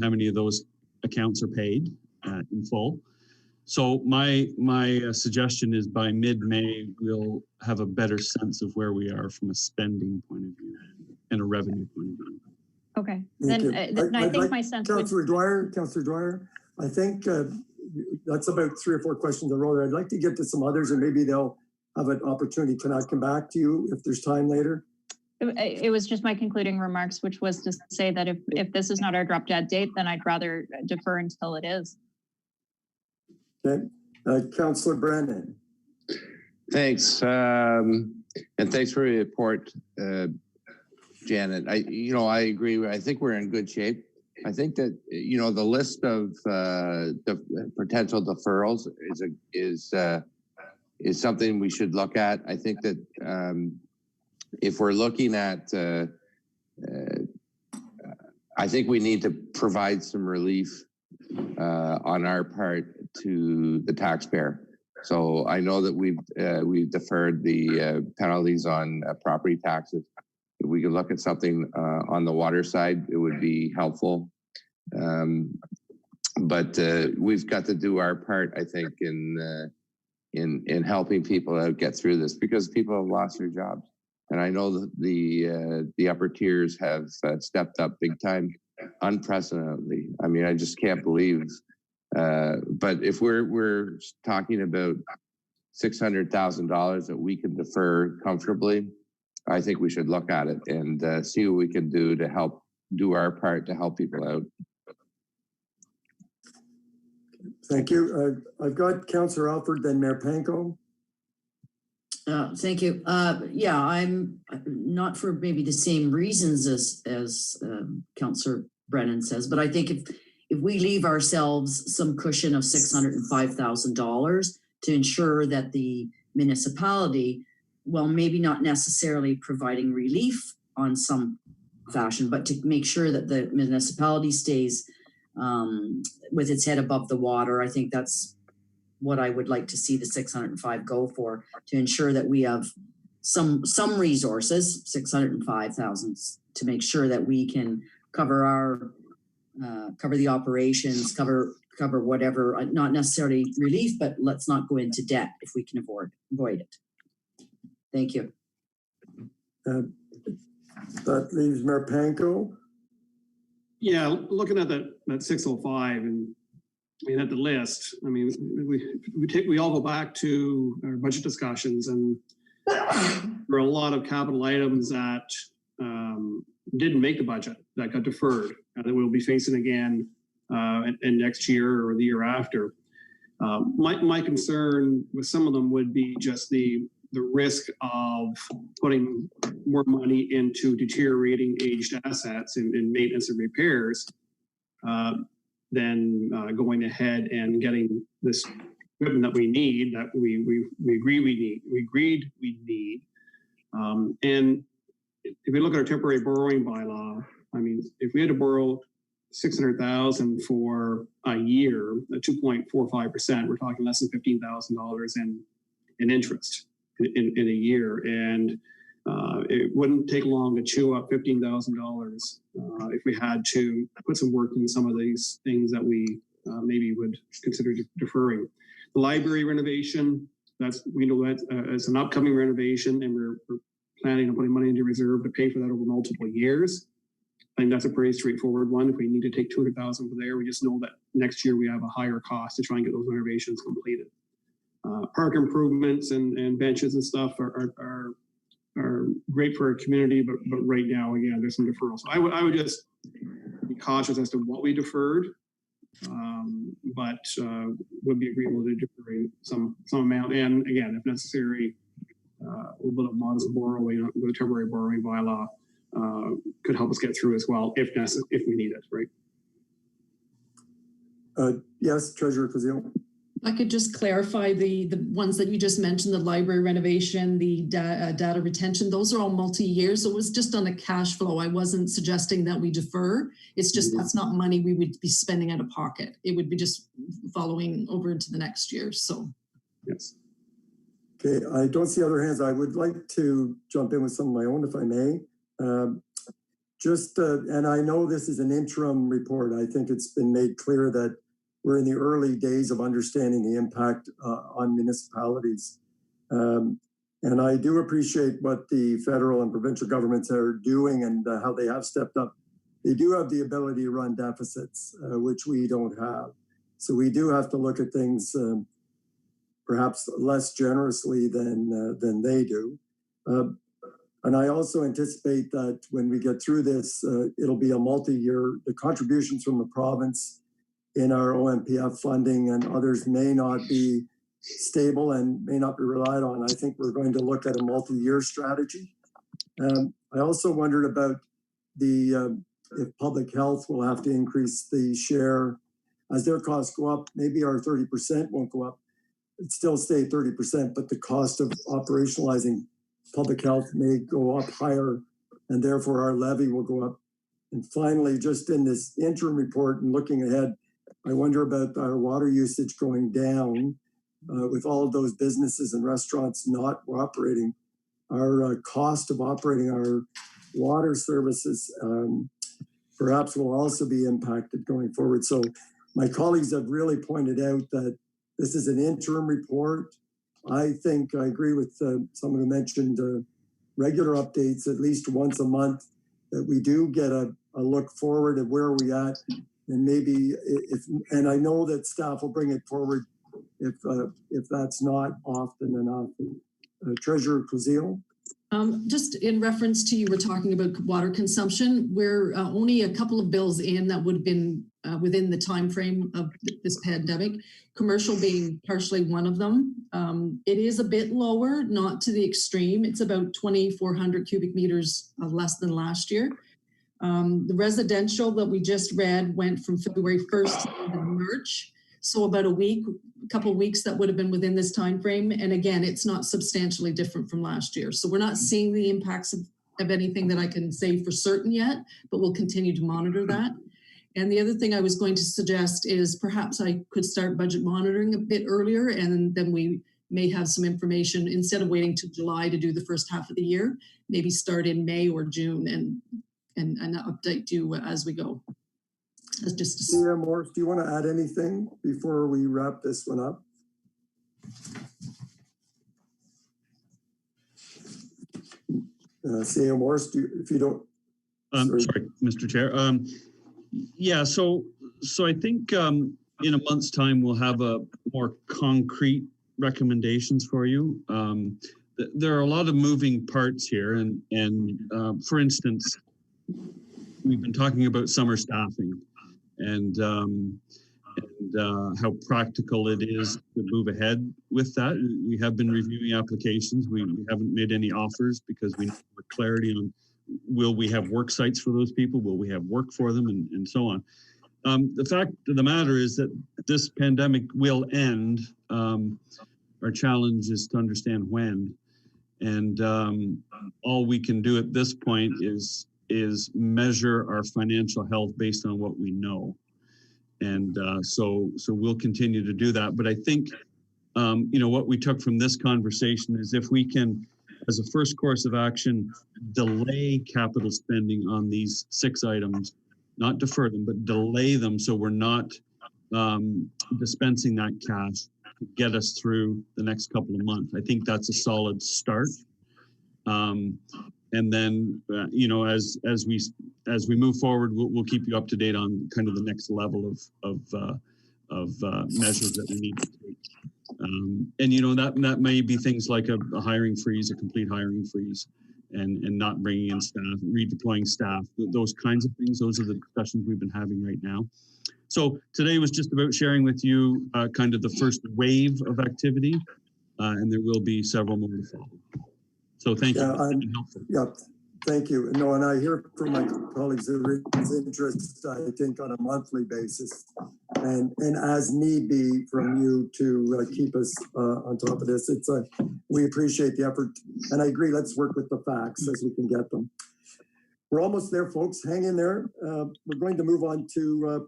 how many of those accounts are paid in full. So my suggestion is by mid-May, we'll have a better sense of where we are from a spending point of view and a revenue point of view. Okay, then I think my sense Councillor Dwyer, I think that's about 3 or 4 questions in a row there. I'd like to get to some others and maybe they'll have an opportunity. Can I come back to you if there's time later? It was just my concluding remarks, which was to say that if this is not our drop dead date, then I'd rather defer until it is. Okay, Councillor Brennan. Thanks, and thanks for your report, Janet. I agree. I think we're in good shape. I think that the list of the potential deferrals is something we should look at. I think that if we're looking at, I think we need to provide some relief on our part to the taxpayer. So I know that we've deferred the penalties on property taxes. if we could look at something on the water side, it would be helpful. But we've got to do our part, I think, in helping people out get through this, because people have lost their jobs. And I know that the upper tiers have stepped up big time, unprecedentedly. I mean, I just can't believe. But if we're talking about $600,000 that we can defer comfortably, I think we should look at it and see what we can do to help do our part to help people out. Thank you. I've got Councillor Alford, then Mayor Panko. Thank you. Yeah, I'm not for maybe the same reasons as Councillor Brennan says, but I think if we leave ourselves some cushion of $605,000 to ensure that the municipality, well, maybe not necessarily providing relief on some fashion, but to make sure that the municipality stays with its head above the water, I think that's what I would like to see the 605 go for, to ensure that we have some resources, 605,000, to make sure that we can cover our cover the operations, cover whatever, not necessarily relief, but let's not go into debt if we can avoid it. Thank you. That leaves Mayor Panko. Yeah, looking at that 605 and I mean, at the list, I mean, we all go back to our budget discussions, and there are a lot of capital items that didn't make the budget, that got deferred, and that we'll be facing again in next year or the year after. My concern with some of them would be just the risk of putting more money into deteriorating aged assets in maintenance and repairs than going ahead and getting this equipment that we need, that we agreed we need. And if we look at our temporary borrowing bylaw, I mean, if we had to borrow $600,000 for a year, at 2.45%, we're talking less than $15,000 in interest in a year. And it wouldn't take long to chew up $15,000 if we had to put some work into some of these things that we maybe would consider deferring. The library renovation, we know that it's an upcoming renovation, and we're planning on putting money into reserve to pay for that over multiple years. I think that's a pretty straightforward one. If we need to take $200,000 for there, we just know that next year we have a higher cost to try and get those renovations completed. Park improvements and benches and stuff are great for our community, but right now, again, there's some deferrals. So I would just be cautious as to what we deferred, but would be agreeable to deferring some amount. And again, if necessary, a little bit of modest borrowing with a temporary borrowing bylaw could help us get through as well, if we need it, right? Yes, Treasurer Kazil. I could just clarify the ones that you just mentioned, the library renovation, the data retention, those are all multi-year. So it was just on the cash flow. I wasn't suggesting that we defer. It's just that's not money we would be spending out of pocket. It would be just following over into the next year. So, yes. Okay, I don't see other hands. I would like to jump in with some of my own, if I may. And I know this is an interim report. I think it's been made clear that we're in the early days of understanding the impact on municipalities. And I do appreciate what the federal and provincial governments are doing and how they have stepped up. They do have the ability to run deficits, which we don't have. So we do have to look at things perhaps less generously than they do. And I also anticipate that when we get through this, it'll be a multi-year. The contributions from the province in our OMPF funding and others may not be stable and may not be relied on. I think we're going to look at a multi-year strategy. I also wondered about if public health will have to increase the share as their costs go up. Maybe our 30% won't go up. It still stay 30%, but the cost of operationalizing public health may go up higher, and therefore our levy will go up. And finally, just in this interim report and looking ahead, I wonder about our water usage going down with all of those businesses and restaurants not operating. Our cost of operating our water services perhaps will also be impacted going forward. So my colleagues have really pointed out that this is an interim report. I think I agree with someone who mentioned regular updates at least once a month, that we do get a look forward at where we at. And maybe and I know that staff will bring it forward if that's not often enough. Treasurer Kuzil. Just in reference to, you were talking about water consumption, we're only a couple of bills in that would have been within the time frame of this pandemic, commercial being partially one of them. It is a bit lower, not to the extreme. It's about 2,400 cubic meters less than last year. The residential that we just read went from February 1st to March. So about a couple of weeks that would have been within this time frame. And again, it's not substantially different from last year. So we're not seeing the impacts of anything that I can say for certain yet, but we'll continue to monitor that. And the other thing I was going to suggest is perhaps I could start budget monitoring a bit earlier, and then we may have some information instead of waiting till July to do the first half of the year, maybe start in May or June and update you as we go. That's just Morris, do you want to add anything before we wrap this one up? CA Morris, if you don't. Sorry, Mr. Chair. Yeah, so I think in a month's time we'll have a more concrete recommendations for you. There are a lot of moving parts here, and for instance, we've been talking about summer staffing and how practical it is to move ahead with that. We have been reviewing applications. We haven't made any offers because we need more clarity on, will we have work sites for those people? Will we have work for them, and so on. The fact of the matter is that this pandemic will end. Our challenge is to understand when. And all we can do at this point is measure our financial health based on what we know. And so we'll continue to do that. But I think, what we took from this conversation is if we can, as a first course of action, delay capital spending on these 6 items, not defer them, but delay them so we're not dispensing that cash to get us through the next couple of months. I think that's a solid start. And then, as we move forward, we'll keep you up to date on kind of the next level of measures that we need to take. And that may be things like a hiring freeze, a complete hiring freeze, and not bringing in staff, redeploying staff, those kinds of things. Those are the discussions we've been having right now. So today was just about sharing with you kind of the first wave of activity, and there will be several more to follow. So thank you. Yeah, thank you. No, and I hear from my colleagues there is interest, I think, on a monthly basis, and as need be from you to keep us on top of this. We appreciate the effort, and I agree. Let's work with the facts as we can get them. We're almost there, folks. Hang in there. We're going to move on to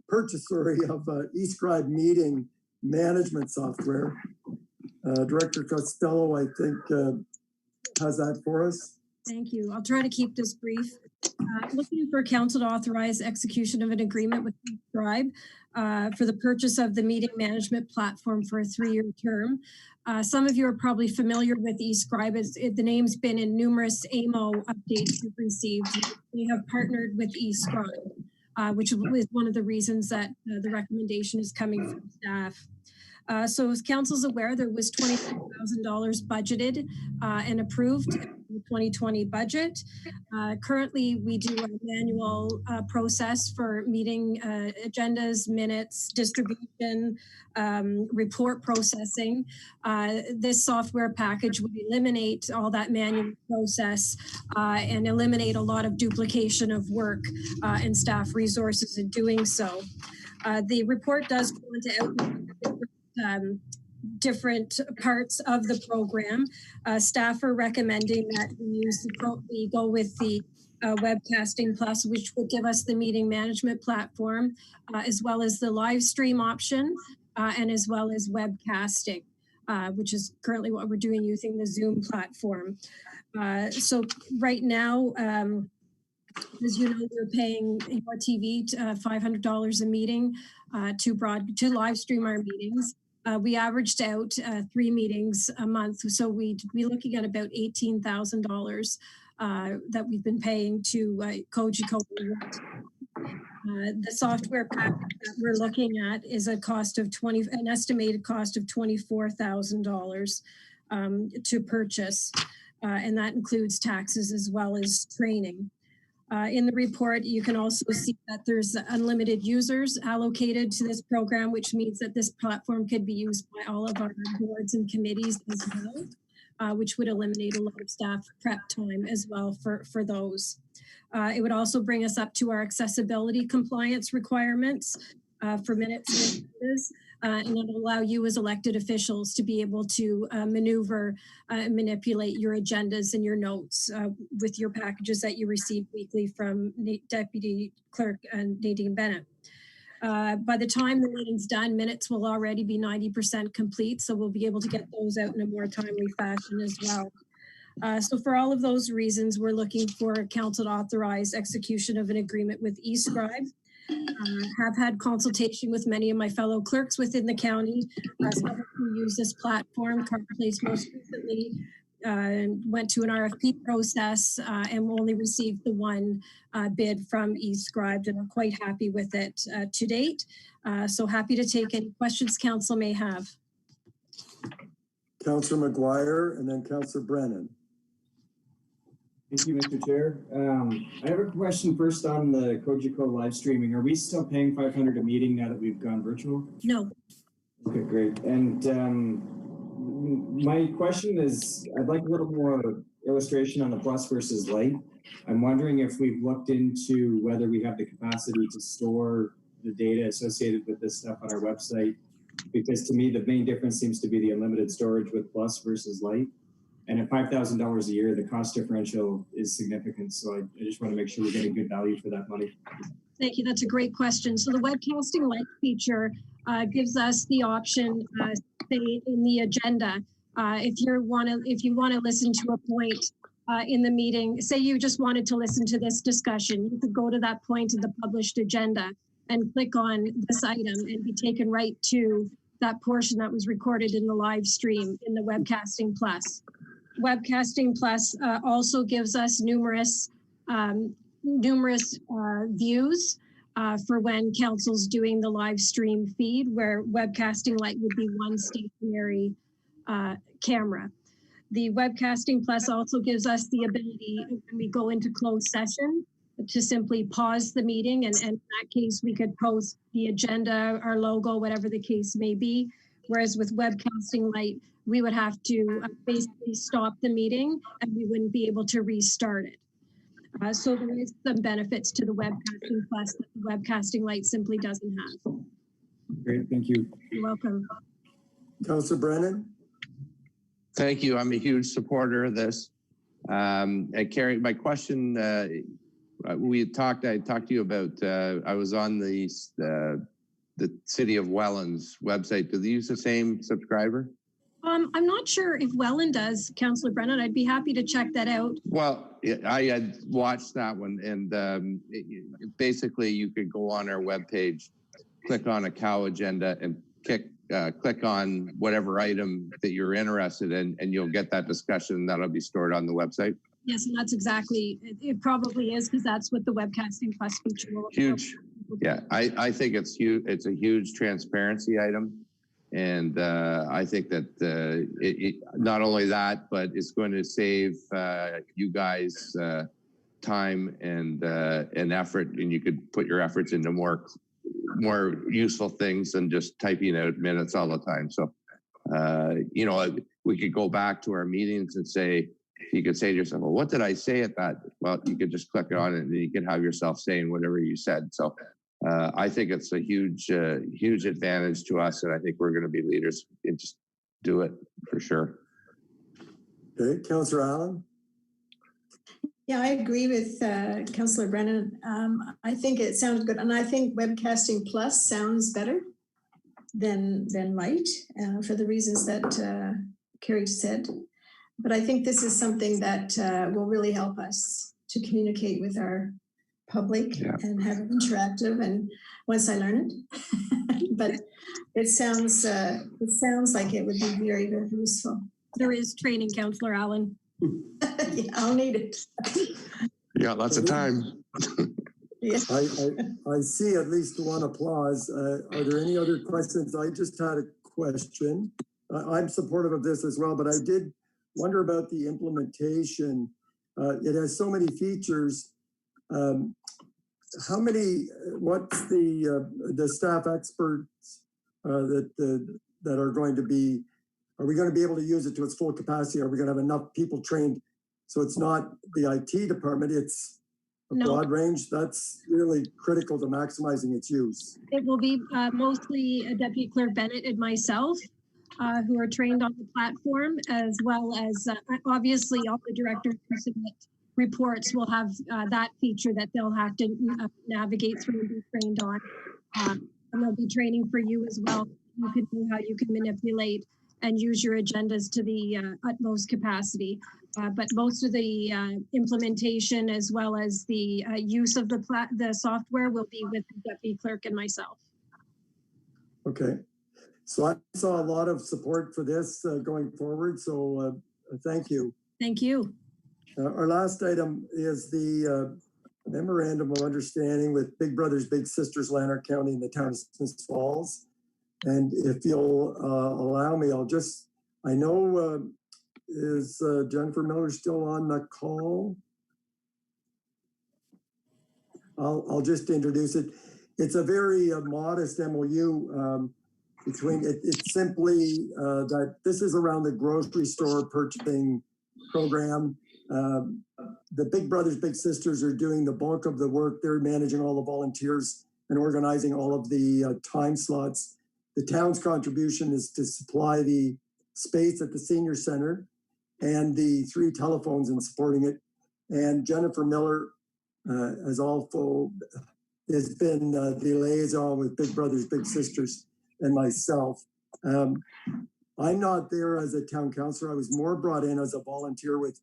purchase of eScribe meeting management software. Director Costello, I think, has that for us. Thank you. I'll try to keep this brief. Looking for council to authorize execution of an agreement with eScribe for the purchase of the meeting management platform for a 3-year term. Some of you are probably familiar with eScribe. The name's been in numerous AMO updates we've received. We have partnered with eScribe, which is one of the reasons that the recommendation is coming from staff. So as council's aware, there was $25,000 budgeted and approved in the 2020 budget. Currently, we do a manual process for meeting agendas, minutes, distribution, report processing. This software package would eliminate all that manual process and eliminate a lot of duplication of work and staff resources in doing so. The report does go into outline different parts of the program. Staff are recommending that we go with the Webcasting Plus, which would give us the meeting management platform, as well as the live stream option, and as well as webcasting. which is currently what we're doing using the Zoom platform. So right now, as you know, we're paying your TV $500 a meeting to live stream our meetings. We averaged out 3 meetings a month, so we'd be looking at about $18,000 that we've been paying to CoW. The software package that we're looking at is an estimated cost of $24,000 to purchase, and that includes taxes as well as training. In the report, you can also see that there's unlimited users allocated to this program, which means that this platform could be used by all of our boards and committees as well, which would eliminate a lot of staff prep time as well for those. It would also bring us up to our accessibility compliance requirements for minutes and agendas, and it'll allow you as elected officials to be able to maneuver and manipulate your agendas and your notes with your packages that you receive weekly from Deputy Clerk Nadine Bennett. By the time the meeting's done, minutes will already be 90% complete, so we'll be able to get those out in a more timely fashion as well. So for all of those reasons, we're looking for council to authorize execution of an agreement with eScribe. Have had consultation with many of my fellow clerks within the county, some who use this platform. Carter Place most recently went to an RFP process and only received the one bid from eScribe, and are quite happy with it to date. So happy to take any questions council may have. Councillor McGuire and then Councillor Brennan. Thank you, Mr. Chair. I have a question first on the CoW live streaming. Are we still paying $500 a meeting now that we've gone virtual? No. Okay, great. And my question is, I'd like a little more illustration on the plus versus light. I'm wondering if we've looked into whether we have the capacity to store the data associated with this stuff on our website, because to me, the main difference seems to be the unlimited storage with plus versus light. And at $5,000 a year, the cost differential is significant. So I just want to make sure we're getting good value for that money. Thank you. That's a great question. So the webcasting light feature gives us the option, say in the agenda, if you want to listen to a point in the meeting, say you just wanted to listen to this discussion, you could go to that point in the published agenda and click on this item and be taken right to that portion that was recorded in the live stream in the Webcasting Plus. Webcasting Plus also gives us numerous views for when council's doing the live stream feed, where Webcasting Lite would be one stationary camera. The Webcasting Plus also gives us the ability, when we go into closed session, to simply pause the meeting, and in that case, we could post the agenda, our logo, whatever the case may be. Whereas with Webcasting Lite, we would have to basically stop the meeting and we wouldn't be able to restart it. So there is some benefits to the Webcasting Plus that the Webcasting Lite simply doesn't have. Great, thank you. You're welcome. Councillor Brennan. Thank you. I'm a huge supporter of this. And Carrie, my question, I talked to you about, I was on the City of Welland's website. Do they use the same subscriber? I'm not sure if Welland does, Councillor Brennan. I'd be happy to check that out. Well, I had watched that one, and basically you could go on our webpage, click on a CoW agenda, and click on whatever item that you're interested in, and you'll get that discussion that'll be stored on the website. Yes, and that's exactly, it probably is, because that's what the Webcasting Plus feature will. Huge. Yeah, I think it's huge. It's a huge transparency item. And I think that not only that, but it's going to save you guys time and effort, and you could put your efforts into more useful things than just typing out minutes all the time. So, you know, we could go back to our meetings and say, you could say to yourself, well, what did I say at that? Well, you could just click on it and you can have yourself saying whatever you said. So I think it's a huge advantage to us. And I think we're going to be leaders and just do it for sure. Okay, Councillor Allen. Yeah, I agree with Councillor Brennan. I think it sounds good. And I think Webcasting Plus sounds better. than might, for the reasons that Carrie said. But I think this is something that will really help us to communicate with our public and have it interactive. And once I learn it, but it sounds like it would be very, very useful. There is training, Councillor Allen. Yeah, I'll need it. You got lots of time. Yes. I see at least one applause. Are there any other questions? I just had a question. I'm supportive of this as well, but I did wonder about the implementation. It has so many features. How many? What's the staff experts that are going to be? Are we going to be able to use it to its full capacity? Are we going to have enough people trained? So it's not the IT department, it's a broad range. That's really critical to maximizing its use. It will be mostly Deputy Clerk Bennett and myself who are trained on the platform, as well as obviously all the directors who submit reports will have that feature that they'll have to navigate through and be trained on. And there'll be training for you as well. You can know how you can manipulate and use your agendas to the utmost capacity. But most of the implementation, as well as the use of the software, will be with the Deputy Clerk and myself. Okay. So I saw a lot of support for this going forward. So thank you. Thank you. Our last item is the memorandum of understanding with Big Brothers Big Sisters Lanark County and the town of Smith Falls. And if you'll allow me, I know, is Jennifer Miller still on the call? I'll just introduce it. It's a very modest MOU between, it's simply that this is around the grocery store purchasing program. The Big Brothers Big Sisters are doing the bulk of the work. They're managing all the volunteers and organizing all of the time slots. The town's contribution is to supply the space at the senior center and the 3 telephones and supporting it. And Jennifer Miller has also been the liaison with Big Brothers Big Sisters and myself. I'm not there as a town councillor. I was more brought in as a volunteer with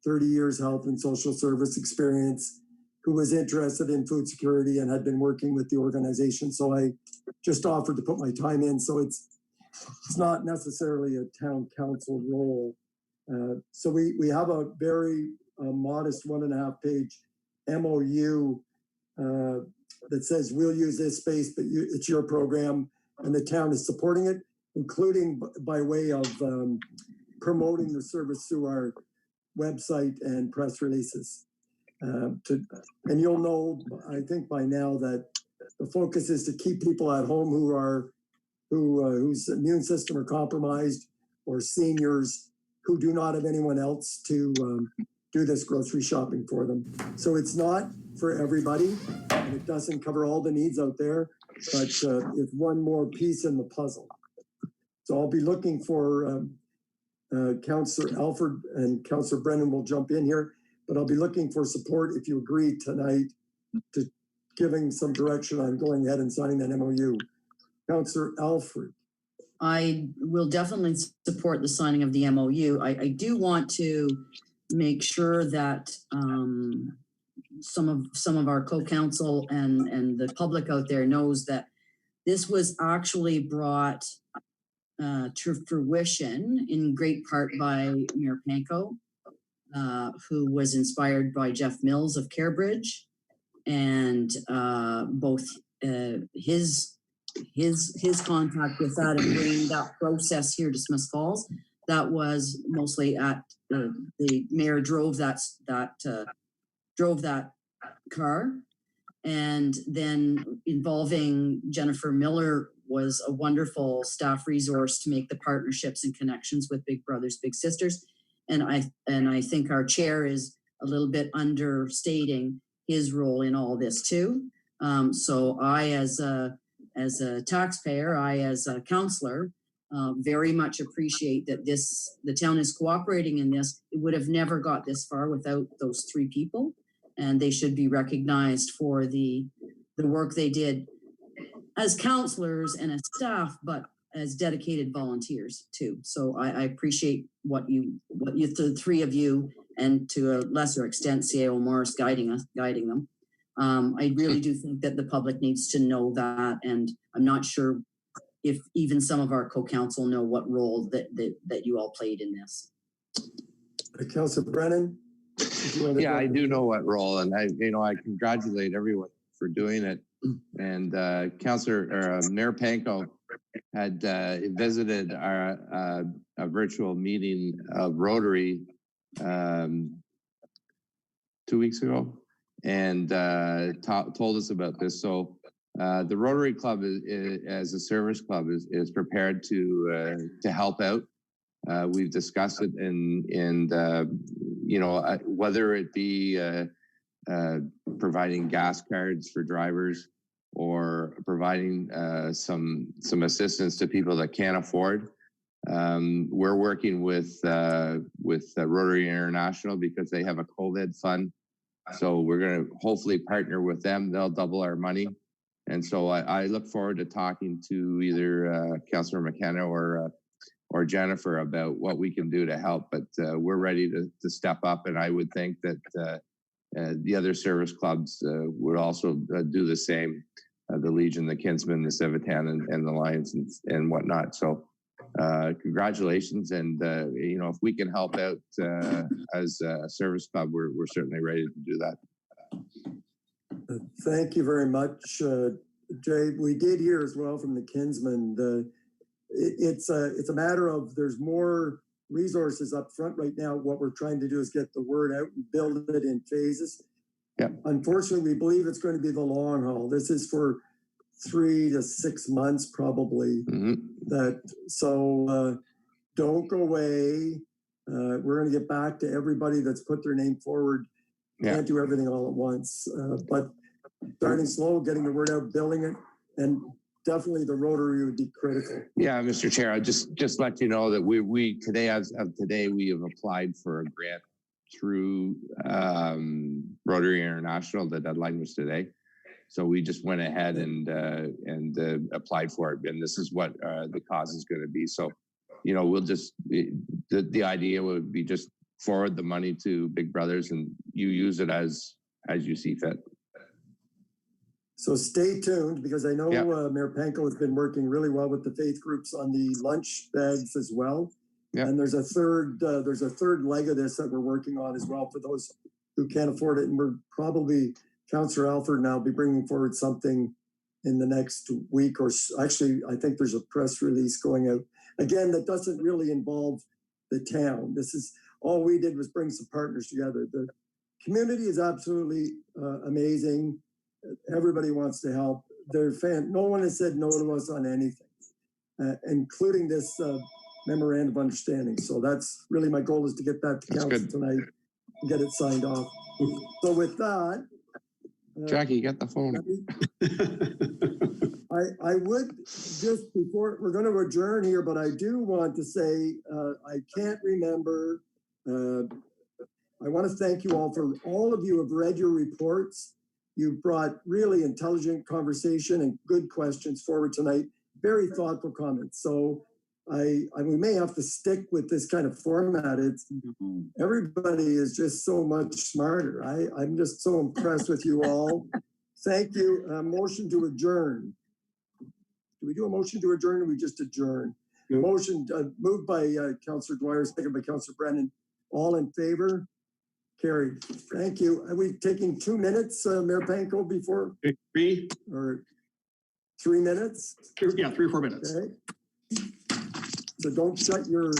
30 years health and social service experience, who was interested in food security and had been working with the organization. So I just offered to put my time in. So it's not necessarily a town council role. So we have a very modest 1.5-page MOU that says we'll use this space, but it's your program, and the town is supporting it, including by way of promoting the service through our website and press releases. And you'll know, I think by now, that the focus is to keep people at home whose immune system are compromised, or seniors who do not have anyone else to do this grocery shopping for them. So it's not for everybody, and it doesn't cover all the needs out there, but it's one more piece in the puzzle. So I'll be looking for Councillor Alford, and Councillor Brennan will jump in here, but I'll be looking for support if you agree tonight to giving some direction on going ahead and signing that MOU. Councillor Alford. I will definitely support the signing of the MOU. I do want to make sure that some of our co-counsel and the public out there knows that this was actually brought to fruition in great part by Mayor Panko, who was inspired by Jeff Mills of Carebridge, and both his contact with that and bringing that process here to Smith Falls. That was mostly at the mayor drove that car, and then involving Jennifer Miller was a wonderful staff resource to make the partnerships and connections with Big Brothers Big Sisters. And I think our chair is a little bit understating his role in all this too. So I, as a taxpayer, I as a councillor, very much appreciate that the town is cooperating in this. It would have never got this far without those 3 people, and they should be recognized for the work they did as counselors and as staff, but as dedicated volunteers too. So I appreciate what you, the three of you, and to a lesser extent, CAO Morris guiding them. I really do think that the public needs to know that, and I'm not sure if even some of our co-counsel know what role that you all played in this. Councillor Brennan? Yeah, I do know what role, and I congratulate everyone for doing it. And Mayor Panko had visited a virtual meeting of Rotary 2 weeks ago, and told us about this. So the Rotary Club as a service club is prepared to help out. We've discussed it, and whether it be providing gas cards for drivers or providing some assistance to people that can't afford. We're working with Rotary International because they have a COVID fund. So we're going to hopefully partner with them. They'll double our money. And so I look forward to talking to either Councillor McKenna or Jennifer about what we can do to help. But we're ready to step up. And I would think that the other service clubs would also do the same. The Legion, the Kinsmen, the Civitan, and the Lions and whatnot. So congratulations. And, if we can help out as a service club, we're certainly ready to do that. Thank you very much, Jay. We did hear as well from the Kinsmen. It's a matter of there's more resources up front right now. What we're trying to do is get the word out and build it in phases. Yeah. Unfortunately, we believe it's going to be the long haul. This is for 3 to 6 months, probably. So don't go away. We're going to get back to everybody that's put their name forward. Can't do everything all at once, but starting slow, getting the word out, building it, and definitely the Rotary would be critical. Yeah, Mr. Chair, I just let you know that we today, as of today, we have applied for a grant through Rotary International. The deadline was today. So we just went ahead and applied for it. And this is what the cause is going to be. So, we'll just, the idea would be just forward the money to Big Brothers and you use it as you see fit. So stay tuned, because I know Mayor Panko has been working really well with the faith groups on the lunch bags as well. And there's a third leg of this that we're working on as well for those who can't afford it. And we're probably, Councillor Alford and I'll be bringing forward something in the next week, or actually, I think there's a press release going out. Again, that doesn't really involve the town. This is, all we did was bring some partners together. The community is absolutely amazing. Everybody wants to help. No one has said no to us on anything, including this memorandum of understanding. So that's really my goal, is to get that to council tonight and get it signed off. So with that, Jackie, get the phone. I would just, before we're going to adjourn here, but I do want to say I can't remember. I want to thank you all for all of you have read your reports. You brought really intelligent conversation and good questions forward tonight. Very thoughtful comments. So we may have to stick with this kind of format. It's everybody is just so much smarter. I'm just so impressed with you all. Thank you. Motion to adjourn. Do we do a motion to adjourn, or we just adjourn? Motion moved by Councillor Dwyer, second by Councillor Brennan. All in favor? Carried. Thank you. Are we taking 2 minutes, Mayor Panko, before? 3 or 3 minutes? 3 or 4 minutes. Okay. So don't shut your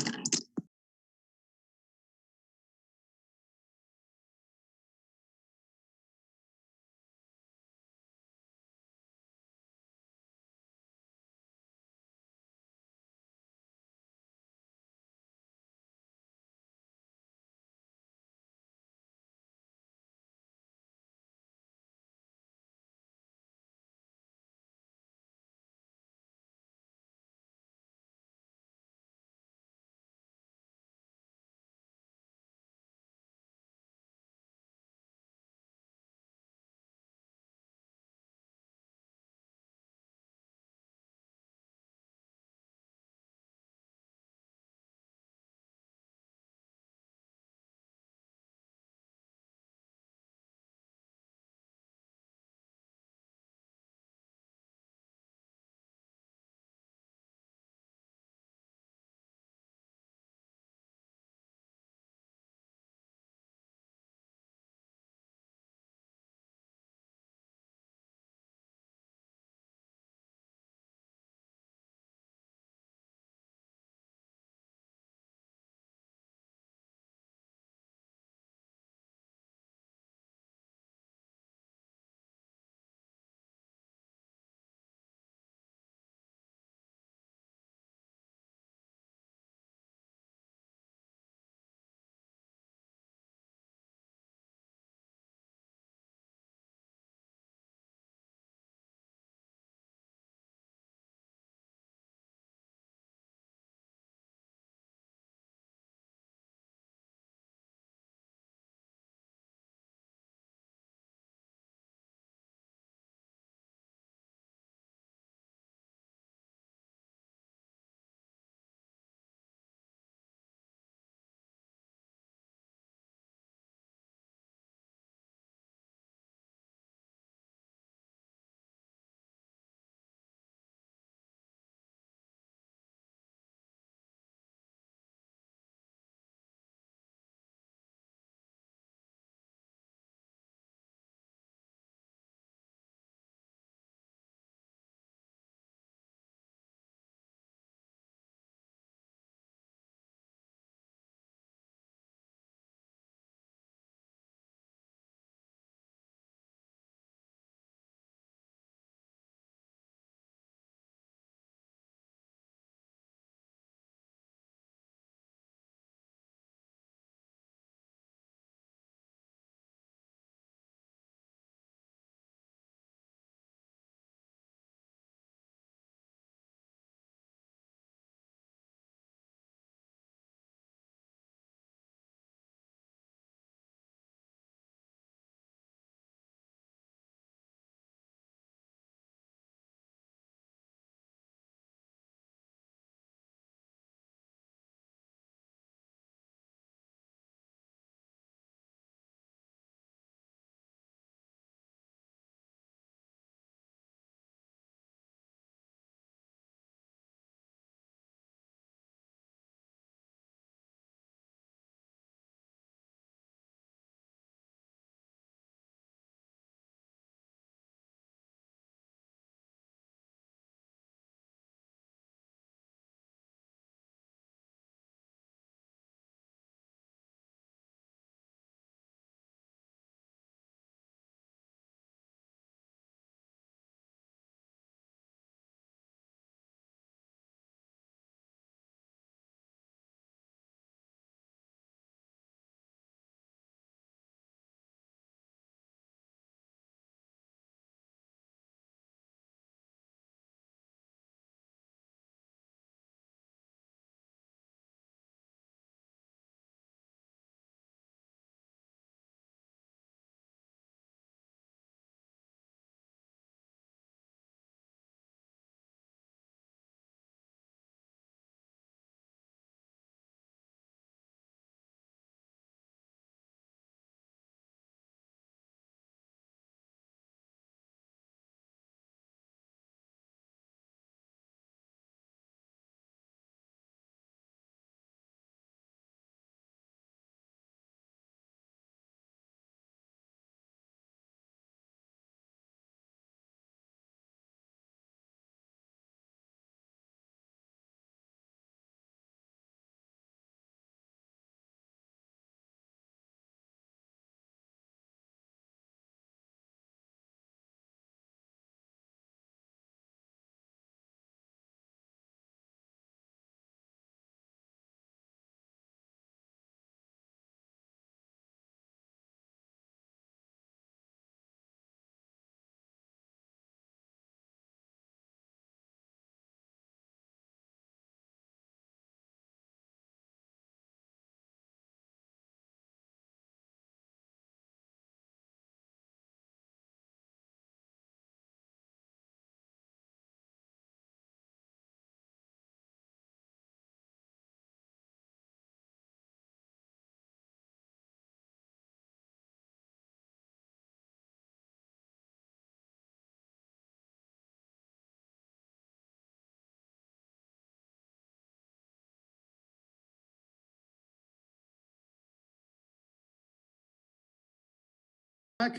back.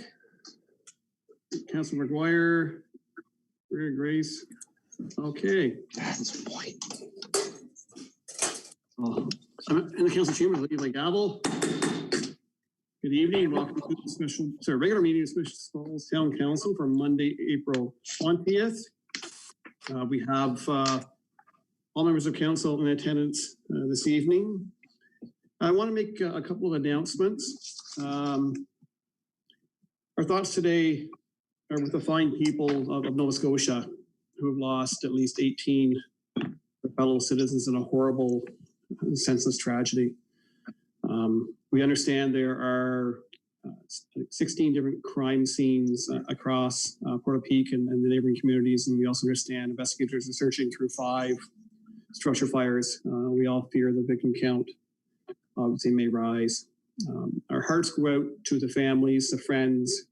Councilor McGuire, Grace. Okay. That's a point. I'm in the council chamber. Leave my gavel. Good evening. Welcome to the regular meeting of Smith Falls Town Council for Monday, April 20th. We have all members of council in attendance this evening. I want to make a couple of announcements. Our thoughts today are with the fine people of Nova Scotia who have lost at least 18 fellow citizens in a horrible, senseless tragedy. We understand there are 16 different crime scenes across Portapique and the neighboring communities, and we also understand investigators are searching through 5 structure fires. We all fear the victim count obviously may rise. Our hearts go out to the families, the friends,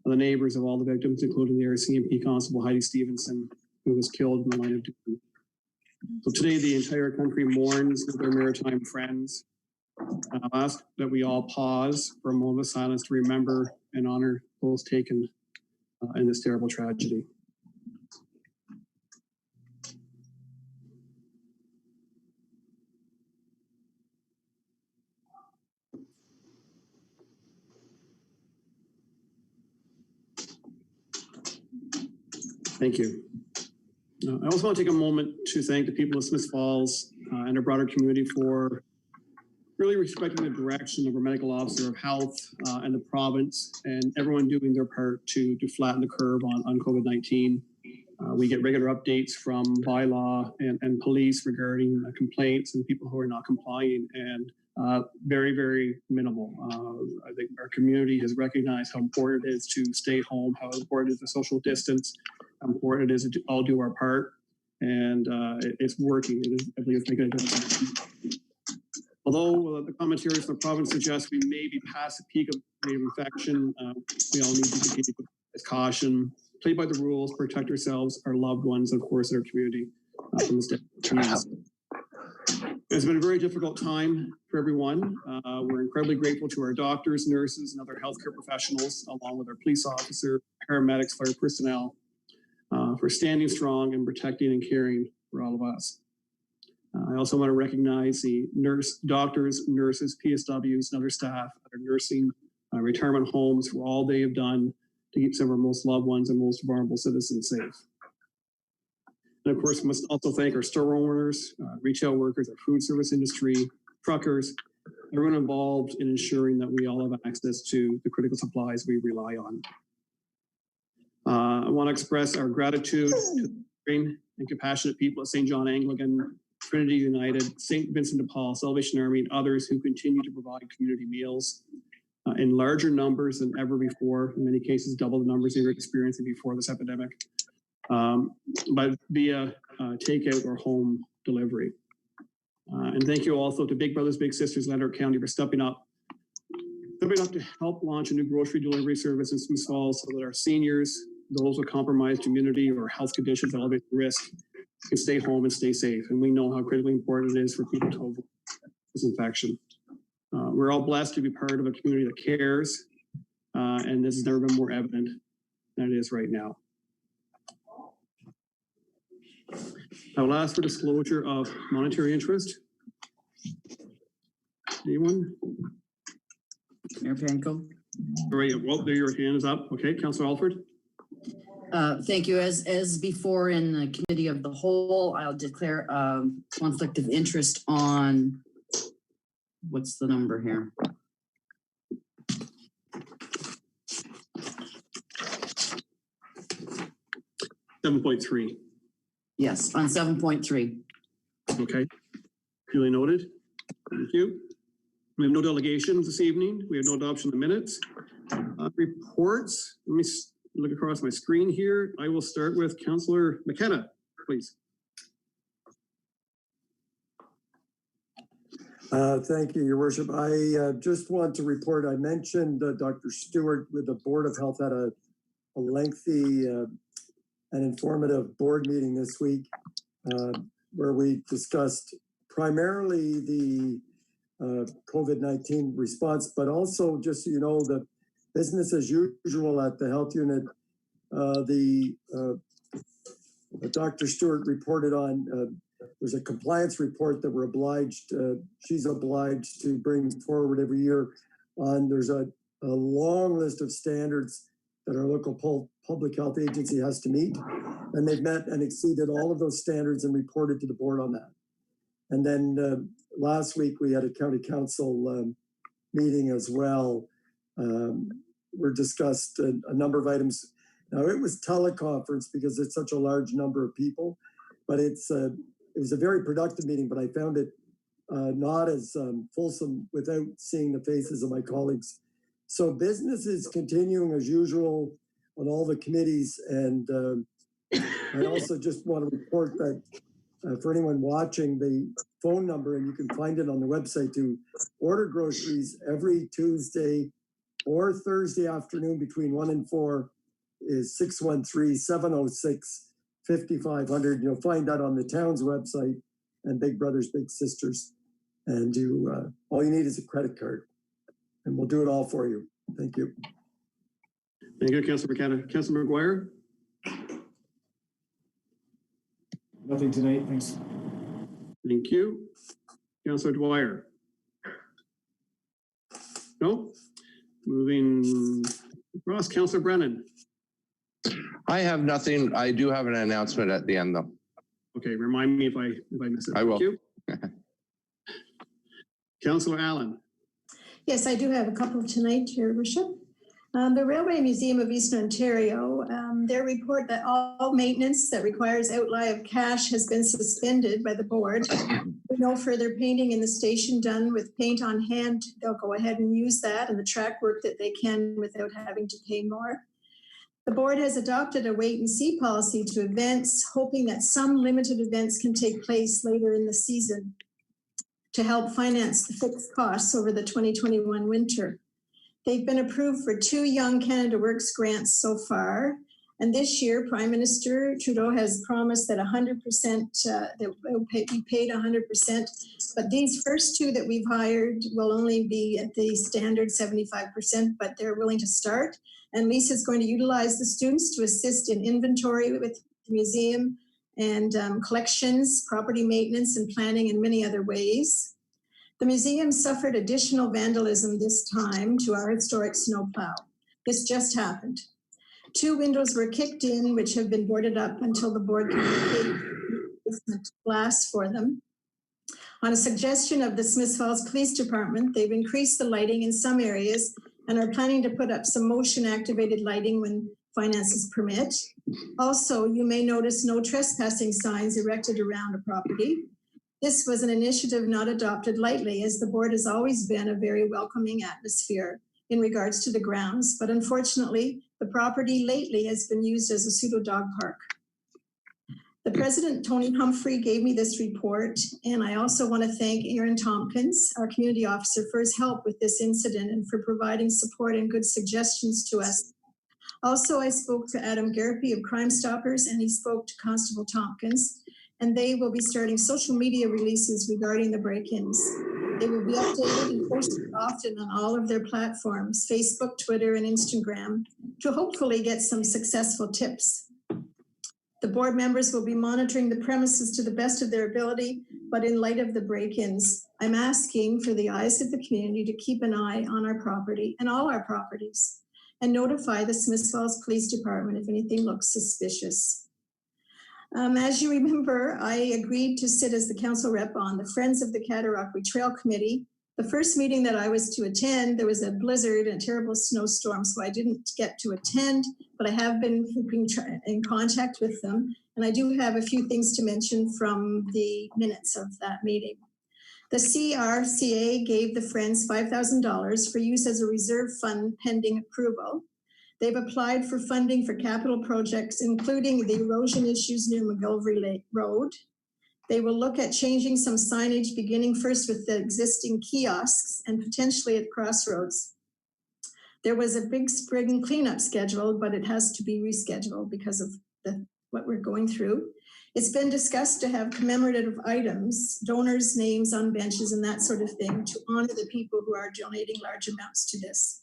the neighbors of all the victims, including the RCMP Constable Heidi Stevenson, who was killed in the line of duty. So today, the entire country mourns their maritime friends. I'll ask that we all pause for a moment of silence to remember and honor those taken in this terrible tragedy. Thank you. I also want to take a moment to thank the people of Smith Falls and our broader community for really respecting the direction of our medical officer of health and the province and everyone doing their part to flatten the curve on COVID-19. We get regular updates from Bylaw and police regarding complaints and people who are not complying, and very, very minimal. I think our community has recognized how important it is to stay home, how important it is to social distance, how important it is to all do our part, and it's working. I believe it's making a difference. Although the commentaries from the province suggest we may be past the peak of rate of infection, we all need to continue with caution, play by the rules, protect ourselves, our loved ones, and of course, our community from this disease. It's been a very difficult time for everyone. We're incredibly grateful to our doctors, nurses, and other healthcare professionals, along with our police officer, paramedics, fire personnel, for standing strong and protecting and caring for all of us. I also want to recognize the doctors, nurses, PSWs, and other staff at our nursing retirement homes for all they have done to keep some of our most loved ones and most vulnerable citizens safe. And of course, we must also thank our store owners, retail workers, our food service industry, truckers, everyone involved in ensuring that we all have access to the critical supplies we rely on. I want to express our gratitude to the caring and compassionate people at St. John Anglican, Trinity United, St. Vincent de Paul, Salvation Army, and others who continue to provide community meals in larger numbers than ever before, in many cases double the numbers they were experiencing before this epidemic, but via takeout or home delivery. And thank you also to Big Brothers Big Sisters in Leonard County for stepping up to help launch a new grocery delivery service in Smith Falls so that our seniors, those with compromised immunity or health conditions that elevate risk, can stay home and stay safe. And we know how critically important it is for people to avoid this infection. We're all blessed to be part of a community that cares, and this has never been more evident than it is right now. I will ask for disclosure of monetary interest. Anyone? Mayor Panko. All right, well, there your hand is up. Okay, Councillor Alford. Thank you. As before in the committee of the whole, I'll declare conflict of interest on, what's the number here? $7.3. Yes, on 7.3. Okay, duly noted. Thank you. We have no delegations this evening. We have no adoption of minutes. Reports. Let me look across my screen here. I will start with Councillor McKenna, please. Thank you, Your Worship. I just want to report, I mentioned Dr. Stewart with the Board of Health had a lengthy and informative board meeting this week where we discussed primarily the COVID-19 response, but also just so you know that business as usual at the health unit. Dr. Stewart reported on, there's a compliance report that we're obliged, she's obliged to bring forward every year on, there's a long list of standards that our local public health agency has to meet. And they've met and exceeded all of those standards and reported to the board on that. And then last week we had a county council meeting as well. We discussed a number of items. Now it was teleconference because it's such a large number of people, but it was a very productive meeting, but I found it not as fulsome without seeing the faces of my colleagues. So business is continuing as usual on all the committees. And I also just want to report that for anyone watching, the phone number, and you can find it on the website, to order groceries every Tuesday or Thursday afternoon between 1 and 4 is 613-706-5500. You'll find that on the town's website and Big Brothers Big Sisters. And all you need is a credit card, and we'll do it all for you. Thank you. Thank you, Councilor McKenna. Councilor McGuire? Nothing tonight, thanks. Thank you. Councilor Dwyer? No? Moving across, Councilor Brennan? I have nothing. I do have an announcement at the end, though. Okay, remind me if I miss it. I will. Thank you. Councilor Allen? Yes, I do have a couple tonight, Your Worship. The Railway Museum of Eastern Ontario, their report that all maintenance that requires outlay of cash has been suspended by the board. No further painting in the station done with paint on hand. They'll go ahead and use that and the track work that they can without having to pay more. The board has adopted a wait and see policy to events, hoping that some limited events can take place later in the season to help finance the fixed costs over the 2021 winter. They've been approved for 2 Young Canada Works grants so far. And this year, Prime Minister Trudeau has promised that 100%, that will be paid 100%. But these first 2 that we've hired will only be at the standard 75%, but they're willing to start. And Lisa is going to utilize the students to assist in inventory with the museum and collections, property maintenance, and planning in many other ways. The museum suffered additional vandalism this time to our historic snowplow. This just happened. 2 windows were kicked in, which have been boarded up until the board can pay glass for them. On a suggestion of the Smiths Falls Police Department, they've increased the lighting in some areas and are planning to put up some motion-activated lighting when finances permit. Also, you may notice no trespassing signs erected around a property. This was an initiative not adopted lightly, as the board has always been a very welcoming atmosphere in regards to the grounds, but unfortunately, the property lately has been used as a pseudo dog park. The President, Tony Humphrey, gave me this report, and I also want to thank Aaron Tompkins, our community officer, for his help with this incident and for providing support and good suggestions to us. Also, I spoke to Adam Garpy of Crime Stoppers, and he spoke to Constable Tompkins, and they will be starting social media releases regarding the break-ins. They will be updated and posted often on all of their platforms, Facebook, Twitter, and Instagram, to hopefully get some successful tips. The board members will be monitoring the premises to the best of their ability, but in light of the break-ins, I'm asking for the eyes of the community to keep an eye on our property and all our properties, and notify the Smiths Falls Police Department if anything looks suspicious. As you remember, I agreed to sit as the council rep on the Friends of the Cataraqui Trail Committee. The first meeting that I was to attend, there was a blizzard and a terrible snowstorm, so I didn't get to attend, but I have been keeping in contact with them. And I do have a few things to mention from the minutes of that meeting. The CRCA gave the Friends $5,000 for use as a reserve fund pending approval. They've applied for funding for capital projects, including the erosion issues near McGilvery Road. They will look at changing some signage, beginning first with the existing kiosks and potentially at Crossroads. There was a big spring cleanup scheduled, but it has to be rescheduled because of what we're going through. It's been discussed to have commemorative items, donors' names on benches and that sort of thing to honor the people who are donating large amounts to this.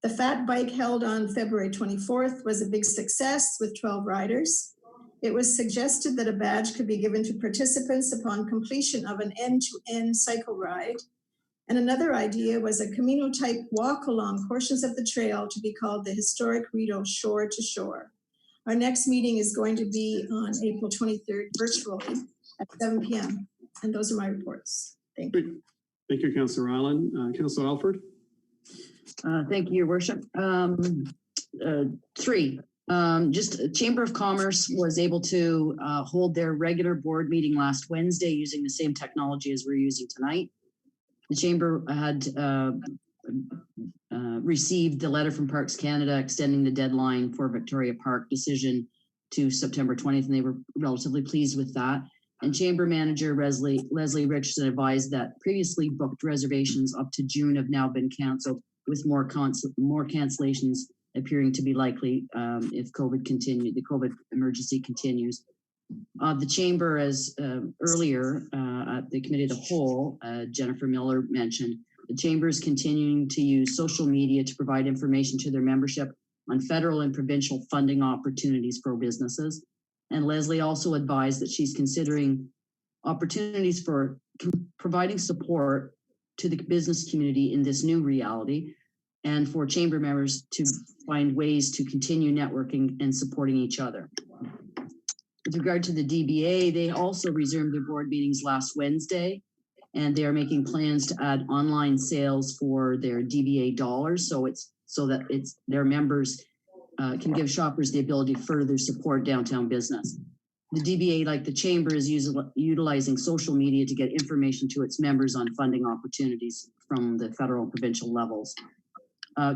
The Fat Bike held on February 24th was a big success with 12 riders. It was suggested that a badge could be given to participants upon completion of an end-to-end cycle ride. And another idea was a Camino-type walk along portions of the trail to be called the Historic Rito Shore to Shore. Our next meeting is going to be on April 23rd virtually at 7 p.m. And those are my reports. Thank you. Thank you, Councillor Allen. Councillor Alford. Thank you, Your Worship. Three. Just Chamber of Commerce was able to hold their regular board meeting last Wednesday using the same technology as we're using tonight. The Chamber had received the letter from Parks Canada extending the deadline for Victoria Park decision to September 20th, and they were relatively pleased with that. And Chamber Manager Leslie Richardson advised that previously booked reservations up to June have now been canceled, with more cancellations appearing to be likely if the COVID emergency continues. The Chamber, as earlier at the Committee of the Whole, Jennifer Miller mentioned, the Chamber is continuing to use social media to provide information to their membership on federal and provincial funding opportunities for businesses. And Leslie also advised that she's considering opportunities for providing support to the business community in this new reality, and for Chamber members to find ways to continue networking and supporting each other. With regard to the DBA, they also resumed their board meetings last Wednesday, and they are making plans to add online sales for their DBA dollars, so that their members can give shoppers the ability to further support downtown business. The DBA, like the Chamber, is utilizing social media to get information to its members on funding opportunities from the federal and provincial levels.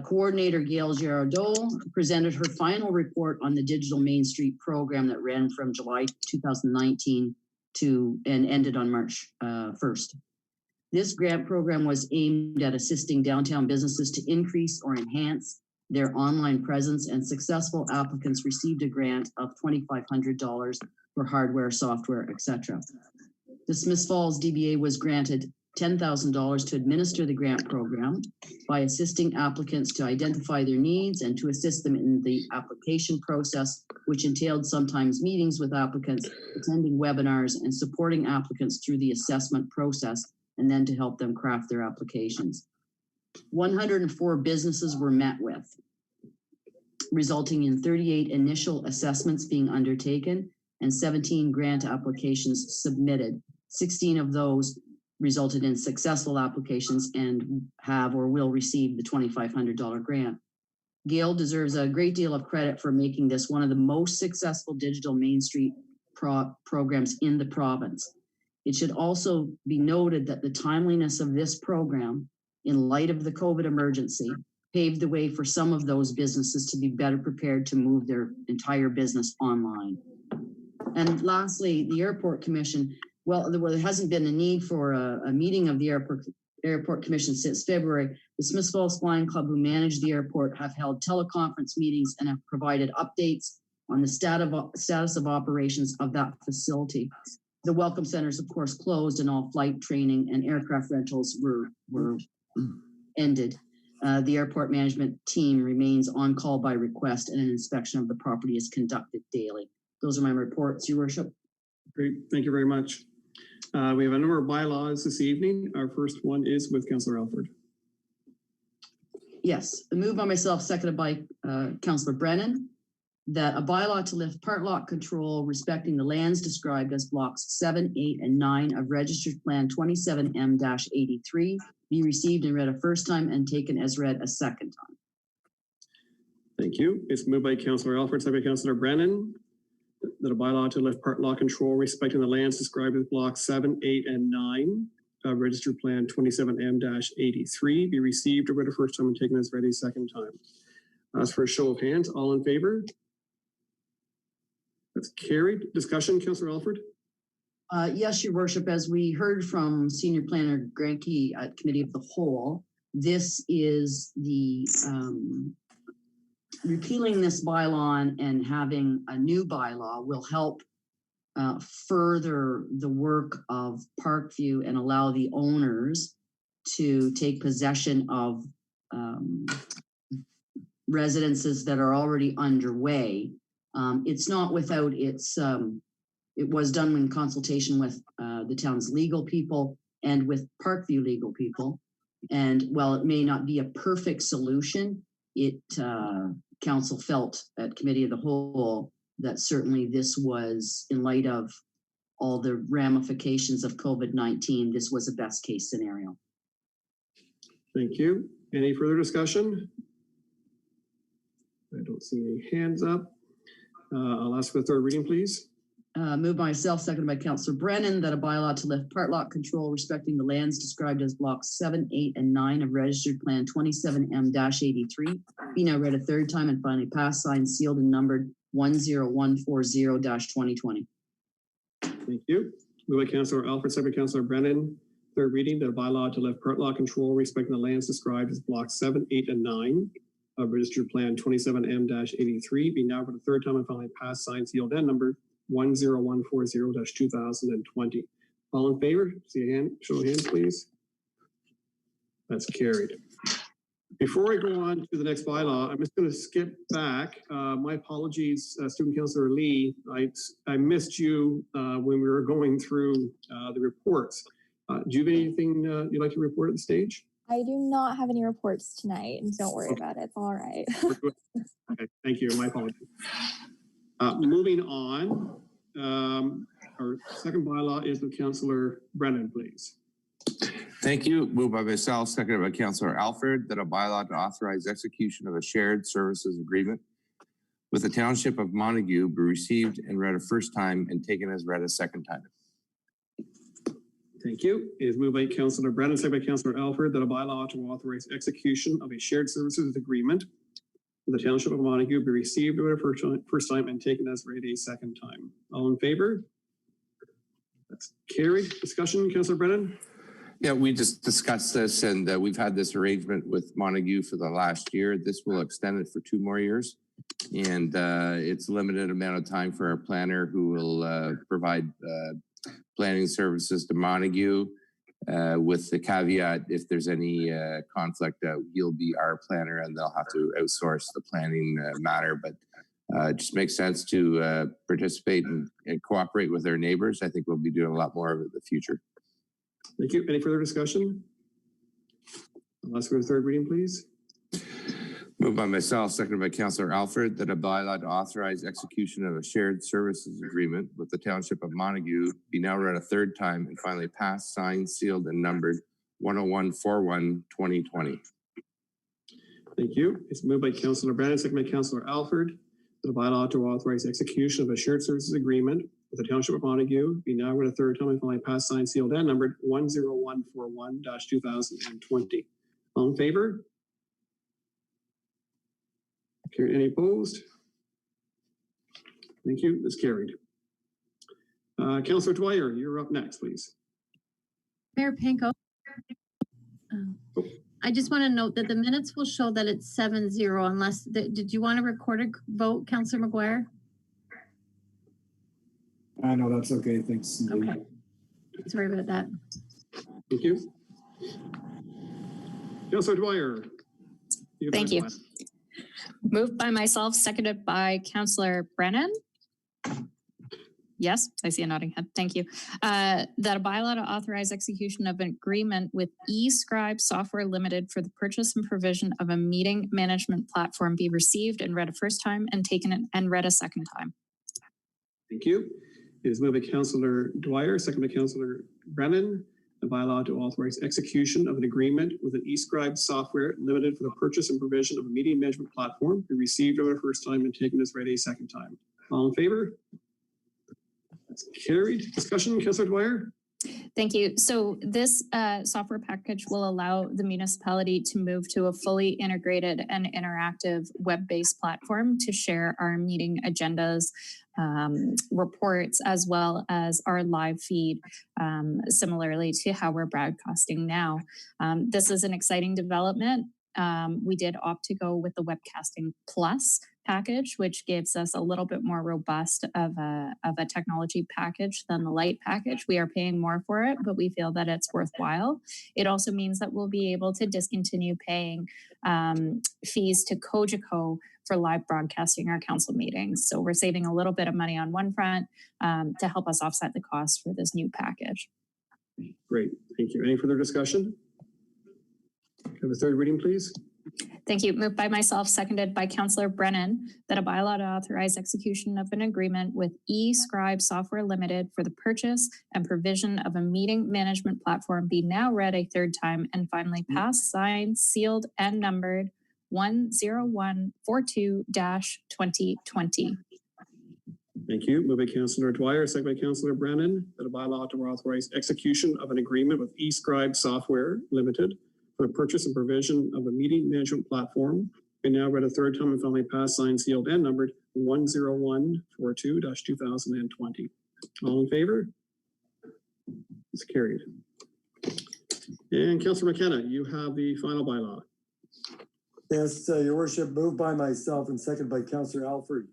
Coordinator Gail Girardeau presented her final report on the Digital Main Street program that ran from July 2019 and ended on March 1st. This grant program was aimed at assisting downtown businesses to increase or enhance their online presence, and successful applicants received a grant of $2,500 for hardware, software, etc. The Smiths Falls DBA was granted $10,000 to administer the grant program by assisting applicants to identify their needs and to assist them in the application process, which entailed sometimes meetings with applicants, attending webinars, and supporting applicants through the assessment process, and then to help them craft their applications. 104 businesses were met with, resulting in 38 initial assessments being undertaken and 17 grant applications submitted. 16 of those resulted in successful applications and have or will receive the $2,500 grant. Gail deserves a great deal of credit for making this one of the most successful digital Main Street programs in the province. It should also be noted that the timeliness of this program, in light of the COVID emergency, paved the way for some of those businesses to be better prepared to move their entire business online. And lastly, the Airport Commission, well, there hasn't been a need for a meeting of the Airport Commission since February. The Smiths Falls Flying Club, who manage the airport, have held teleconference meetings and have provided updates on the status of operations of that facility. The Welcome Centers, of course, closed, and all flight training and aircraft rentals were ended. The airport management team remains on call by request, and an inspection of the property is conducted daily. Those are my reports, Your Worship. Great, thank you very much. We have a number of bylaws this evening. Our first one is with Councillor Alford. Yes, moved by myself, seconded by Councillor Brennan, that a bylaw to lift part lot control respecting the lands described as blocks 7, 8, and 9 of Registered Plan 27M-83 be received and read a first time and taken as read a second time. Thank you. It's moved by Councillor Alford, seconded by Councillor Brennan, that a bylaw to lift part lot control respecting the lands described as blocks 7, 8, and 9 of Registered Plan 27M-83 be received or read a first time and taken as read a second time. As for a show of hands, all in favor? That's carried. Discussion, Councillor Alford? Yes, Your Worship. As we heard from Senior Planner Granke at Committee of the Whole, this is the repealing this bylaw and having a new bylaw will help further the work of Parkview and allow the owners to take possession of residences that are already underway. It's not without its, it was done in consultation with the town's legal people and with Parkview legal people. And while it may not be a perfect solution, council felt at committee of the whole that certainly this was, in light of all the ramifications of COVID-19, this was a best case scenario. Thank you. Any further discussion? I don't see any hands up. I'll ask for the third reading, please. Moved by myself, seconded by Councillor Brennan, that a bylaw to lift part lot control respecting the lands described as blocks 7, 8, and 9 of Registered Plan 27M-83 be now read a third time and finally passed, signed, sealed, and numbered 10140-2020. Thank you. Moved by Councillor Alfred, second by Councillor Brennan. Third reading, the bylaw to lift part lot control respecting the lands described as blocks 7, 8, and 9 of Registered Plan 27M-83 be now read a third time and finally passed, signed, sealed, and numbered 10140-2020. All in favor? See a hand, show of hands, please. That's carried. Before I go on to the next bylaw, I'm just going to skip back. My apologies, Student Councillor Lee. I missed you when we were going through the reports. Do you have anything you'd like to report at the stage? I do not have any reports tonight, and don't worry about it. It's all right. Okay, thank you. My apologies. Moving on, our second bylaw is with Councillor Brennan, please. Thank you. Moved by myself, seconded by Councillor Alfred, that a bylaw to authorize execution of a shared services agreement with the Township of Montague be received and read a first time and taken as read a second time. Thank you. It is moved by Councillor Brennan, seconded by Councillor Alfred, that a bylaw to authorize execution of a shared services agreement with the Township of Montague be received and read a first time and taken as read a second time. All in favor? That's carried. Discussion, Councillor Brennan? Yeah, we just discussed this, and we've had this arrangement with Montague for the last year. This will extend it for 2 more years, and it's a limited amount of time for our planner, who will provide planning services to Montague, with the caveat, if there's any conflict, he'll be our planner and they'll have to outsource the planning matter. But it just makes sense to participate and cooperate with our neighbors. I think we'll be doing a lot more of it in the future. Thank you. Any further discussion? I'll ask for the third reading, please. Moved by myself, seconded by Councillor Alfred, that a bylaw to authorize execution of a shared services agreement with the Township of Montague be now read a third time and finally passed, signed, sealed, and numbered 10141-2020. Thank you. It's moved by Councillor Brennan, seconded by Councillor Alfred, that a bylaw to authorize execution of a shared services agreement with the Township of Montague be now read a third time and finally passed, signed, sealed, and numbered 10141-2020. All in favor? Carried. Any opposed? Thank you. It's carried. Councillor Dwyer, you're up next, please. Mayor Panko. I just want to note that the minutes will show that it's 7-0 unless, did you want to record a vote, Councillor McGuire? No, that's okay. Thanks. Okay. Sorry about that. Thank you. Councillor Dwyer. Thank you. Moved by myself, seconded by Councillor Brennan. Yes, I see a nodding head. Thank you. That a bylaw to authorize execution of an agreement with eScribe Software Limited for the purchase and provision of a meeting management platform be received and read a first time and taken and read a second time. Thank you. It is moved by Councillor Dwyer, second by Councillor Brennan. The bylaw to authorize execution of an agreement with an eScribe Software Limited for the purchase and provision of a meeting management platform be received over the first time and taken as read a second time. All in favor? That's carried. Discussion, Councillor Dwyer? Thank you. So this software package will allow the municipality to move to a fully integrated and interactive web-based platform to share our meeting agendas, reports, as well as our live feed, similarly to how we're broadcasting now. This is an exciting development. we did opt to go with the Webcasting Plus package, which gives us a little bit more robust of a technology package than the light package. We are paying more for it, but we feel that it's worthwhile. It also means that we'll be able to discontinue paying fees to CoW for live broadcasting our council meetings. So we're saving a little bit of money on one front to help us offset the cost for this new package. Great, thank you. Any further discussion? Have a third reading, please. Thank you. Moved by myself, seconded by Councillor Brennan, that a bylaw to authorize execution of an agreement with eScribe Software Limited for the purchase and provision of a meeting management platform be now read a third time and finally passed, signed, sealed, and numbered 10142-2020. Thank you. Moved by Councillor Dwyer, second by Councillor Brennan, that a bylaw to authorize execution of an agreement with eScribe Software Limited for the purchase and provision of a meeting management platform. We now read a third time and finally passed, signed, sealed, and numbered 10142-2020. All in favor? It's carried. And Councillor McKenna, you have the final bylaw. Yes, Your Worship, moved by myself and seconded by Councillor Alford,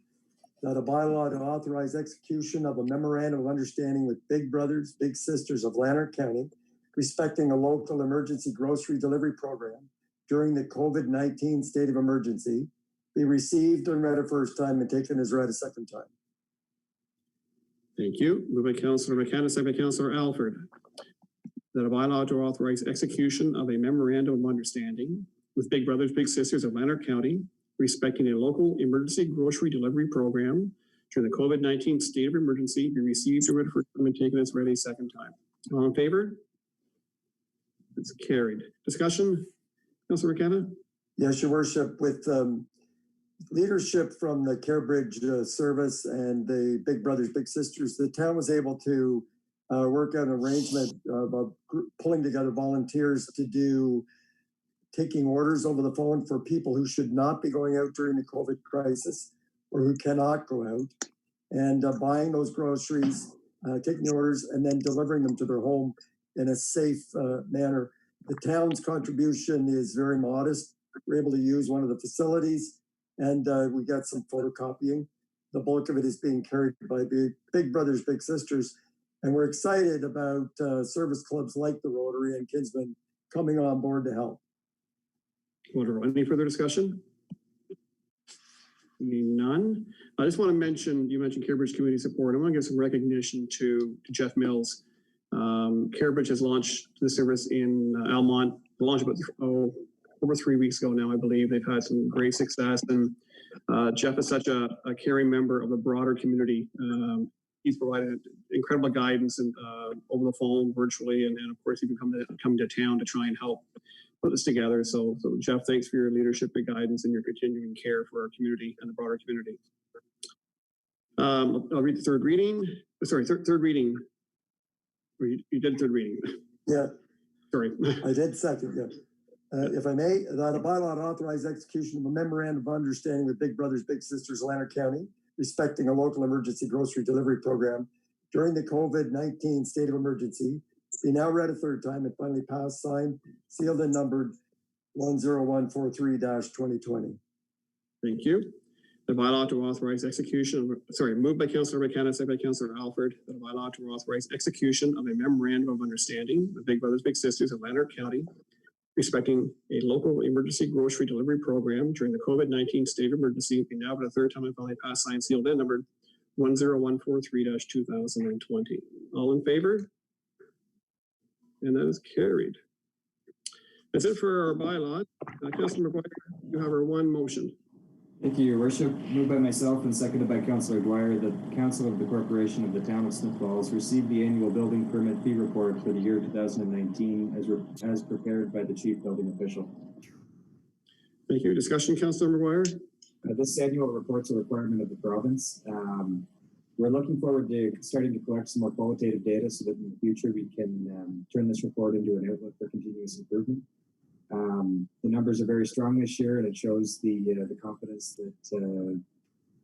that a bylaw to authorize execution of a memorandum of understanding with Big Brothers Big Sisters of Lanark County respecting a local emergency grocery delivery program during the COVID-19 state of emergency be received and read a first time and taken as read a second time. Thank you. Moved by Councillor McKenna, second by Councillor Alford, that a bylaw to authorize execution of a memorandum of understanding with Big Brothers Big Sisters of Lanark County respecting a local emergency grocery delivery program during the COVID-19 state of emergency be received and read a first time and taken as read a second time. All in favor? It's carried. Discussion? Councillor McKenna? Yes, Your Worship, with leadership from the CareBridge service and the Big Brothers Big Sisters, the town was able to work out an arrangement about pulling together volunteers to do taking orders over the phone for people who should not be going out during the COVID crisis or who cannot go out, and buying those groceries, taking the orders, and then delivering them to their home in a safe manner. The town's contribution is very modest. We're able to use one of the facilities, and we got some photocopying. The bulk of it is being carried by Big Brothers Big Sisters, and we're excited about service clubs like the Rotary and Kinsman coming on board to help. Wonderful. Any further discussion? None. I just want to mention, you mentioned CareBridge community support. I want to give some recognition to Jeff Mills. CareBridge has launched the service in Almont. Launched about over 3 weeks ago now, I believe. They've had some great success, and Jeff is such a caring member of the broader community. He's provided incredible guidance and over the phone, virtually, and of course, even come to town to try and help put this together. So Jeff, thanks for your leadership and guidance and your continuing care for our community and the broader community. I'll read the third reading. Sorry, third reading. You did third reading. Yeah. Sorry. I did second, yeah. If I may, that a bylaw to authorize execution of a memorandum of understanding with Big Brothers Big Sisters Lanark County respecting a local emergency grocery delivery program during the COVID-19 state of emergency be now read a third time and finally passed, signed, sealed, and numbered 10143-2020. Thank you. The bylaw to authorize execution, moved by Councillor McKenna, seconded by Councillor Alford, that a bylaw to authorize execution of a memorandum of understanding with Big Brothers Big Sisters of Lanark County respecting a local emergency grocery delivery program during the COVID-19 state of emergency be now read a third time and finally passed, signed, sealed, and numbered 10143-2020. All in favor? And that is carried. That's it for our bylaw. Councillor McGuire, you have our one motion. Thank you, Your Worship. Moved by myself and seconded by Councillor Dwyer that the Council of the Corporation of the Town of Smith Falls received the annual building permit fee report for the year 2019 as prepared by the Chief Building Official. Thank you. Discussion, Councillor McGuire? This annual report's a requirement of the province. We're looking forward to starting to collect some more qualitative data so that in the future we can turn this report into an outlet for continuous improvement. The numbers are very strong this year, and it shows the confidence that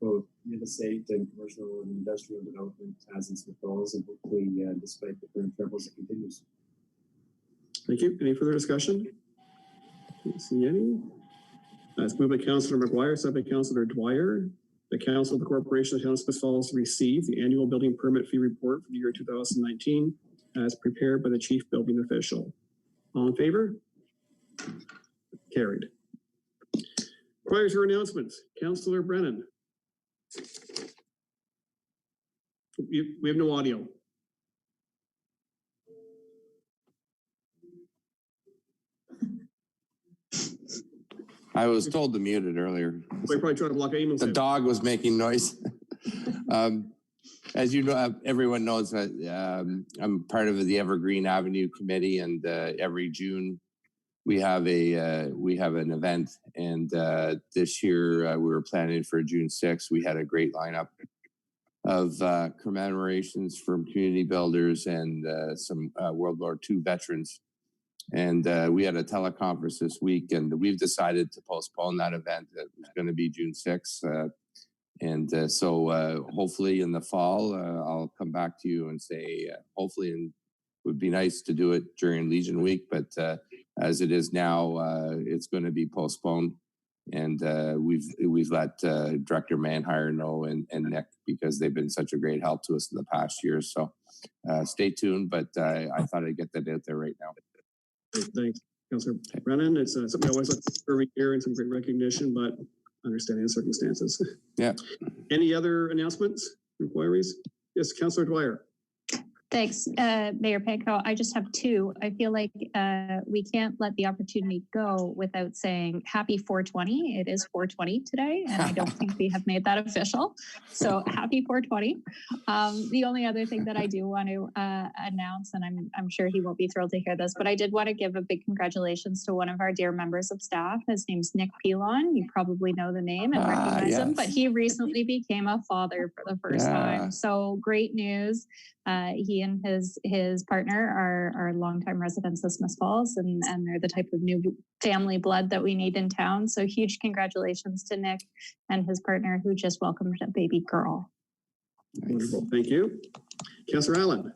both real estate and commercial and industrial development has in Smith Falls, and hopefully, despite the current troubles, it continues. Thank you. Any further discussion? Don't see any. It's moved by Councillor McGuire, second by Councillor Dwyer. The Council of the Corporation of Town of Smith Falls received the annual building permit fee report for the year 2019 as prepared by the chief building official. All in favor? Carried. Requires your announcements. Councillor Brennan. We have no audio. I was told to mute it earlier. We're probably trying to block emails. The dog was making noise. As you know, everyone knows that I'm part of the Evergreen Avenue Committee, and every June we have an event. And this year we were planning for June 6th. We had a great lineup of commemorations from community builders and some World War II veterans. And we had a teleconference this week, and we've decided to postpone that event. It was going to be June 6th. So hopefully in the fall, I'll come back to you and say, hopefully it would be nice to do it during Legion Week, but as it is now, it's going to be postponed. And we've let Director Manhire know and Nick, because they've been such a great help to us in the past year. So stay tuned, but I thought I'd get that out there right now. Thanks, Councillor Brennan. It's something I always look for every year and some great recognition, but understanding the circumstances. Yeah. Any other announcements, inquiries? Yes, Councillor Dwyer. Thanks, Mayor Panko. I just have two. I feel like we can't let the opportunity go without saying happy 420. It is 420 today, and I don't think we have made that official. So happy 420. The only other thing that I do want to announce, and I'm sure he won't be thrilled to hear this, but I did want to give a big congratulations to one of our dear members of staff. His name's Nick Pilon. You probably know the name and recognize him, but he recently became a father for the first time. So great news. He and his partner are longtime residents of Smith Falls, and they're the type of new family blood that we need in town. So huge congratulations to Nick and his partner, who just welcomed a baby girl. Wonderful, thank you. Councillor Allen.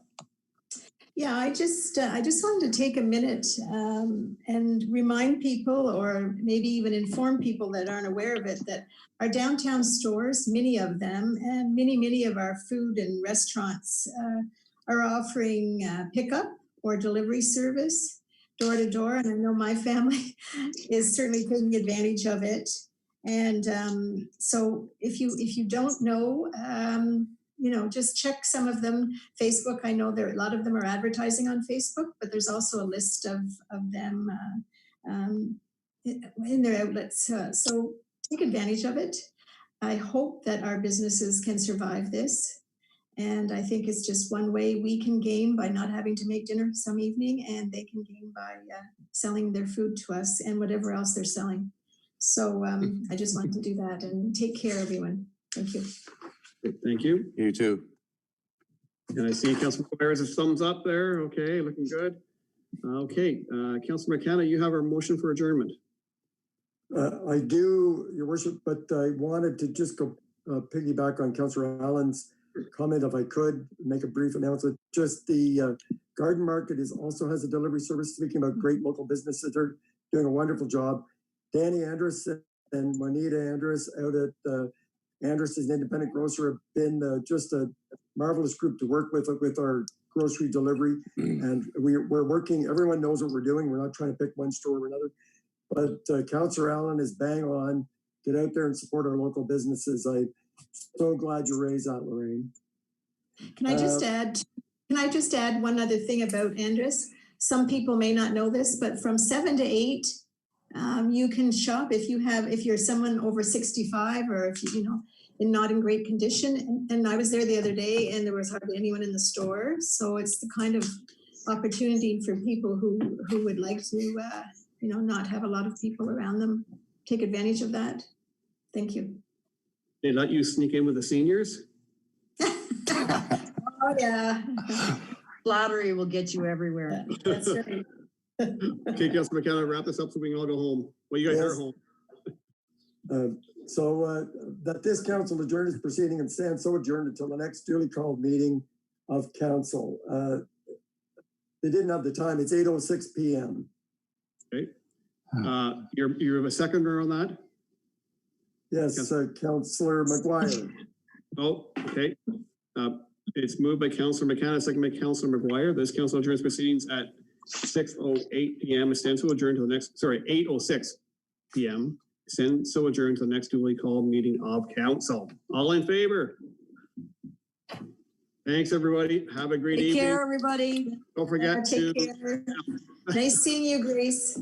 Yeah, I just wanted to take a minute and remind people, or maybe even inform people that aren't aware of it, that our downtown stores, many of them, and many of our food and restaurants are offering pickup or delivery service door to door. And I know my family is certainly taking advantage of it. And so if you don't know, just check some of them. Facebook, I know a lot of them are advertising on Facebook, but there's also a list of them in their outlets. So take advantage of it. I hope that our businesses can survive this. And I think it's just one way we can gain by not having to make dinner some evening, and they can gain by selling their food to us and whatever else they're selling. So I just wanted to do that, and take care, everyone. Thank you. Thank you. You too. And I see Councilor McGuire has a thumbs up there. Okay, looking good. Okay, Councilor McKenna, you have our motion for adjournment. I do, Your Worship, but I wanted to just go piggyback on Councillor Allen's comment, if I could make a brief announcement. Just the garden market also has a delivery service. Speaking about great local businesses, they're doing a wonderful job. Danny Andrus and Juanita Andrus out at Andrus is an independent grocer, have been just a marvelous group to work with our grocery delivery. And we're working, everyone knows what we're doing. We're not trying to pick one store or another. But Councillor Allen is bang on. Get out there and support our local businesses. I'm so glad you raised that, Lorraine. Can I just add one other thing about Andrus? Some people may not know this, but from 7 to 8, you can shop if you're someone over 65, or if not in great condition. And I was there the other day, and there was hardly anyone in the store. So it's the kind of opportunity for people who would like to not have a lot of people around them. Take advantage of that. Thank you. They let you sneak in with the seniors? Oh yeah. Flattery will get you everywhere. That's right. Okay, Councilor McKenna, wrap this up so we can all go home. Well, you guys are home. So that this council adjourn is proceeding and stands so adjourned until the next duly called meeting of council. They didn't have the time. It's 8:06 p.m. Okay. You're a seconder on that? Yes, Councillor McGuire. Oh, okay. It's moved by Councillor McCann, second by Councillor McGuire. This council adjourns proceedings at 6:08 p.m. Stands so adjourned to the next, 8:06 p.m. Stands so adjourned to the next duly called meeting of council. All in favor? Thanks, everybody. Have a great evening. Take care, everybody. Don't forget Take care. Nice seeing you, Grace.